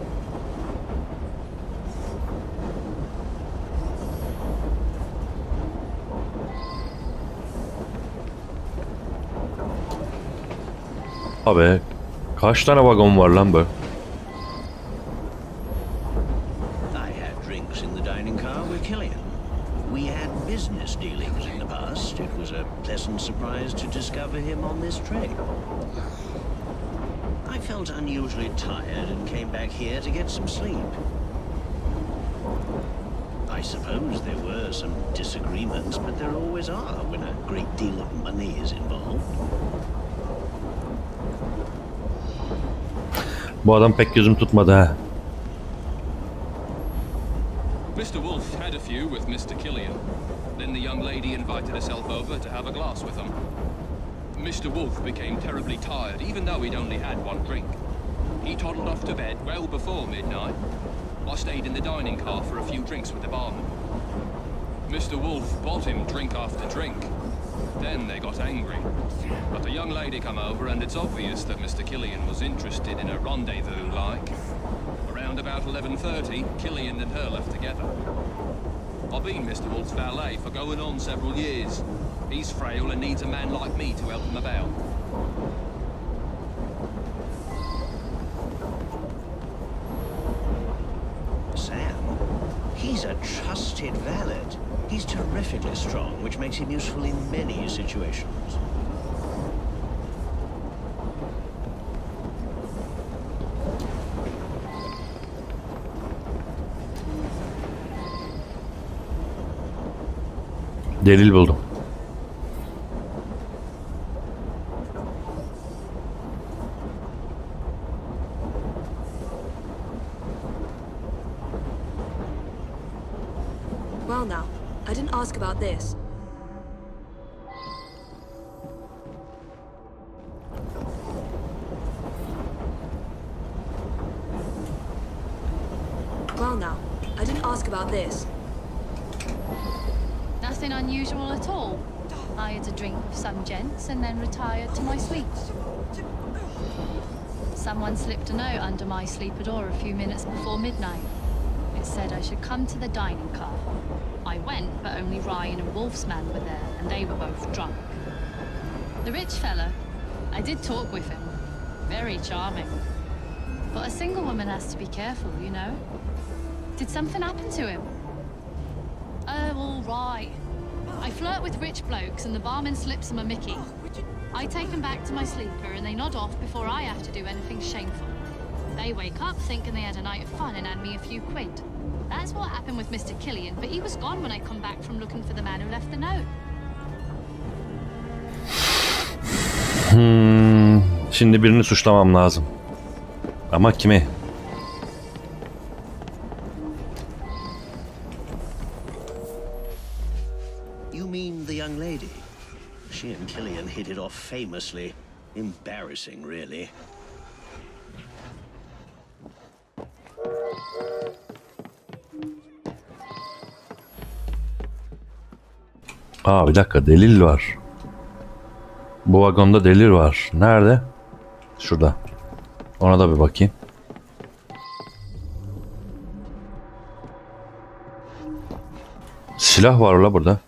Abi, kaç tane vagon var lan bu? I had drinks in the dining car with Killian. We had business dealings in the past. It was a pleasant surprise to discover him on this train. I felt unusually tired and came back here to get some sleep. I suppose there were some disagreements, but there always are when a great deal of money is involved. Bu adam pek gözüm tutmadı ha. Mr. Wolf had a few with Mr. Killian. Then the young lady invited herself over to have a glass with him. Mr. Wolf became terribly tired, even though he'd only had one drink. He toddled off to bed well before midnight. I stayed in the dining car for a few drinks with the barman. Mr. Wolf bought him drink after drink. Then they got angry. But the young lady come over, and it's obvious that Mr. Killian was interested in a rendezvous-like. Around about 11:30, Killian and her left together. I've been Mr. Wolf's valet for going on several years. He's frail and needs a man like me to help him about. Sam, he's a trusted valet. He's terrifically strong, which makes him useful in many situations. Delil buldum. about this. Well now, I didn't ask about this. Nothing unusual at all. I had a drink with some gents and then retired to my sleep. Someone slipped a note under my sleeper door a few minutes before midnight. It said I should come to the dining car. I went, but only Ryan and Wolf's man were there, and they were both drunk. The rich fella, I did talk with him. Very charming. But a single woman has to be careful, you know? Did something happen to him? Oh, all right. I flirt with rich blokes and the barman slips them a mickey. I take them back to my sleeper and they nod off before I have to do anything shameful. They wake up thinking they had a night of fun and hand me a few quid. That's what happened with Mr. Killian, but he was gone when I come back from looking for the man who left the note. Şimdi birini suçlamam lazım. Ama kimi? You mean the young lady? She and Killian hit it off famously. Embarrassing, really. Aa, bir dakika, delil var. Bu vagonda delil var. Nerede? Şurada. Ona da bir bakayım. Silah var la burada.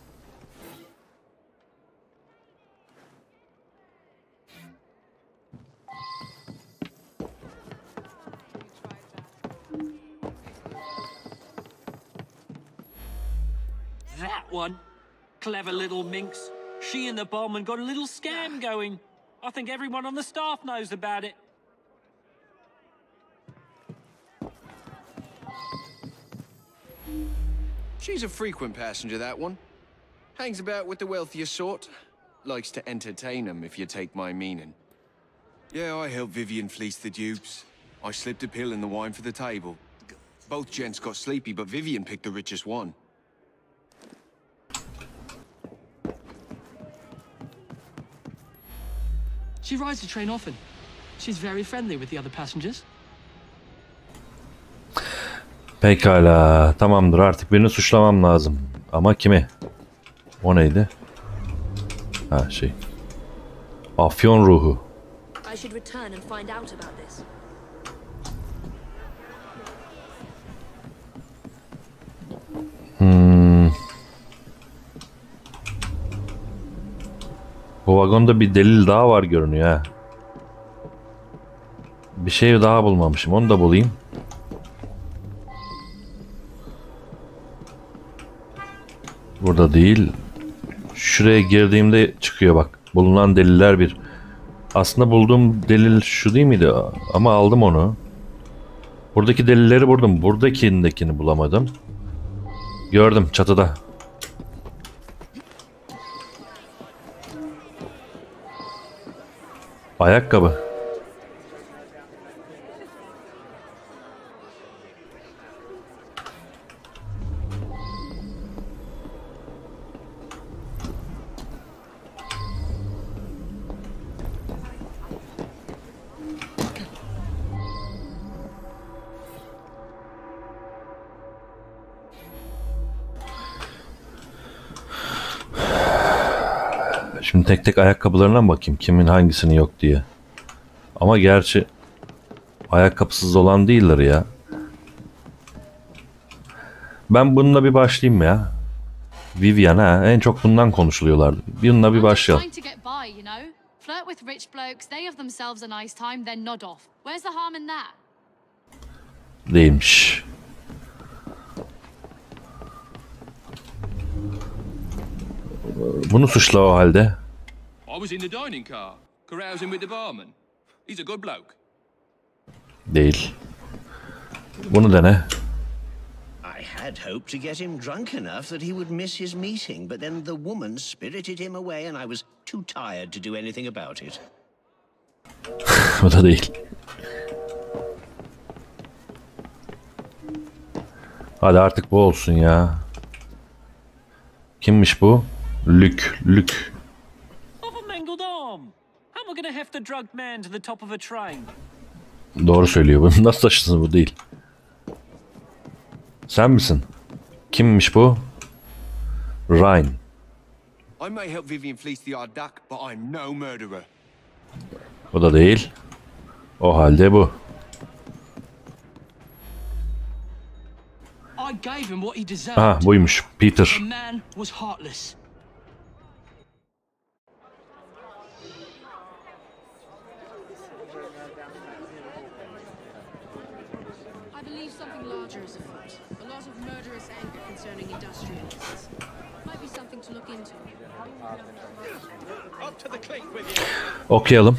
That one. Clever little minx. She and the barman got a little scam going. I think everyone on the staff knows about it. She's a frequent passenger, that one. Hangs about with the wealthier sort. Likes to entertain them, if you take my meaning. Yeah, I helped Vivian fleece the dupes. I slipped a pill in the wine for the table. Both gents got sleepy, but Vivian picked the richest one. She rides the train often. She's very friendly with the other passengers. Pekala, tamamdır, artık birini suçlamam lazım. Ama kimi? O neydi? Ha, şey. Afyon ruhu. I should return and find out about this. Bu vagonda bir delil daha var görünüyor ha. Bir şey daha bulmamışım. Onu da bulayım. Burada değil. Şuraya girdiğimde çıkıyor bak. Bulunan deliller bir. Aslında bulduğum delil şu değil miydi? Ama aldım onu. Buradaki delilleri buldum. Buradakindekini bulamadım. Gördüm çatıda. Ayakkabı. Şimdi tek tek ayakkabılarına bakayım. Kimin hangisinin yok diye. Ama gerçi ayakkabısız olan değildir ya. Ben bununla bir başlayayım ya. Vivian ha. En çok bundan konuşuluyorlardı. Bununla bir başlayalım. Değilmiş. Bunu suçla o halde. I was in the dining car, carousing with the barman. He's a good bloke. Değil. Bunu dene. I had hoped to get him drunk enough that he would miss his meeting, but then the woman spirited him away and I was too tired to do anything about it. O da değil. Hadi artık bu olsun ya. Kimmiş bu? Lük. Of a mangled arm. How am I gonna have to drug man to the top of a train? Doğru söylüyor. Bunu nasıl taşıdınız, bu değil. Sen misin? Kimmiş bu? Ryan. I may help Vivian fleece the odd duck, but I'm no murderer. O da değil. O halde bu. I gave him what he deserved. Ha, buymuş. Peter. The man was heartless. I believe something larger is afoot. A lot of murderous anger concerning industrialists. Might be something to look into. Up to the clink with you. Okuyalım.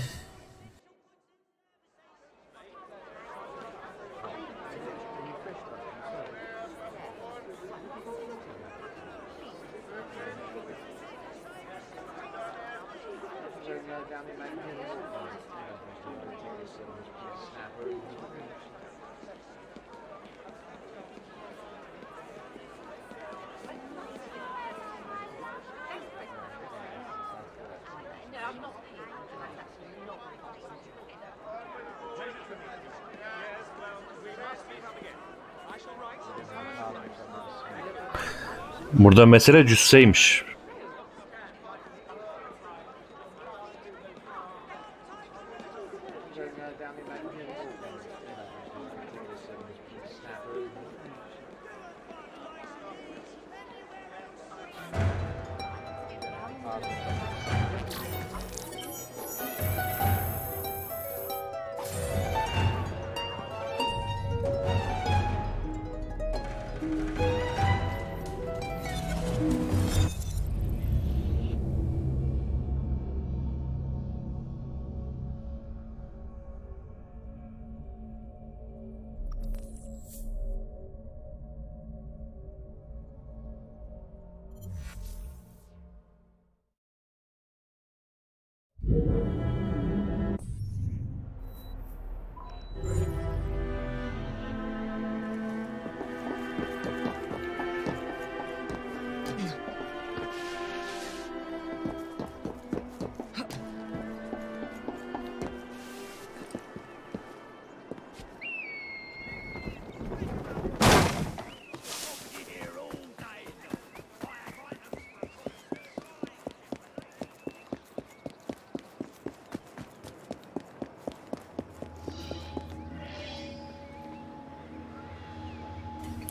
Burada mesele cüsseymiş.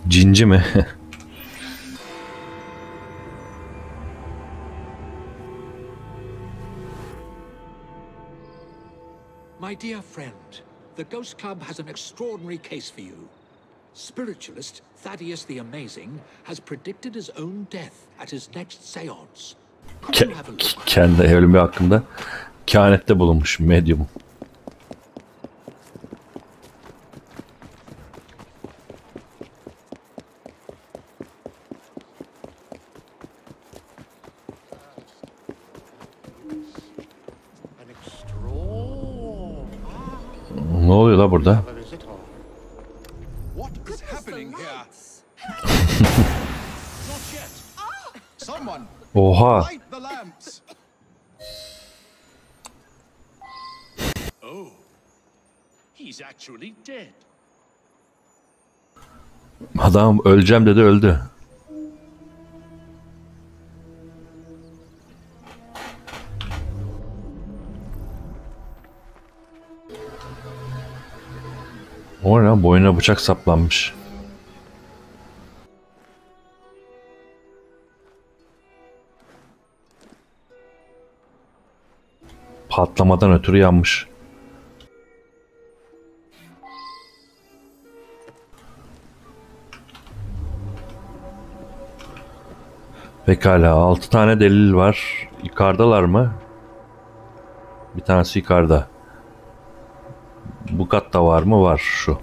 Cinci mi? My dear friend, the Ghost Club has an extraordinary case for you. Spiritualist Thaddeus the Amazing has predicted his own death at his next seance. Kendi ölümü hakkında kehanette bulunmuş medyum. Ne oluyor la burada? What is happening here? Not yet. Someone Oha. light the lamps. Oh, he's actually dead. Adam öleceğim dedi, öldü. O ne lan, boynuna bıçak saplanmış. Patlamadan ötürü yanmış. Pekala, 6 tane delil var. Yukarıdalar mı? Bir tanesi yukarıda. Bu katta var mı? Var, şu.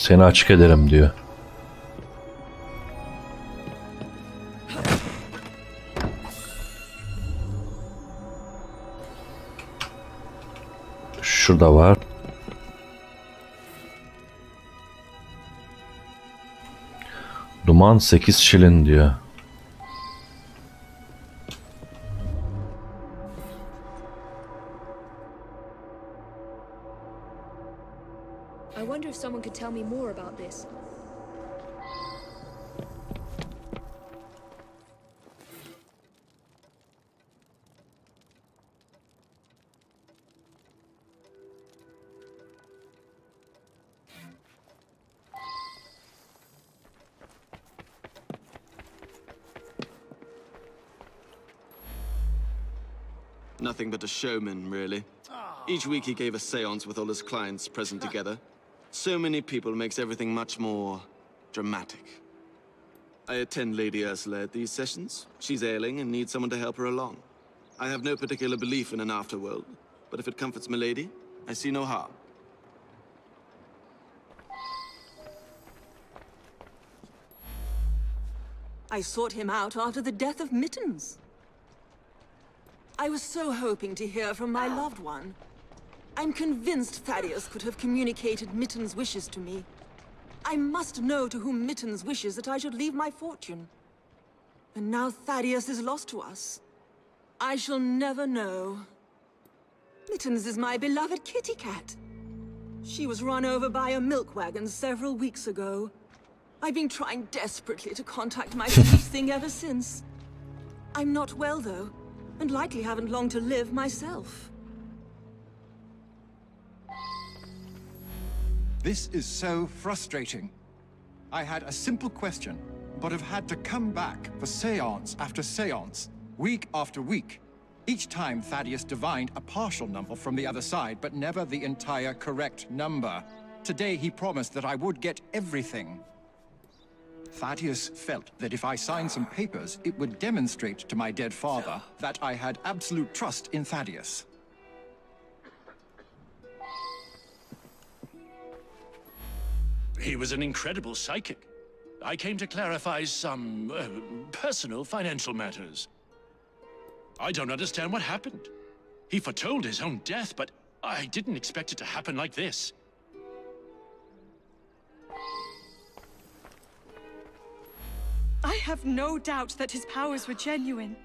Seni açık ederim diyor. Şurada var. Duman 8 şilin diyor. I wonder if someone could tell me more about this. Nothing but a showman, really. Each week he gave a seance with all his clients present together. So many people makes everything much more dramatic. I attend Lady Ursula at these sessions. She's ailing and needs someone to help her along. I have no particular belief in an afterworld, but if it comforts my lady, I see no harm. I sought him out after the death of Mittens. I was so hoping to hear from my loved one. I'm convinced Thaddeus could have communicated Mittens' wishes to me. I must know to whom Mittens wishes that I should leave my fortune. And now Thaddeus is lost to us. I shall never know. Mittens is my beloved kitty cat. She was run over by a milk wagon several weeks ago. I've been trying desperately to contact my sweet thing ever since. I'm not well, though, and likely haven't long to live myself. This is so frustrating. I had a simple question, but have had to come back for seance after seance, week after week. Each time Thaddeus divined a partial number from the other side, but never the entire correct number. Today he promised that I would get everything. Thaddeus felt that if I signed some papers, it would demonstrate to my dead father that I had absolute trust in Thaddeus. He was an incredible psychic. I came to clarify some personal financial matters. I don't understand what happened. He foretold his own death, but I didn't expect it to happen like this. I have no doubt that his powers were genuine.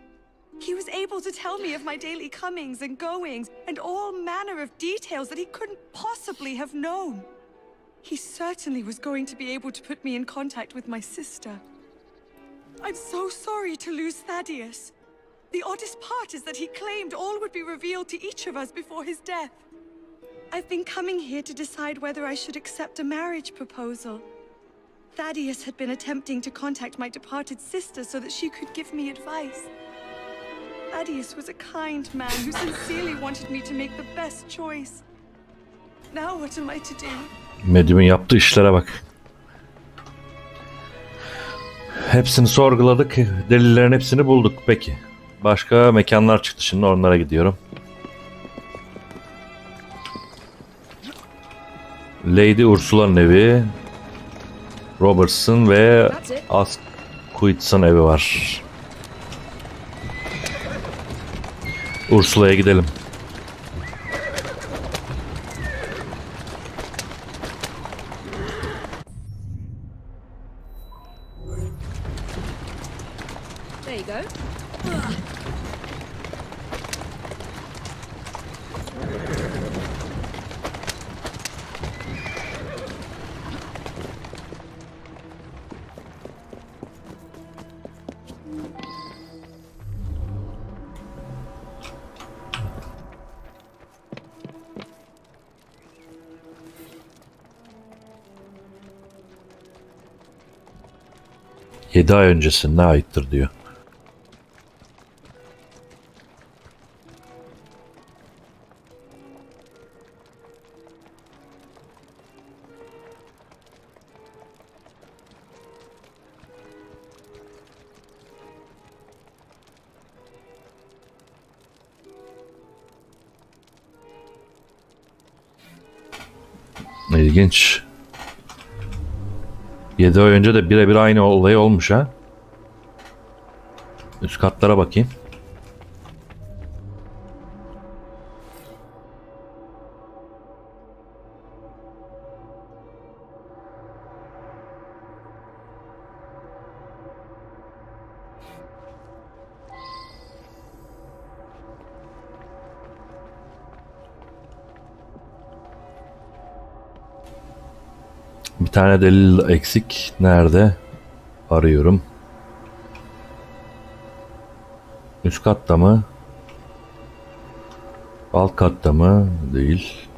He was able to tell me of my daily comings and goings, and all manner of details that he couldn't possibly have known. He certainly was going to be able to put me in contact with my sister. I'm so sorry to lose Thaddeus. The oddest part is that he claimed all would be revealed to each of us before his death. I've been coming here to decide whether I should accept a marriage proposal. Thaddeus had been attempting to contact my departed sister so that she could give me advice. Thaddeus was a kind man who sincerely wanted me to make the best choice. Now what am I to do? Medium'un yaptığı işlere bak. Hepsini sorguladık. Delillerin hepsini bulduk. Peki. Başka mekanlar çıktı. Şimdi onlara gidiyorum. Lady Ursula'nın evi. Robertson ve Asquith'ın evi var. Ursula'ya gidelim. There you go. 7 ay öncesine aittir diyor. İlginç. 7 ay önce de birebir aynı olay olmuş ha. Üst katlara bakayım. Bir tane delil eksik. Nerede? Arıyorum. Üst katta mı? Alt katta mı? Değil.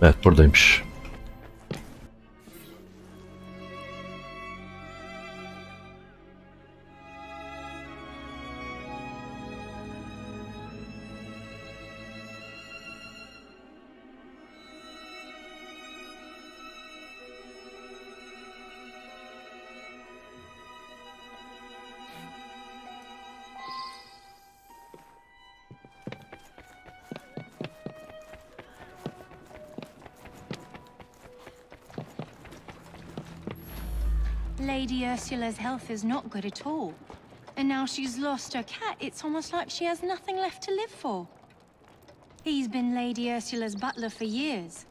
Evet, buradaymış. Lady Ursula's health is not good at all. And now she's lost her cat, it's almost like she has nothing left to live for. He's been Lady Ursula's butler for years.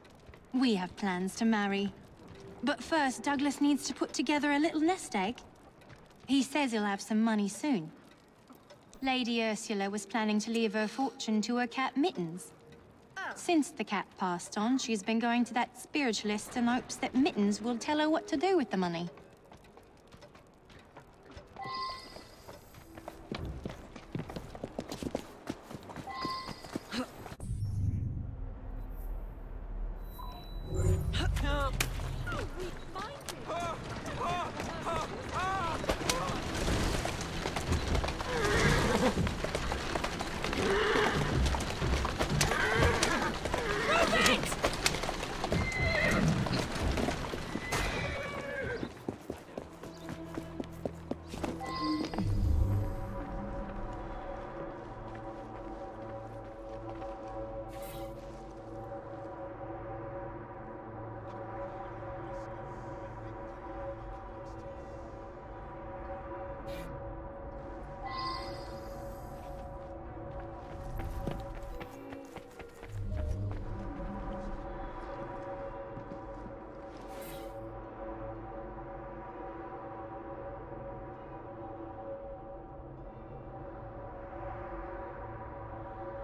We have plans to marry. But first, Douglas needs to put together a little nest egg. He says he'll have some money soon. Lady Ursula was planning to leave her fortune to her cat Mittens. Since the cat passed on, she's been going to that spiritualist in hopes that Mittens will tell her what to do with the money.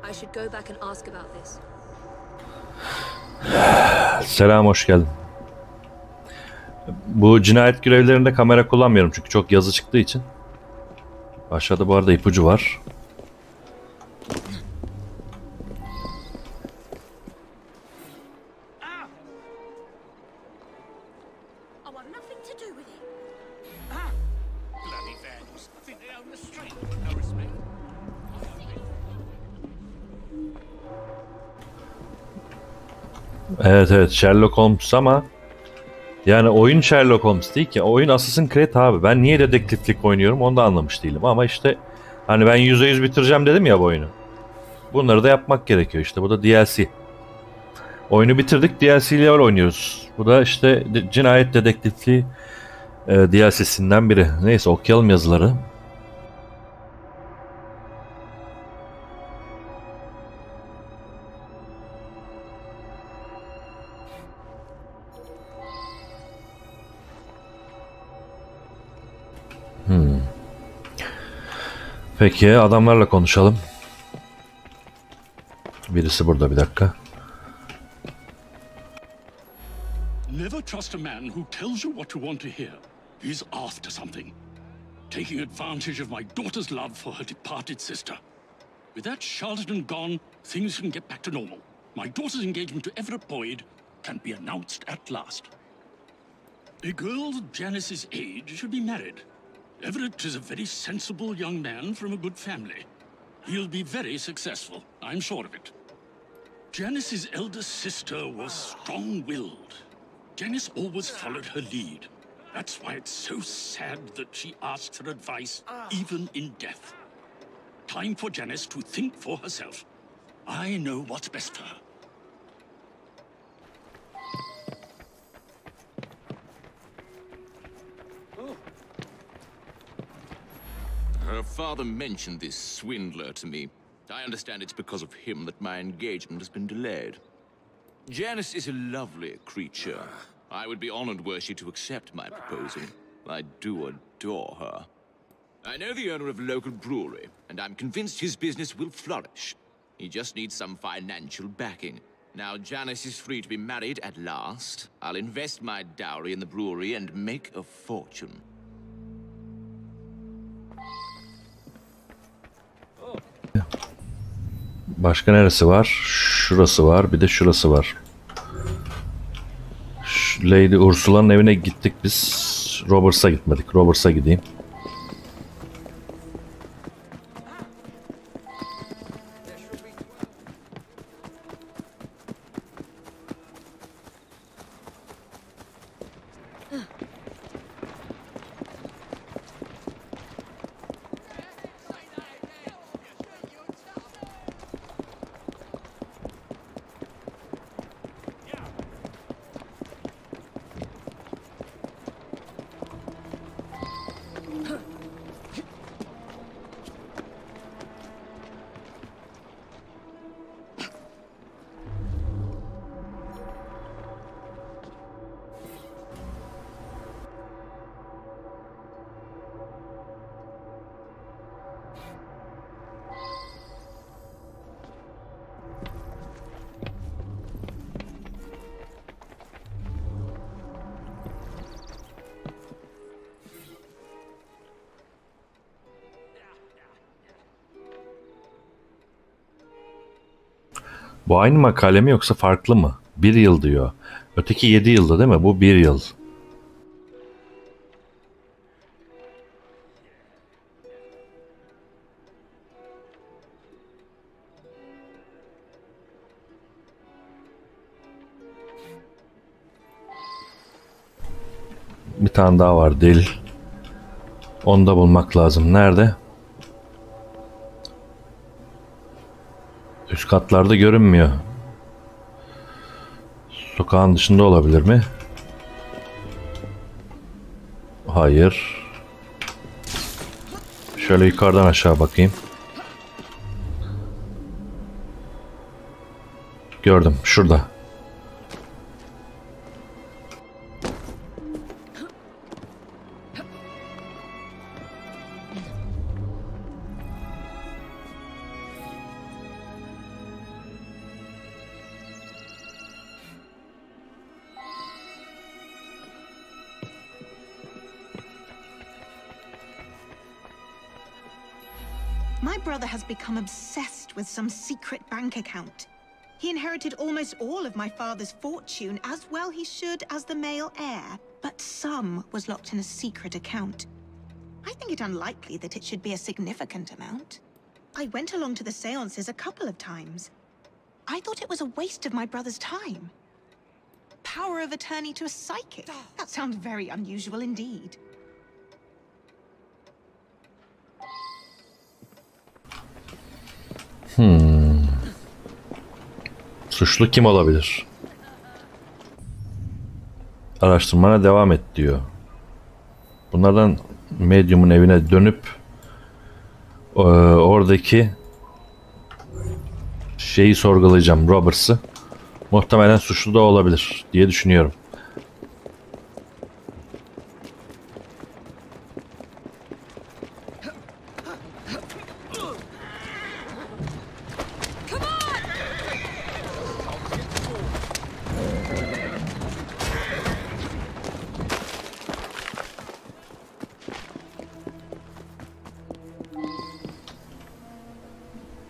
I should go back and ask about this. Selam, hoş geldin. Bu cinayet görevlerinde kamera kullanmıyorum çünkü çok yazı çıktığı için. Aşağıda bu arada ipucu var. Evet Sherlock Holmes ama yani oyun Sherlock Holmes değil ki. Oyun Assassin's Creed abi. Ben niye dedektiflik oynuyorum onu da anlamış değilim. Ama işte hani ben %100 bitireceğim dedim ya bu oyunu. Bunları da yapmak gerekiyor işte. Bu da DLC. Oyunu bitirdik, DLC'yle oynuyoruz. Bu da işte cinayet dedektifliği DLC'sinden biri. Neyse okuyalım yazıları. Peki adamlarla konuşalım. Birisi burada, bir dakika. Never trust a man who tells you what you want to hear. He's after something. Taking advantage of my daughter's love for her departed sister. With that charlatan gone, things can get back to normal. My daughter's engagement to Everett Boyd can be announced at last. A girl Janice's age should be married. Everett is a very sensible young man from a good family. He'll be very successful, I'm sure of it. Janice's elder sister was strong-willed. Janice always followed her lead. That's why it's so sad that she asks her advice, even in death. Time for Janice to think for herself. I know what's best for her. father mentioned this swindler to me. I understand it's because of him that my engagement has been delayed. Janice is a lovely creature. I would be honored were she to accept my proposal. I do adore her. I know the owner of a local brewery, and I'm convinced his business will flourish. He just needs some financial backing. Now Janice is free to be married at last. I'll invest my dowry in the brewery and make a fortune. Başka neresi var? Şurası var, bir de şurası var. Lady Ursula'nın evine gittik biz. Roberts'a gitmedik. Roberts'a gideyim. Bu aynı makale mi yoksa farklı mı? 1 yıl diyor. Öteki 7 yılda değil mi? Bu 1 yıl. Bir tane daha var delil. Onu da bulmak lazım. Nerede? Üst katlarda görünmüyor. Sokağın dışında olabilir mi? Hayır. Şöyle yukarıdan aşağı bakayım. Gördüm. Şurada. My brother has become obsessed with some secret bank account. He inherited almost all of my father's fortune, as well he should as the male heir. But some was locked in a secret account. I think it unlikely that it should be a significant amount. I went along to the seances a couple of times. I thought it was a waste of my brother's time. Power of attorney to a psychic? That sounds very unusual indeed. Suçlu kim olabilir? Araştırmana devam et diyor. Bunlardan medyumun evine dönüp oradaki şeyi sorgulayacağım, Roberts'ı. Muhtemelen suçlu da olabilir diye düşünüyorum.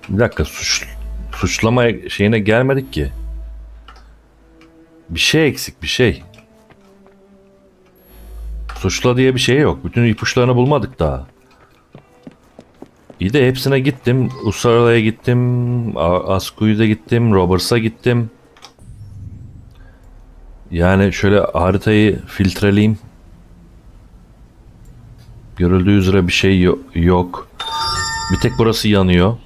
Bir dakika, suçlama şeyine gelmedik ki. Bir şey eksik, bir şey. Suçla diye bir şey yok. Bütün ipuçlarını bulmadık daha. İyi de hepsine gittim. Usarala'ya gittim. Askuyu'da gittim. Roberts'a gittim. Yani şöyle haritayı filtreleyeyim. Görüldüğü üzere bir şey yok. Bir tek burası yanıyor.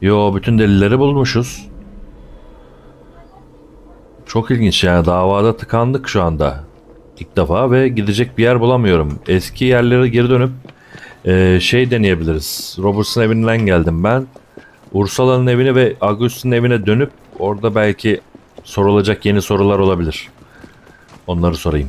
Yo, bütün delilleri bulmuşuz. Çok ilginç yani, davada tıkandık şu anda. İlk defa ve gidecek bir yer bulamıyorum. Eski yerlere geri dönüp şey deneyebiliriz. Roberts'ın evinden geldim ben. Ursala'nın evine ve August'un evine dönüp orada belki sorulacak yeni sorular olabilir. Onları sorayım.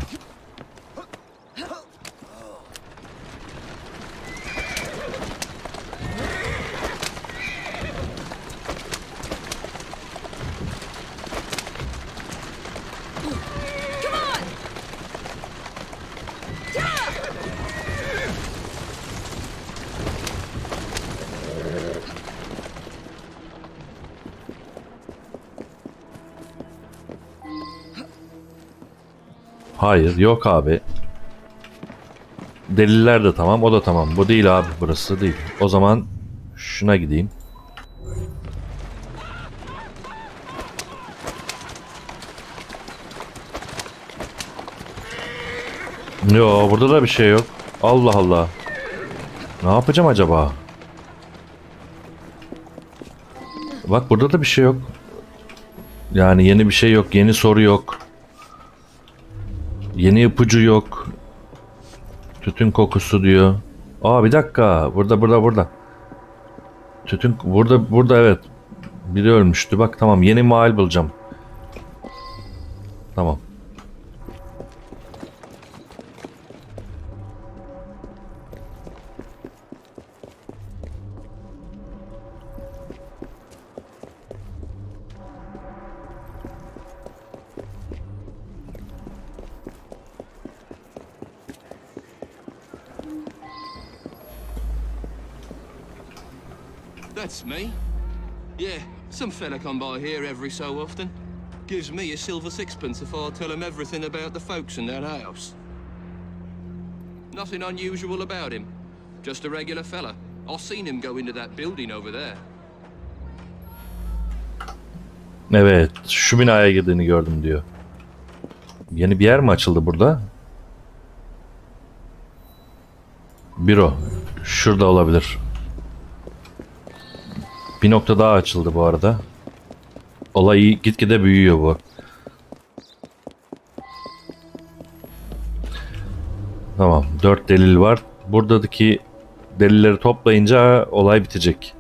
Hayır, yok abi. Deliller de tamam, o da tamam. Bu değil abi, burası değil. O zaman şuna gideyim. Yo, burada da bir şey yok. Allah Allah. Ne yapacağım acaba? Bak burada da bir şey yok. Yani yeni bir şey yok, yeni soru yok. Yeni ipucu yok. Tütün kokusu diyor. Aa bir dakika. Burada. Tütün burada evet. Biri ölmüştü. Bak tamam, yeni mahal bulacağım. Tamam. That's me. Yeah, some fella come by here every so often. Gives me a silver sixpence if I tell him everything about the folks in that house. Nothing unusual about him. Just a regular fella. I've seen him go into that building over there. Evet, şu binaya girdiğini gördüm diyor. Yeni bir yer mi açıldı burada? Büro. Şurada olabilir. Bir nokta daha açıldı bu arada. Olay gitgide büyüyor bu. Tamam, 4 delil var. Buradaki delilleri toplayınca olay bitecek.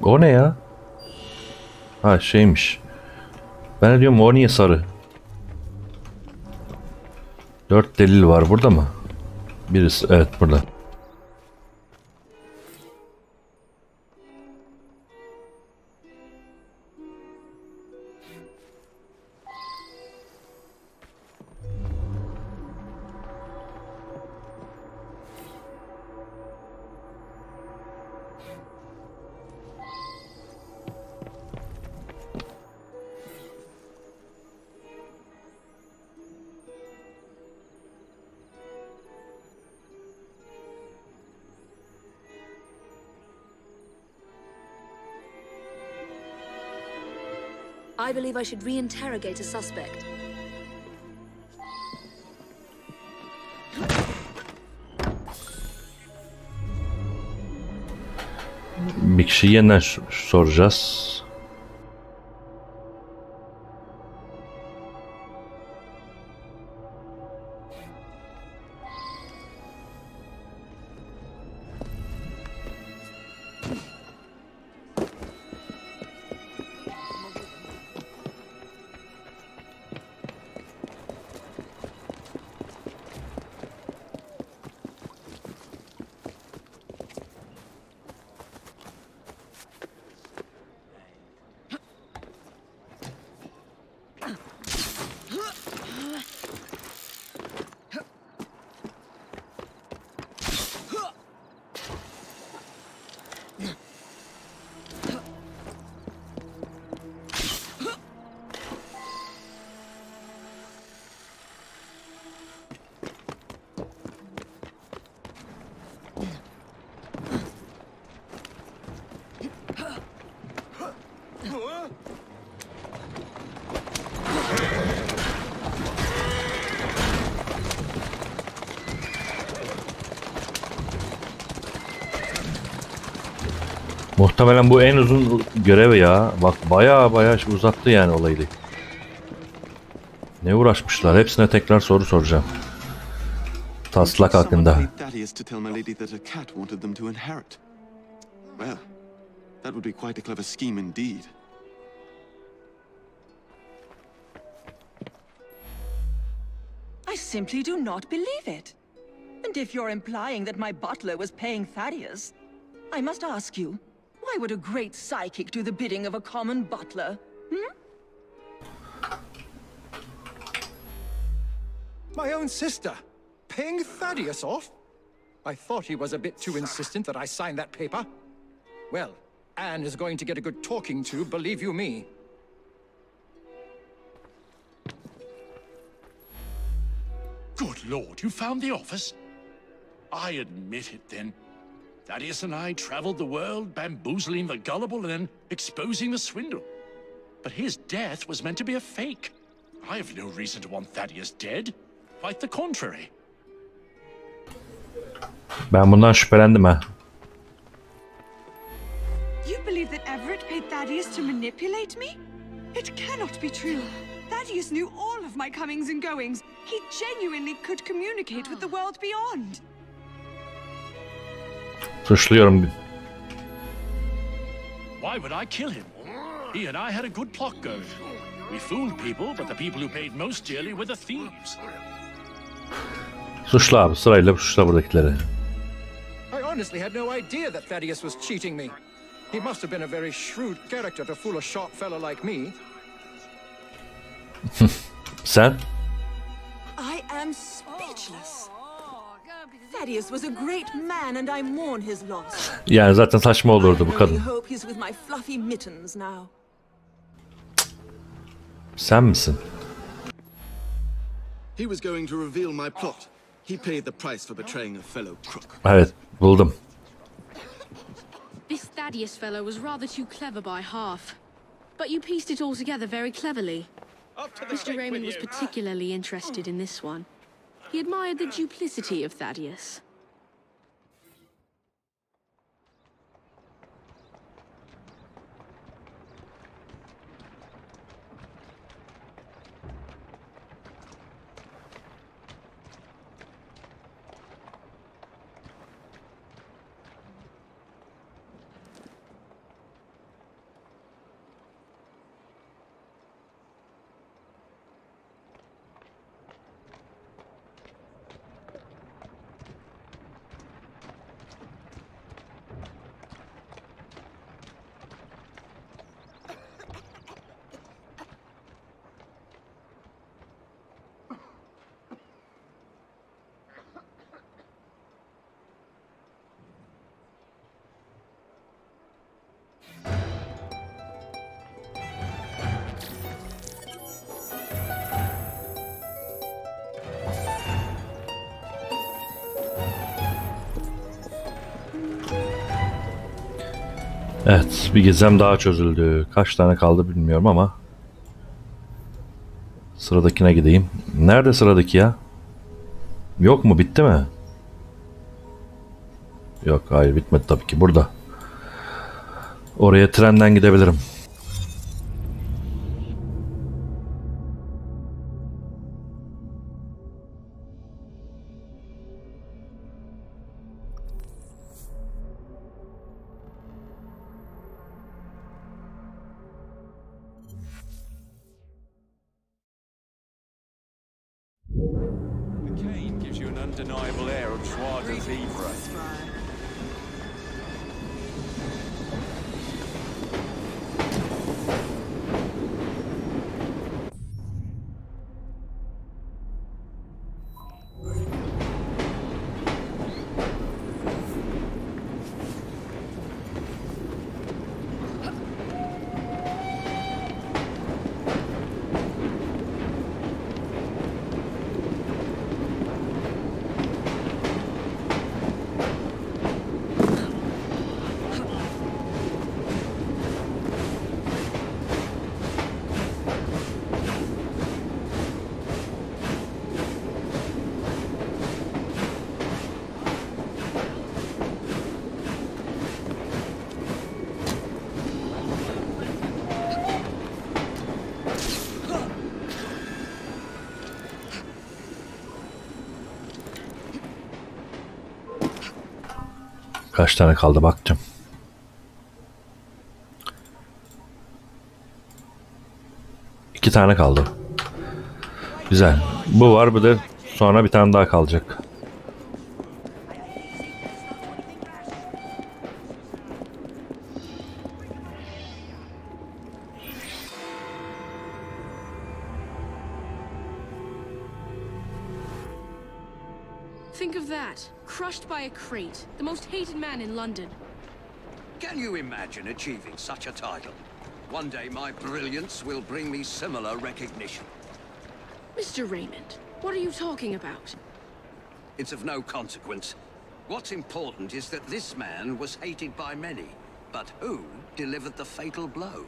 O ne ya? Ha şeymiş. Ben de diyorum o niye sarı? 4 delil var burada mı? Birisi evet burada. I believe I should reinterrogate a suspect. Bir kişiyi yeniden soracağız. Muhtemelen bu en uzun görev ya. Bak bayağı uzattı yani olayı. Ne uğraşmışlar. Hepsine tekrar soru soracağım. Taslak hakkında. Thaddeus to tell my lady that a cat wanted them to inherit. Well, that would be quite a clever scheme indeed. I simply do not believe it. And if you're implying that my butler was paying Thaddeus, I must ask you, why would a great psychic do the bidding of a common butler? Hmm? My own sister, paying Thaddeus off? I thought he was a bit too insistent that I sign that paper. Well, Anne is going to get a good talking to, believe you me. Good Lord, you found the office? I admit it, then. Thaddeus and I traveled the world, bamboozling the gullible and then exposing the swindle. But his death was meant to be a fake. I have no reason to want Thaddeus dead. Quite the contrary. Ben bundan şüphelendim ha. You believe that Everett paid Thaddeus to manipulate me? It cannot be true. Thaddeus knew all of my comings and goings. He genuinely could communicate with the world beyond. Suçluyorum. Why would I kill him? He and I had a good plot going. We fooled people, but the people who paid most dearly were the thieves. Suçla abi, sırayla suçla buradakileri. I honestly had no idea that Thaddeus was cheating me. He must have been a very shrewd character to fool a sharp fellow like me. Sen? I am speechless. Thaddeus was a great man and I mourn his loss. Yani zaten saçma olurdu bu I kadın. hope he's with my fluffy mittens now. Sen misin? He was going to reveal my plot. He paid the price for betraying a fellow crook. Evet, buldum. This Thaddeus fellow was rather too clever by half. But you pieced it all together very cleverly. Mr. Raymond was particularly interested in this one. He admired the duplicity of Thaddeus. Evet, bir gizem daha çözüldü. Kaç tane kaldı bilmiyorum ama sıradakine gideyim. Nerede sıradaki ya? Yok mu? Bitti mi? Yok, hayır bitmedi tabii ki. Burada. Oraya trenden gidebilirim. The cane gives you an undeniable air of joie de vivre. Kaç tane kaldı bakacağım. İki tane kaldı. Güzel. Bu var, bir de sonra bir tane daha kalacak. Think of that. Crushed by a crate. The most hated man in London. Can you imagine achieving such a title? One day my brilliance will bring me similar recognition. Mr. Raymond, what are you talking about? It's of no consequence. What's important is that this man was hated by many. But who delivered the fatal blow?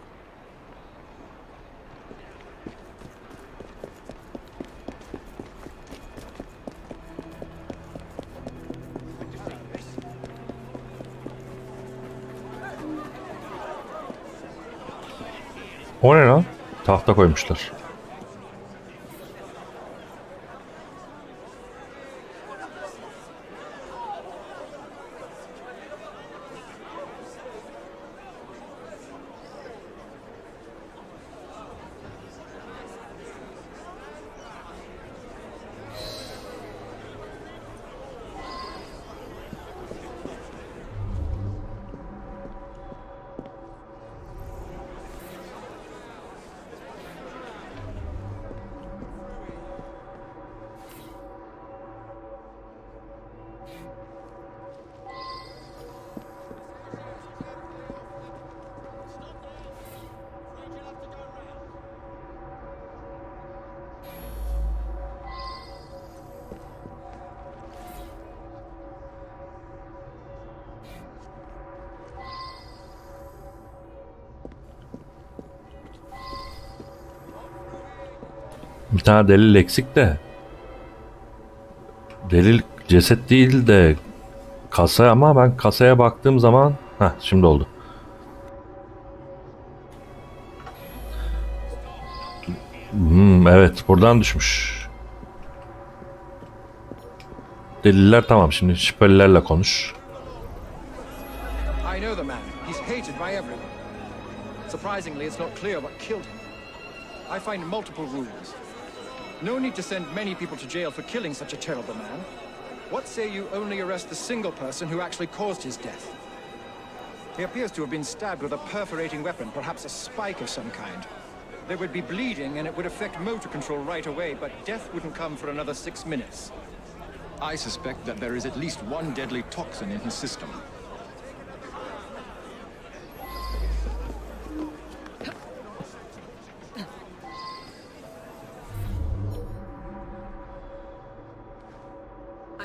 O ne lan? Tahta koymuşlar. Bir tane delil eksik de. Delil ceset değil de kasa, ama ben kasaya baktığım zaman şimdi oldu. Evet, buradan düşmüş. Deliller tamam, şimdi şüphelilerle konuş. I know the man. He's hated by everyone. Surprisingly, it's not clear what killed him. I find multiple wounds. No need to send many people to jail for killing such a terrible man. What say you only arrest the single person who actually caused his death? He appears to have been stabbed with a perforating weapon, perhaps a spike of some kind. There would be bleeding and it would affect motor control right away, but death wouldn't come for another 6 minutes. I suspect that there is at least one deadly toxin in his system.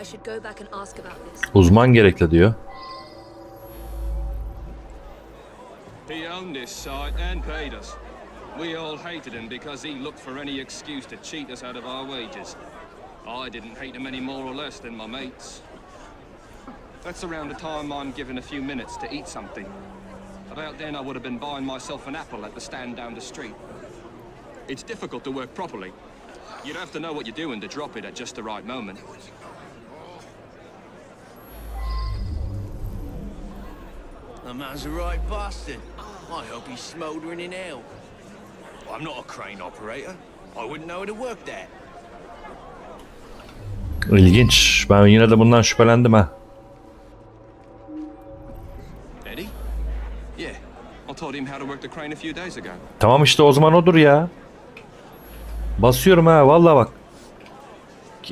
I should go back and ask about this. Uzman gerekli diyor. He owned this site and paid us. We all hated him because he looked for any excuse to cheat us out of our wages. I didn't hate him any more or less than my mates. That's around the time I'm given a few minutes to eat something. About then I would have been buying myself an apple at the stand down the street. It's difficult to work properly. You'd have to know what you're doing to drop it at just the right moment. The man's a right bastard. I hope he's smouldering in hell. I'm not a crane operator. I wouldn't know how to work that. İlginç. Ben yine de bundan şüphelendim ha. Eddie? Yeah. I taught him how to work the crane a few days ago. Tamam işte, o zaman odur ya. Basıyorum ha, vallahi bak.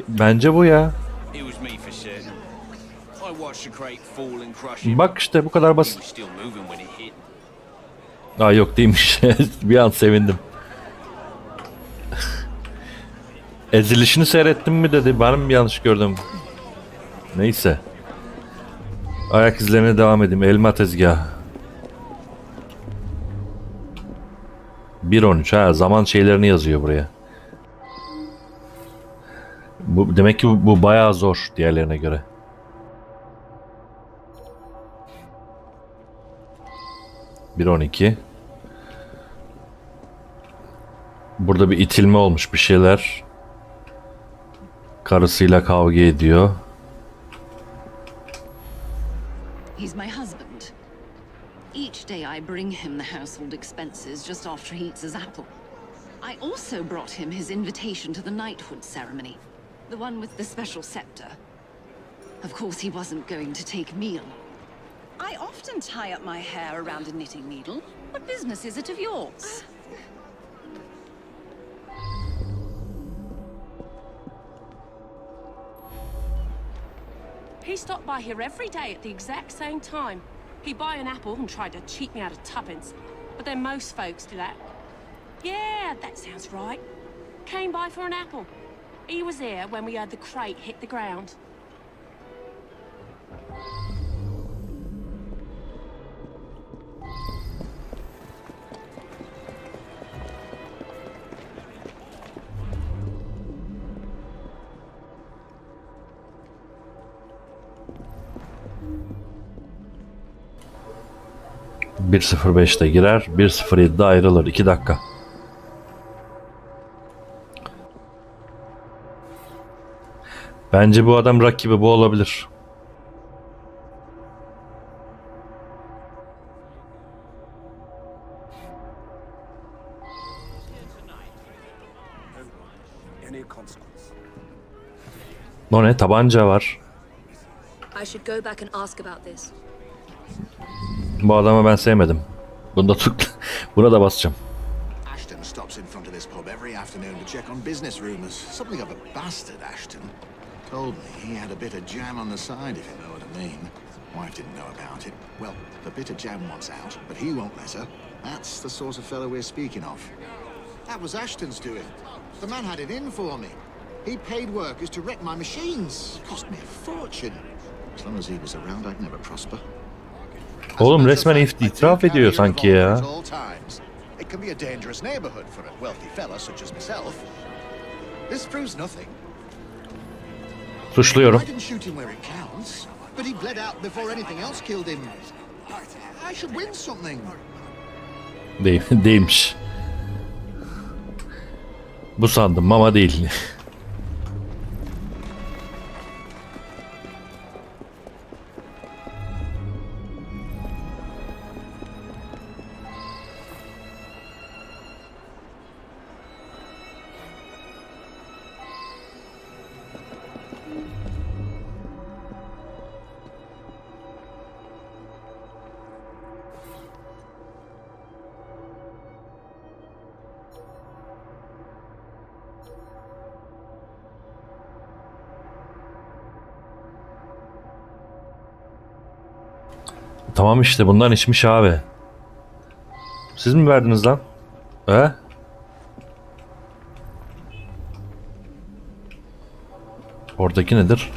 Bence bu ya. It was me for certain. I watched the crate fall and crush him. Bak işte, bu kadar basit. He was still moving when he hit. Aa, yok değilmiş. Bir an sevindim. Ezilişini seyrettim mi dedi. Ben mi yanlış gördüm? Neyse. Ayak izlerine devam edeyim. Elma tezgahı. 1.13 ha, zaman şeylerini yazıyor buraya. Bu demek ki bu bayağı zor diğerlerine göre. ...1.12. Burada bir itilme olmuş, bir şeyler. Karısıyla kavga ediyor. He's my husband. Each day I bring him the household expenses just after he eats his apple. I also brought him his invitation to the knighthood ceremony. The one with the special scepter. Of course, he wasn't going to take me along. I often tie up my hair around a knitting needle. What business is it of yours? He stopped by here every day at the exact same time. He'd buy an apple and tried to cheat me out of tuppence. But then most folks do that. Yeah, that sounds right. Came by for an apple. He was here when we heard the crate hit the ground. ...1.05'te girer, 1.07'de ayrılır. 2 dakika. Bence bu adam rakibi bu olabilir. O ne? Tabanca var. I should go back and ask about this. Bu adamı ben sevmedim. Buna da basacağım. Ashton stops in front of this pub every afternoon to check on business rumors. Something of a bastard, Ashton. Told me he had a bit of jam on the side, if you know what I mean. Wife didn't know about it. Well, the bit of jam wants out, but he won't let her. That's the sort of fellow we're speaking of. That was Ashton's doing. The man had it in for me. He paid workers to wreck my machines. Cost me a fortune. As long as he was around, I'd never prosper. Oğlum resmen itiraf ediyor sanki ya. It can be a dangerous neighborhood for a wealthy fella such as myself. This proves nothing. Suçluyorum. I didn't shoot him where it counts, but he bled out before anything else killed him. I should win something. Değilmiş. Bu sandım ama değil. Tamam işte bundan içmiş abi. Siz mi verdiniz lan? He? Oradaki nedir?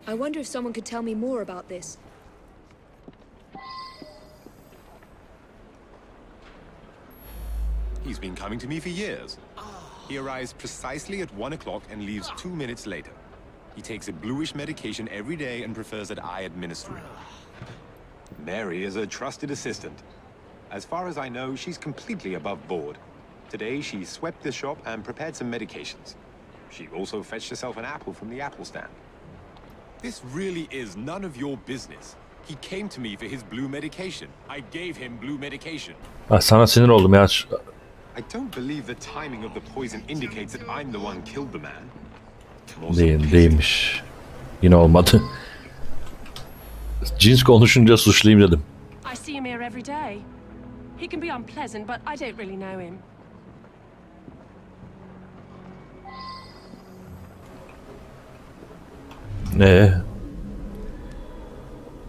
I wonder if someone could tell me more about this. He's been coming to me for years. He arrives precisely at 1 o'clock and leaves 2 minutes later. He takes a bluish medication every day and prefers that I administer it. Mary is a trusted assistant. As far as I know, she's completely above board. Today, she swept the shop and prepared some medications. She also fetched herself an apple from the apple stand. This really is none of your business. He came to me for his blue medication. I gave him blue medication. Sana sinir oldum ya. I don't believe the timing of the poison indicates that I'm the one killed the man. Değilmiş. Yine olmadı. Cins konuşunca suçlayayım dedim. I see him here every day. He can be unpleasant, but I don't really know him.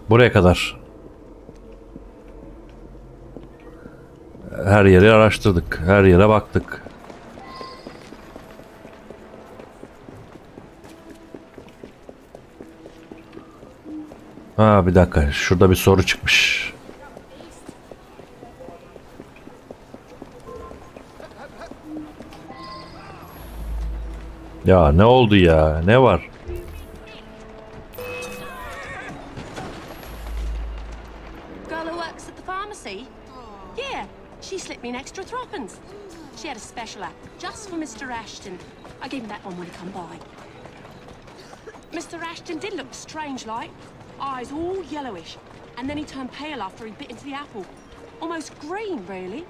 Buraya kadar. Her yeri araştırdık. Her yere baktık. Ha bir dakika. Şurada bir soru çıkmış. Ya ne oldu ya? Ne var? works at the pharmacy? Yeah, she slipped me an extra threepence. She had a special apple just for Mr. Ashton. I gave him that one when he come by. Mr. Ashton did look strange like, eyes all yellowish, and then he turned pale after he bit into the apple. Almost green, really.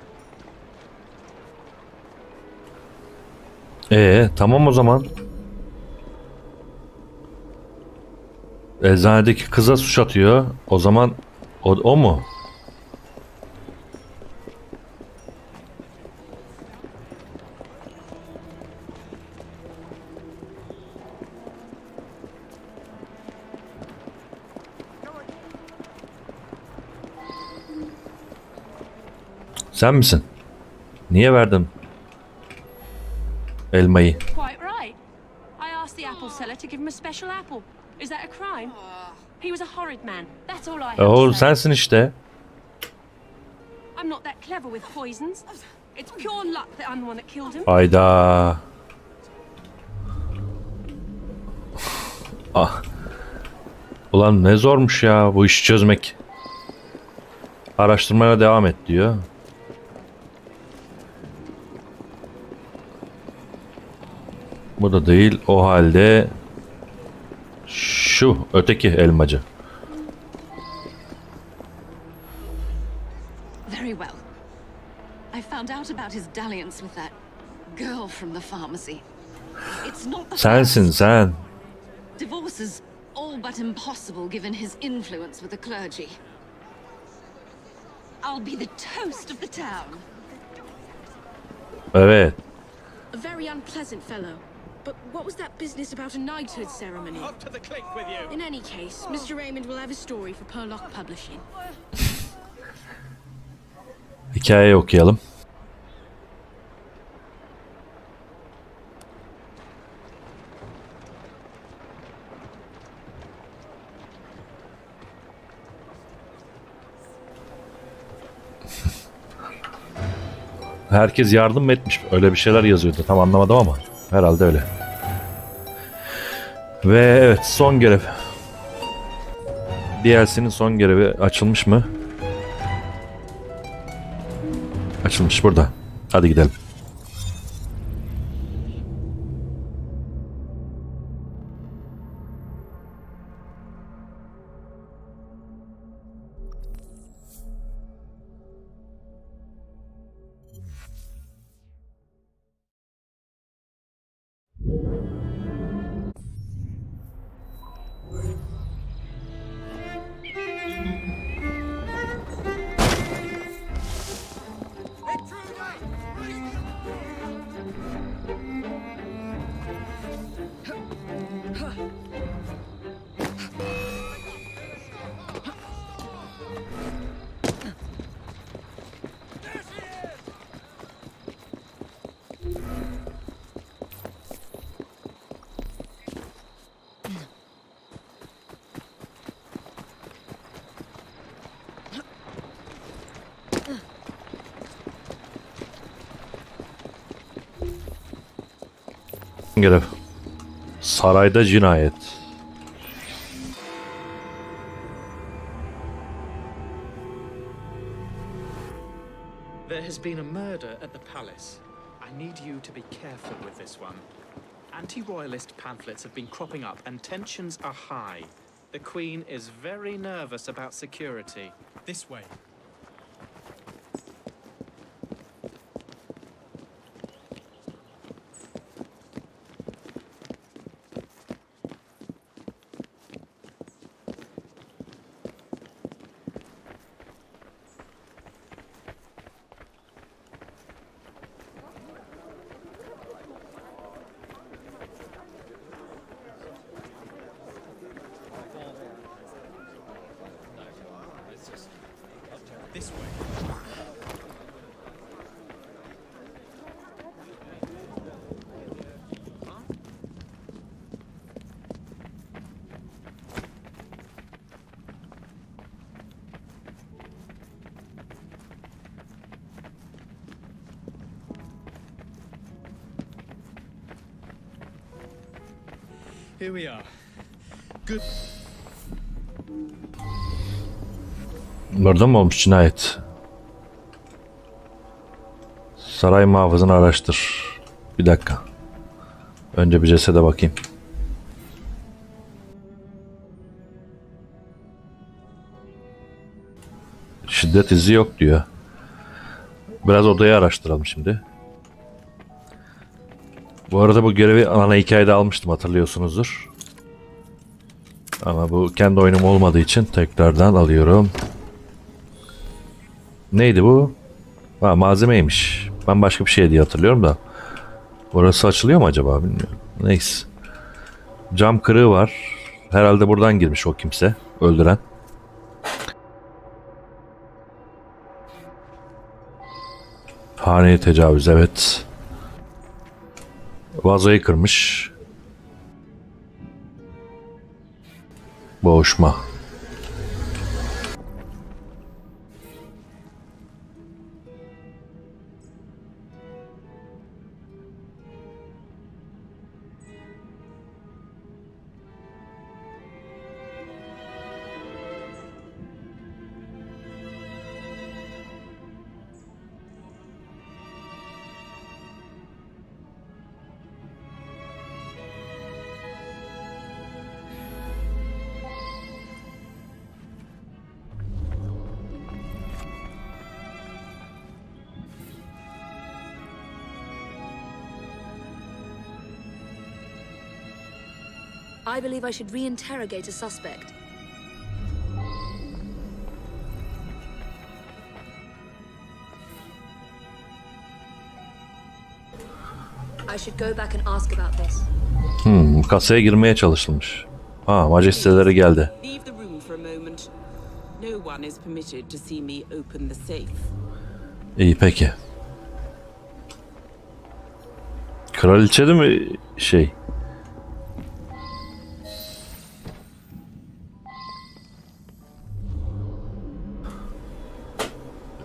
Tamam o zaman. Eczanedeki kıza suç atıyor. O zaman o mu? Sen misin? Niye verdin elmayı? Quite right. I asked the apple seller to give him a special apple. Is that a crime? He was a horrid man. That's all I have to say. Sensin işte. I'm not that clever with poisons. It's pure luck that I'm the one that killed him. Hayda. Ulan ne zormuş ya bu işi çözmek. Araştırmaya devam et diyor. Bu da değil. O halde şu öteki elmacı. Very well. I found out about his dalliance with that girl from the pharmacy. It's not the Sensin sen. Divorce is all but impossible given his influence with the clergy. I'll be the toast of the town. Evet. A very unpleasant fellow. But what was that business about a knighthood ceremony? Up to the click with you. In any case, Mr. Raymond will have a story for Purlock Publishing. Hikayeyi okuyalım. Herkes yardım mı etmiş? Öyle bir şeyler yazıyordu. Tam anlamadım ama herhalde öyle. Ve evet, son görev. DLC'nin son görevi açılmış mı? Açılmış burada. Hadi gidelim. Görev. Sarayda cinayet. There has been a murder at the palace. I need you to be careful with this one. Anti-royalist pamphlets have been cropping up and tensions are high. The Queen is very nervous about security. This way. This way. Here we are. Good. Burada mı olmuş cinayet? Saray muhafızını araştır. Bir dakika. Önce bir cesede bakayım. Şiddet izi yok diyor. Biraz odayı araştıralım şimdi. Bu arada bu görevi ana hikayede almıştım, hatırlıyorsunuzdur. Ama bu kendi oyunum olmadığı için tekrardan alıyorum. Neydi bu? Ha, malzemeymiş. Ben başka bir şey diye hatırlıyorum da. Orası açılıyor mu acaba, bilmiyorum. Neyse. Cam kırığı var. Herhalde buradan girmiş o kimse. Öldüren. Haneye tecavüz, evet. Vazoyu kırmış. Boğuşma. I believe I should reinterrogate a suspect. I should go back and ask about this. Kasaya girmeye çalışılmış. Ha, majesteleri geldi. Leave the room for a moment. No one is permitted to see me open the safe. İyi, peki. Kraliçe de mi şey?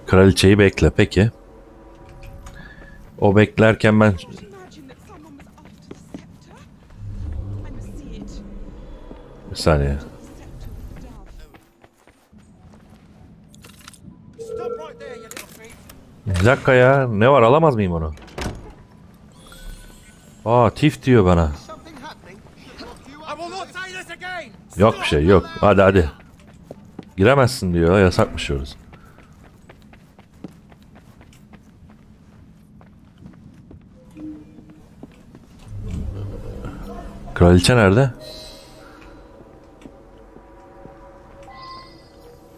Kraliçeyi bekle, peki. O beklerken ben... Bir saniye. Bir dakika ya. Ne var, alamaz mıyım onu? Aa, tif diyor bana. Yok bir şey yok. Hadi hadi. Giremezsin diyor. Yasakmış orası. Kraliçe nerede?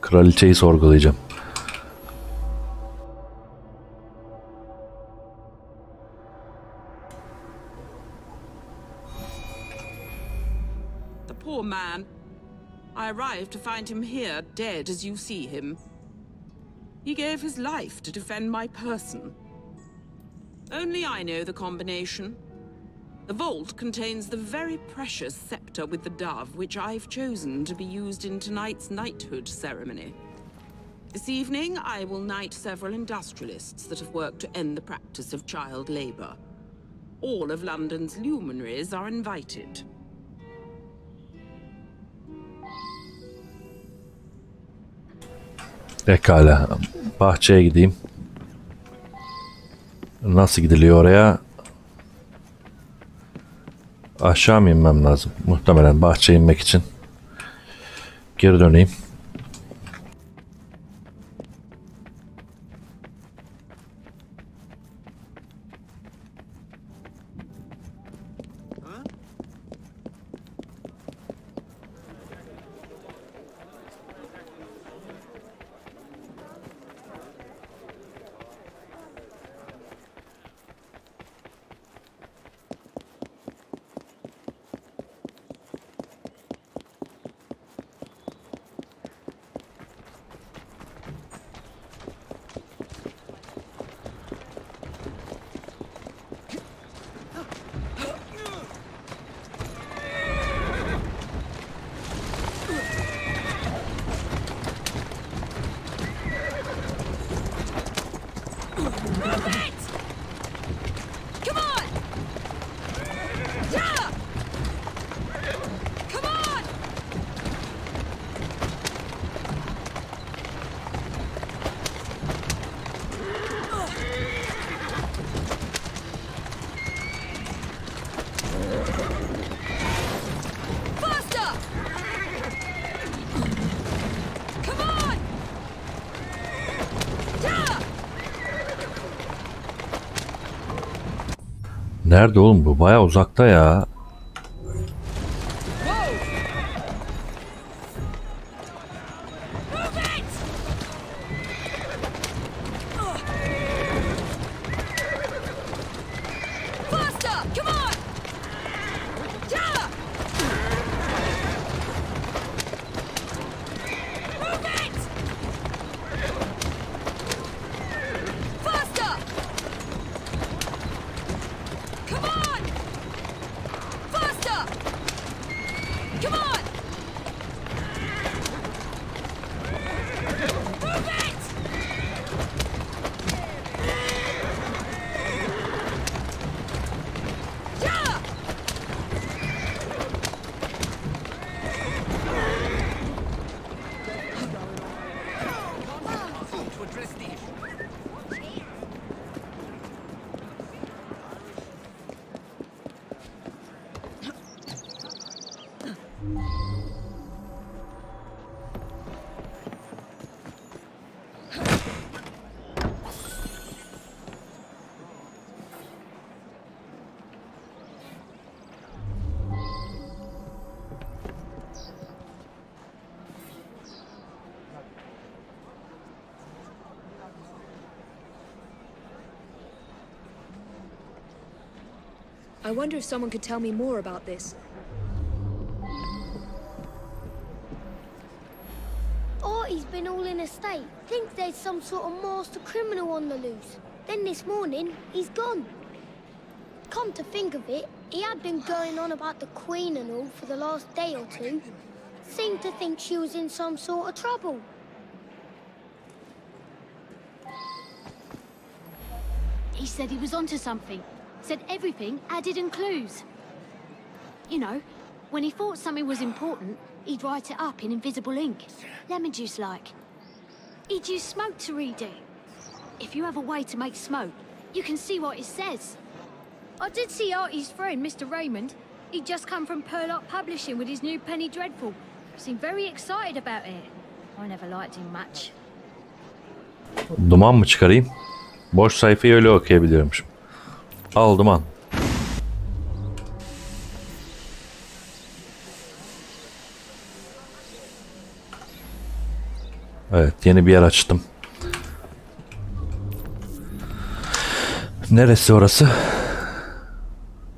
Kraliçeyi sorgulayacağım. The poor man. I arrived to find him here, dead as you see him. He gave his life to defend my person. Only I know the combination. The vault contains the very precious scepter with the dove, which I've chosen to be used in tonight's knighthood ceremony. This evening, I will knight several industrialists that have worked to end the practice of child labor. All of London's luminaries are invited. Pekala. Bahçeye gideyim. Nasıl gidiliyor oraya? Aşağı mı inmem lazım? Muhtemelen bahçeye inmek için. Geri döneyim. Nerede oğlum bu? Bayağı uzakta ya. I wonder if someone could tell me more about this. Artie's been all in a state. Think there's some sort of master criminal on the loose. Then this morning, he's gone. Come to think of it, he had been going on about the Queen and all for the last day or two. Seemed to think she was in some sort of trouble. He said he was onto something. Said everything added in clues. You know, when he thought something was important, he'd write it up in invisible ink. Lemon juice like. He'd use smoke to read it. If you have a way to make smoke, you can see what it says. I did see Artie's friend, Mr. Raymond. He'd just come from Purlock Publishing with his new Penny Dreadful. Seemed very excited about it. I never liked him much. Duman mı çıkarayım? Boş sayfayı öyle okuyabiliyormuşum. Al duman. Evet, yeni bir yer açtım. Neresi orası?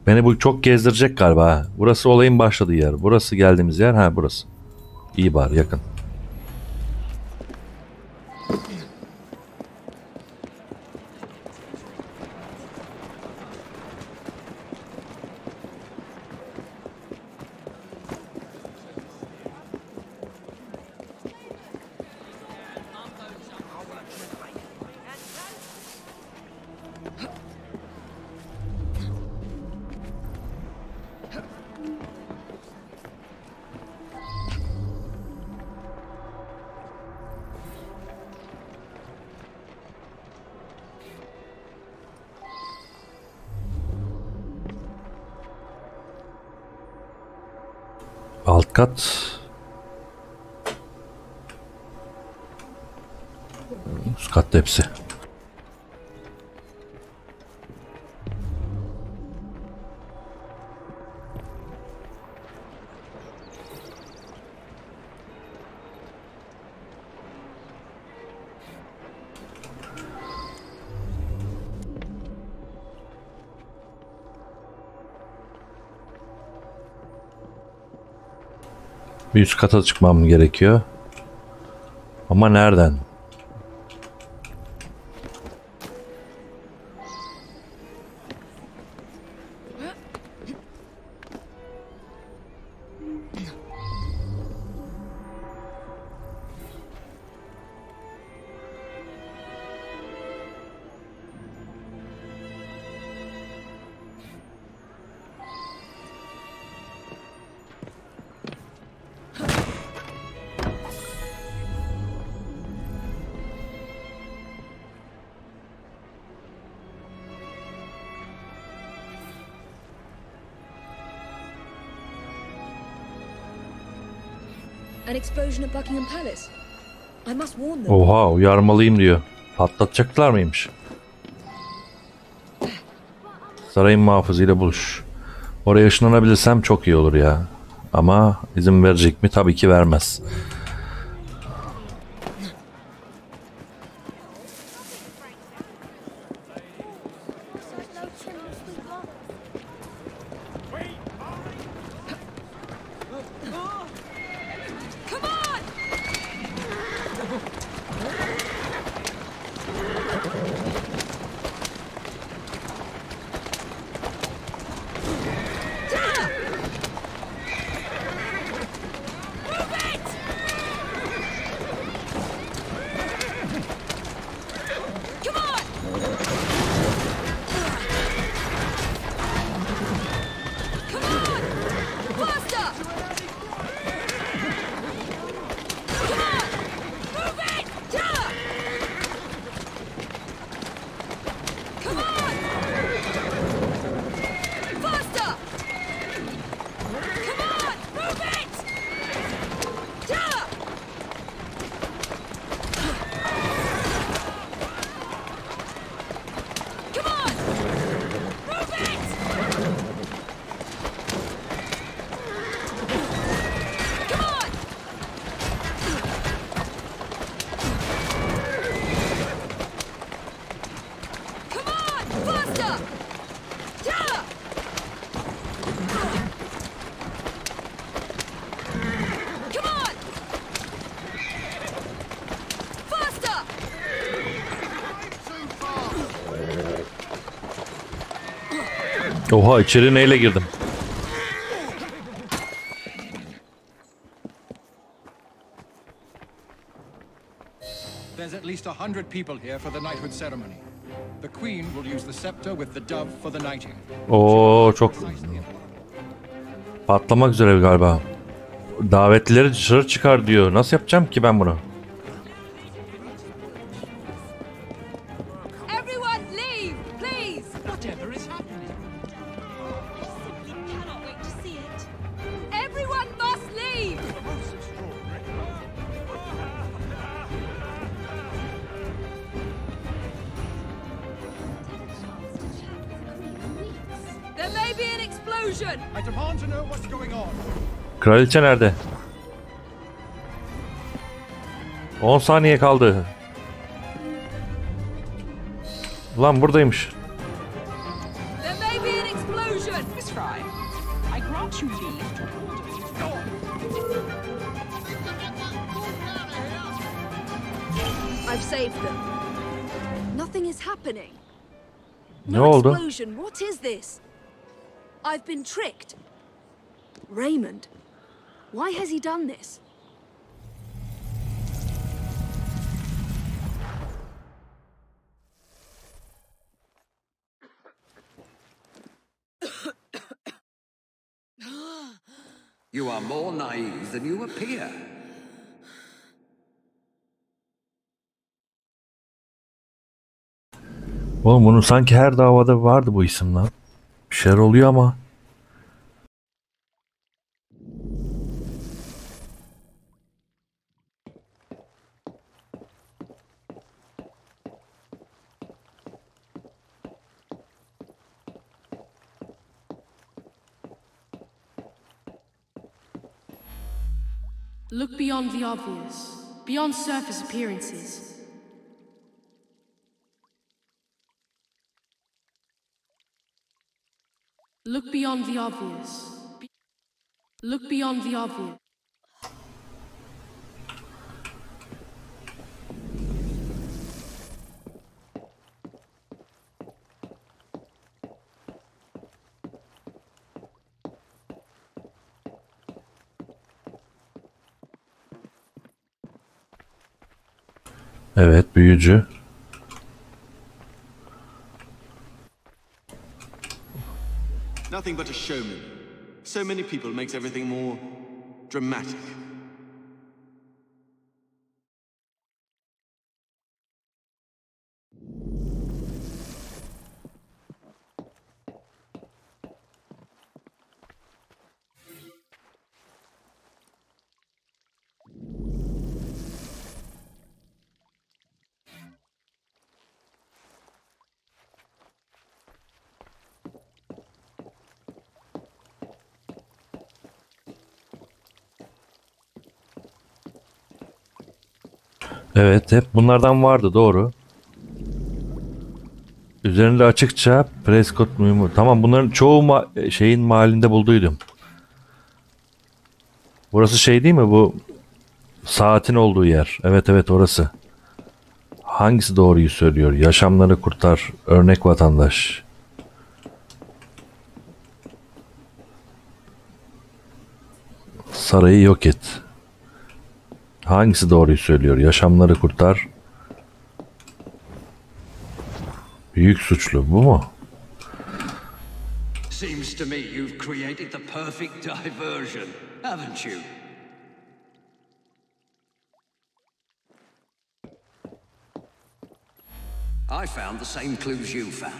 Beni bu çok gezdirecek galiba. Burası olayın başladığı yer. Burası geldiğimiz yer. Ha, burası. İyi bari, yakın. Alt kat. Üst katta hepsi. Bir üst kata çıkmam gerekiyor. Ama nereden? An explosion at Buckingham Palace. I must warn them. Oha, uyarmalıyım diyor. Patlatacaklar mıymış? Sarayın muhafızıyla buluş. Oraya ışınlanabilirsem çok iyi olur ya. Ama izin verecek mi? Tabii ki vermez. Oha, içeri neyle girdim? There's at least 100 people here for the knighthood ceremony. The queen will use the scepter with the dove for the knighting. Oo, çok patlamak üzere galiba. Davetlileri dışarı çıkar diyor. Nasıl yapacağım ki ben bunu? I demand to know what's going on. Kraliçe nerede? 10 saniye kaldı. Ulan buradaymış. I've saved them. Nothing is happening. Ne oldu? Explosion. What is this? I've been tricked. Raymond, why has he done this? You are more naive than you appear. Oğlum bunun sanki her davada vardı bu isim lan. Bir şeyler oluyor ama. Look beyond the obvious, beyond surface appearances. Look beyond the obvious. Look beyond the obvious. Evet, büyücü. Nothing but a showman. So many people makes everything more dramatic. Evet, hep bunlardan vardı, doğru. Üzerinde açıkça Prescott mühimü. Tamam, bunların çoğu şeyin mahallinde bulduydum. Burası şey değil mi, bu saatin olduğu yer? Evet evet, orası. Hangisi doğruyu söylüyor? Yaşamları kurtar, örnek vatandaş. Sarayı yok et. Hangisi doğruyu söylüyor? Yaşamları kurtar. Büyük suçlu bu mu? Seems to me you've created the perfect diversion, haven't you? I found the same clues you found.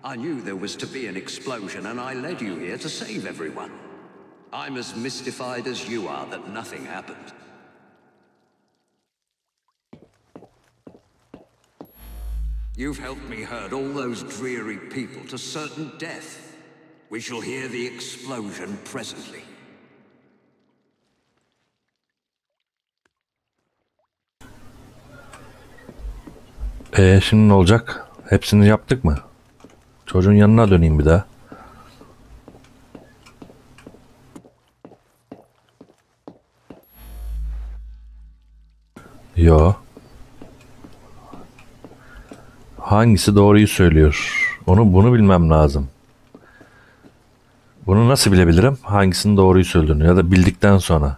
I knew there was to be an explosion, and I led you here to save everyone. I'm as mystified as you are that nothing happened. You've helped me herd all those dreary people to certain death. We shall hear the explosion presently. Şimdi ne olacak? Hepsini yaptık mı? Çocuğun yanına döneyim bir daha. Yo. Hangisi doğruyu söylüyor? Bunu bilmem lazım. Bunu nasıl bilebilirim? Hangisinin doğruyu söylediğini ya da bildikten sonra.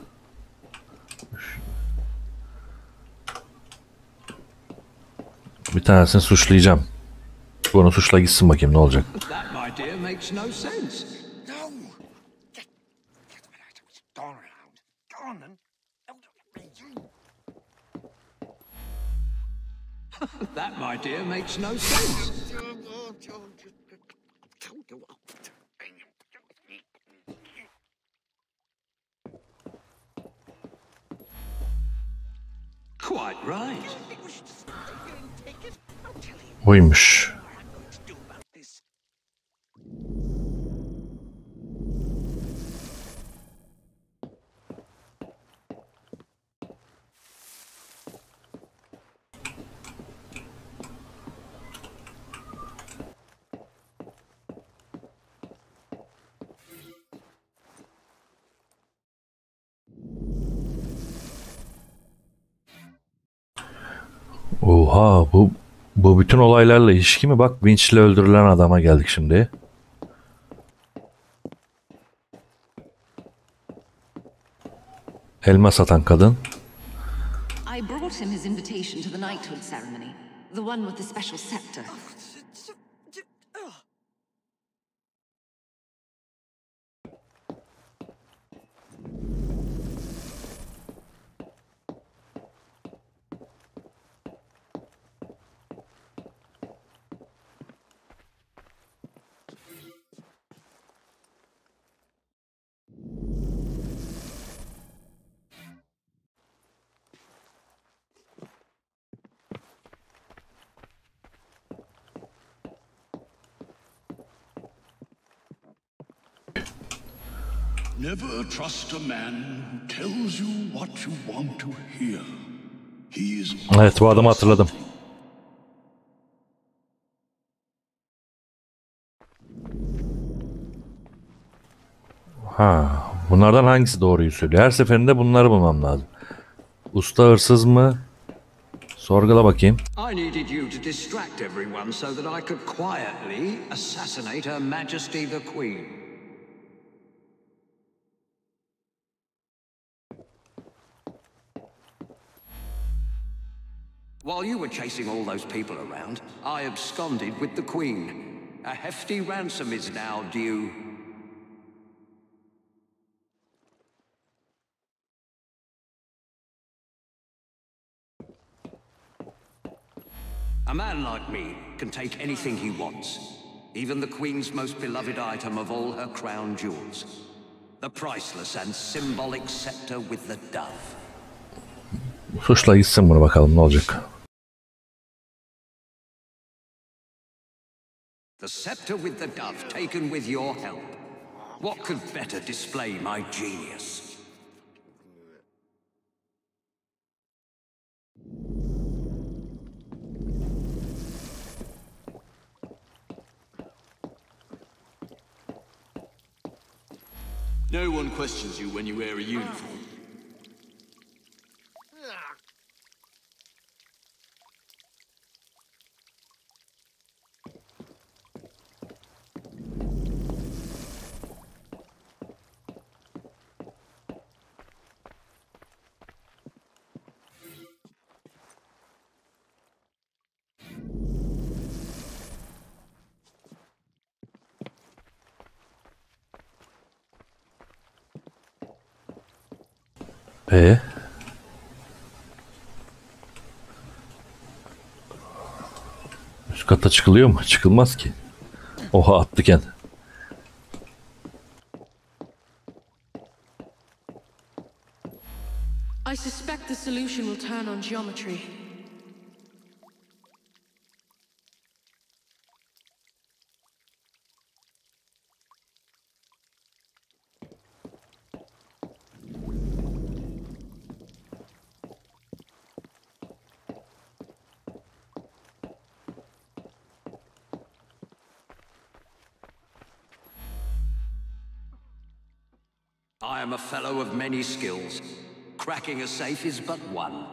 Bir tanesini suçlayacağım. Bunu suçla gitsin, bakayım ne olacak. That, my dear, makes no sense. No! Get out of it. Gone around. Gone and... That, my dear, makes no sense. Quite right. Buymuş. Oha, bu bütün olaylarla ilişki mi? Bak, vinçle öldürülen adama geldik şimdi. Elma satan kadın. I brought him his invitation to the knighthood ceremony, the one with the special scepter. Never trust a man who tells you what you want to hear. He is... Evet, bu adamı hatırladım. Bunlardan hangisi doğruyu söylüyor? Her seferinde bunları bulmam lazım. Usta hırsız mı? Sorgula bakayım. I needed you to distract everyone so that I could quietly assassinate Her Majesty the Queen. While you were chasing all those people around, I absconded with the Queen. A hefty ransom is now due. A man like me can take anything he wants, even the Queen's most beloved item of all her crown jewels, the priceless and symbolic scepter with the dove. Suçla gitsin bunu, bakalım ne olacak. The scepter with the dove taken with your help. What could better display my genius? No one questions you when you wear a uniform. Üst kata çıkılıyor mu? Çıkılmaz ki. Oha, attı kendi. I suspect the solution will turn on geometry. I am a fellow of many skills. Cracking a safe is but one.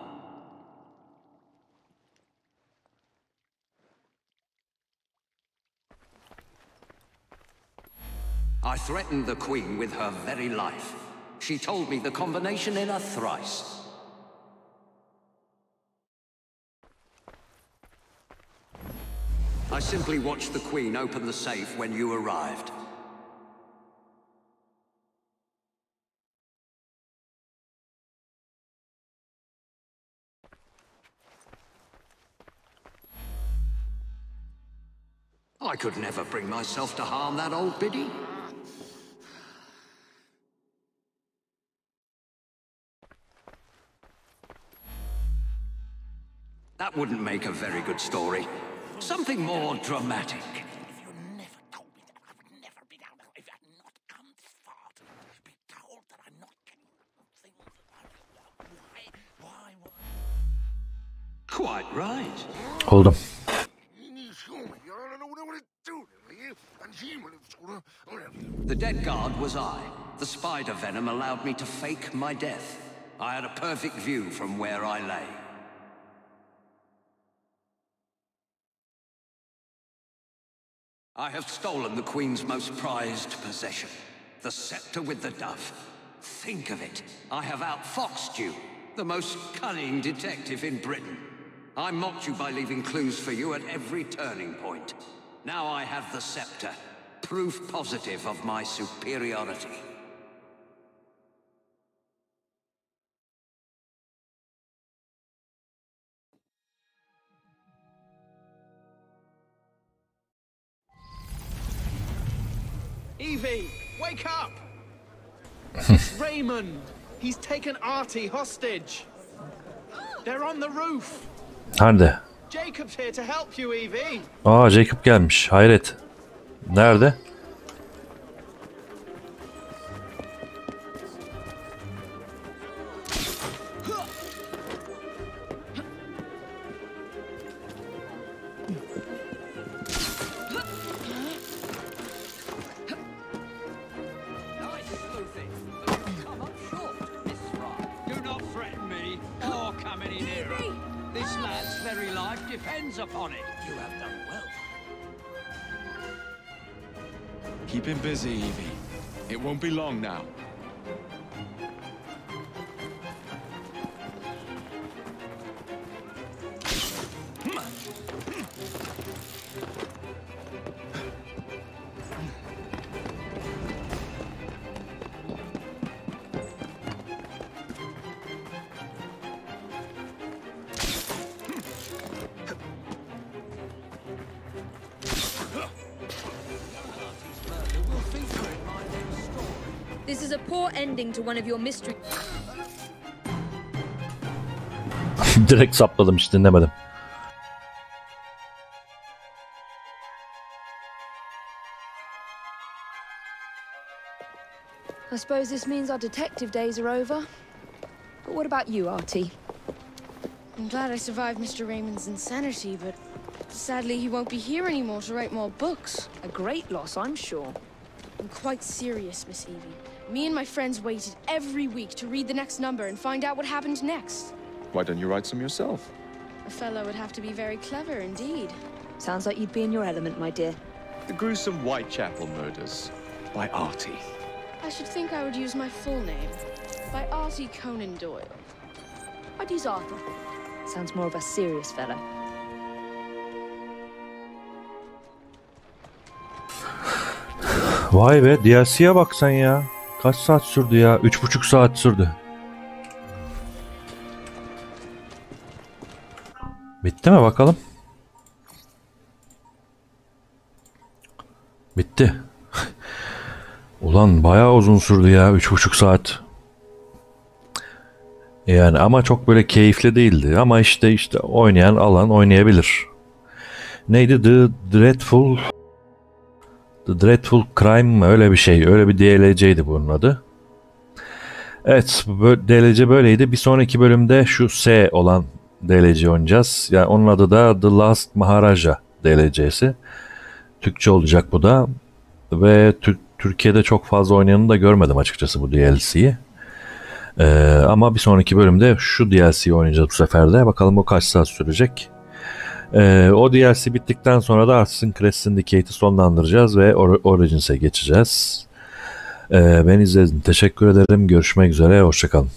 I threatened the Queen with her very life. She told me the combination in a thrice. I simply watched the Queen open the safe when you arrived. I could never bring myself to harm that old biddy. That wouldn't make a very good story. Something more dramatic. Quite right. Hold on. The dead guard was I. The spider venom allowed me to fake my death. I had a perfect view from where I lay. I have stolen the Queen's most prized possession, the scepter with the dove. Think of it. I have outfoxed you, the most cunning detective in Britain. I mocked you by leaving clues for you at every turning point. Now I have the scepter, proof positive of my superiority. Evie, wake up! It's Raymond. He's taken Artie hostage. They're on the roof. Nerede? Jacob's here to help you, Evie. Aa, Jacob gelmiş. Hayret. Nerede? Depends upon it. You have done well. Keep him busy, Evie. It won't be long now. This is a poor ending to one of your mystery... Direkt sapladım, hiç dinlemedim. I suppose this means our detective days are over. But what about you, Artie? I'm glad I survived Mr. Raymond's insanity, but sadly he won't be here anymore to write more books. A great loss, I'm sure. I'm quite serious, Miss Evie. Me and my friends waited every week to read the next number and find out what happened next. Why don't you write some yourself? A fellow would have to be very clever indeed. Sounds like you'd be in your element, my dear. The gruesome Whitechapel murders by Artie. I should think I would use my full name. By Artie Conan Doyle. I'd use Arthur. Sounds more of a serious fella. Vay be, DLC'ye bak sen ya. Kaç saat sürdü ya? 3,5 saat sürdü. Bitti mi bakalım? Bitti. Ulan bayağı uzun sürdü ya, 3,5 saat. Yani ama çok böyle keyifli değildi. Ama işte oynayan alan oynayabilir. Neydi? The Dreadful Crime mı? Öyle bir şey. Öyle bir DLC'ydi bunun adı. Evet, DLC böyleydi. Bir sonraki bölümde şu S olan DLC oynayacağız. Yani onun adı da The Last Maharaja DLC'si. Türkçe olacak bu da. Ve Türkiye'de çok fazla oynayanı da görmedim açıkçası bu DLC'yi. Ama bir sonraki bölümde şu DLC'yi oynayacağız bu sefer de. Bakalım o kaç saat sürecek. O DLC bittikten sonra da Assassin's Creed Syndicate'i sonlandıracağız ve Origins'e geçeceğiz. Beni izlediğiniz için teşekkür ederim. Görüşmek üzere. Hoşçakalın.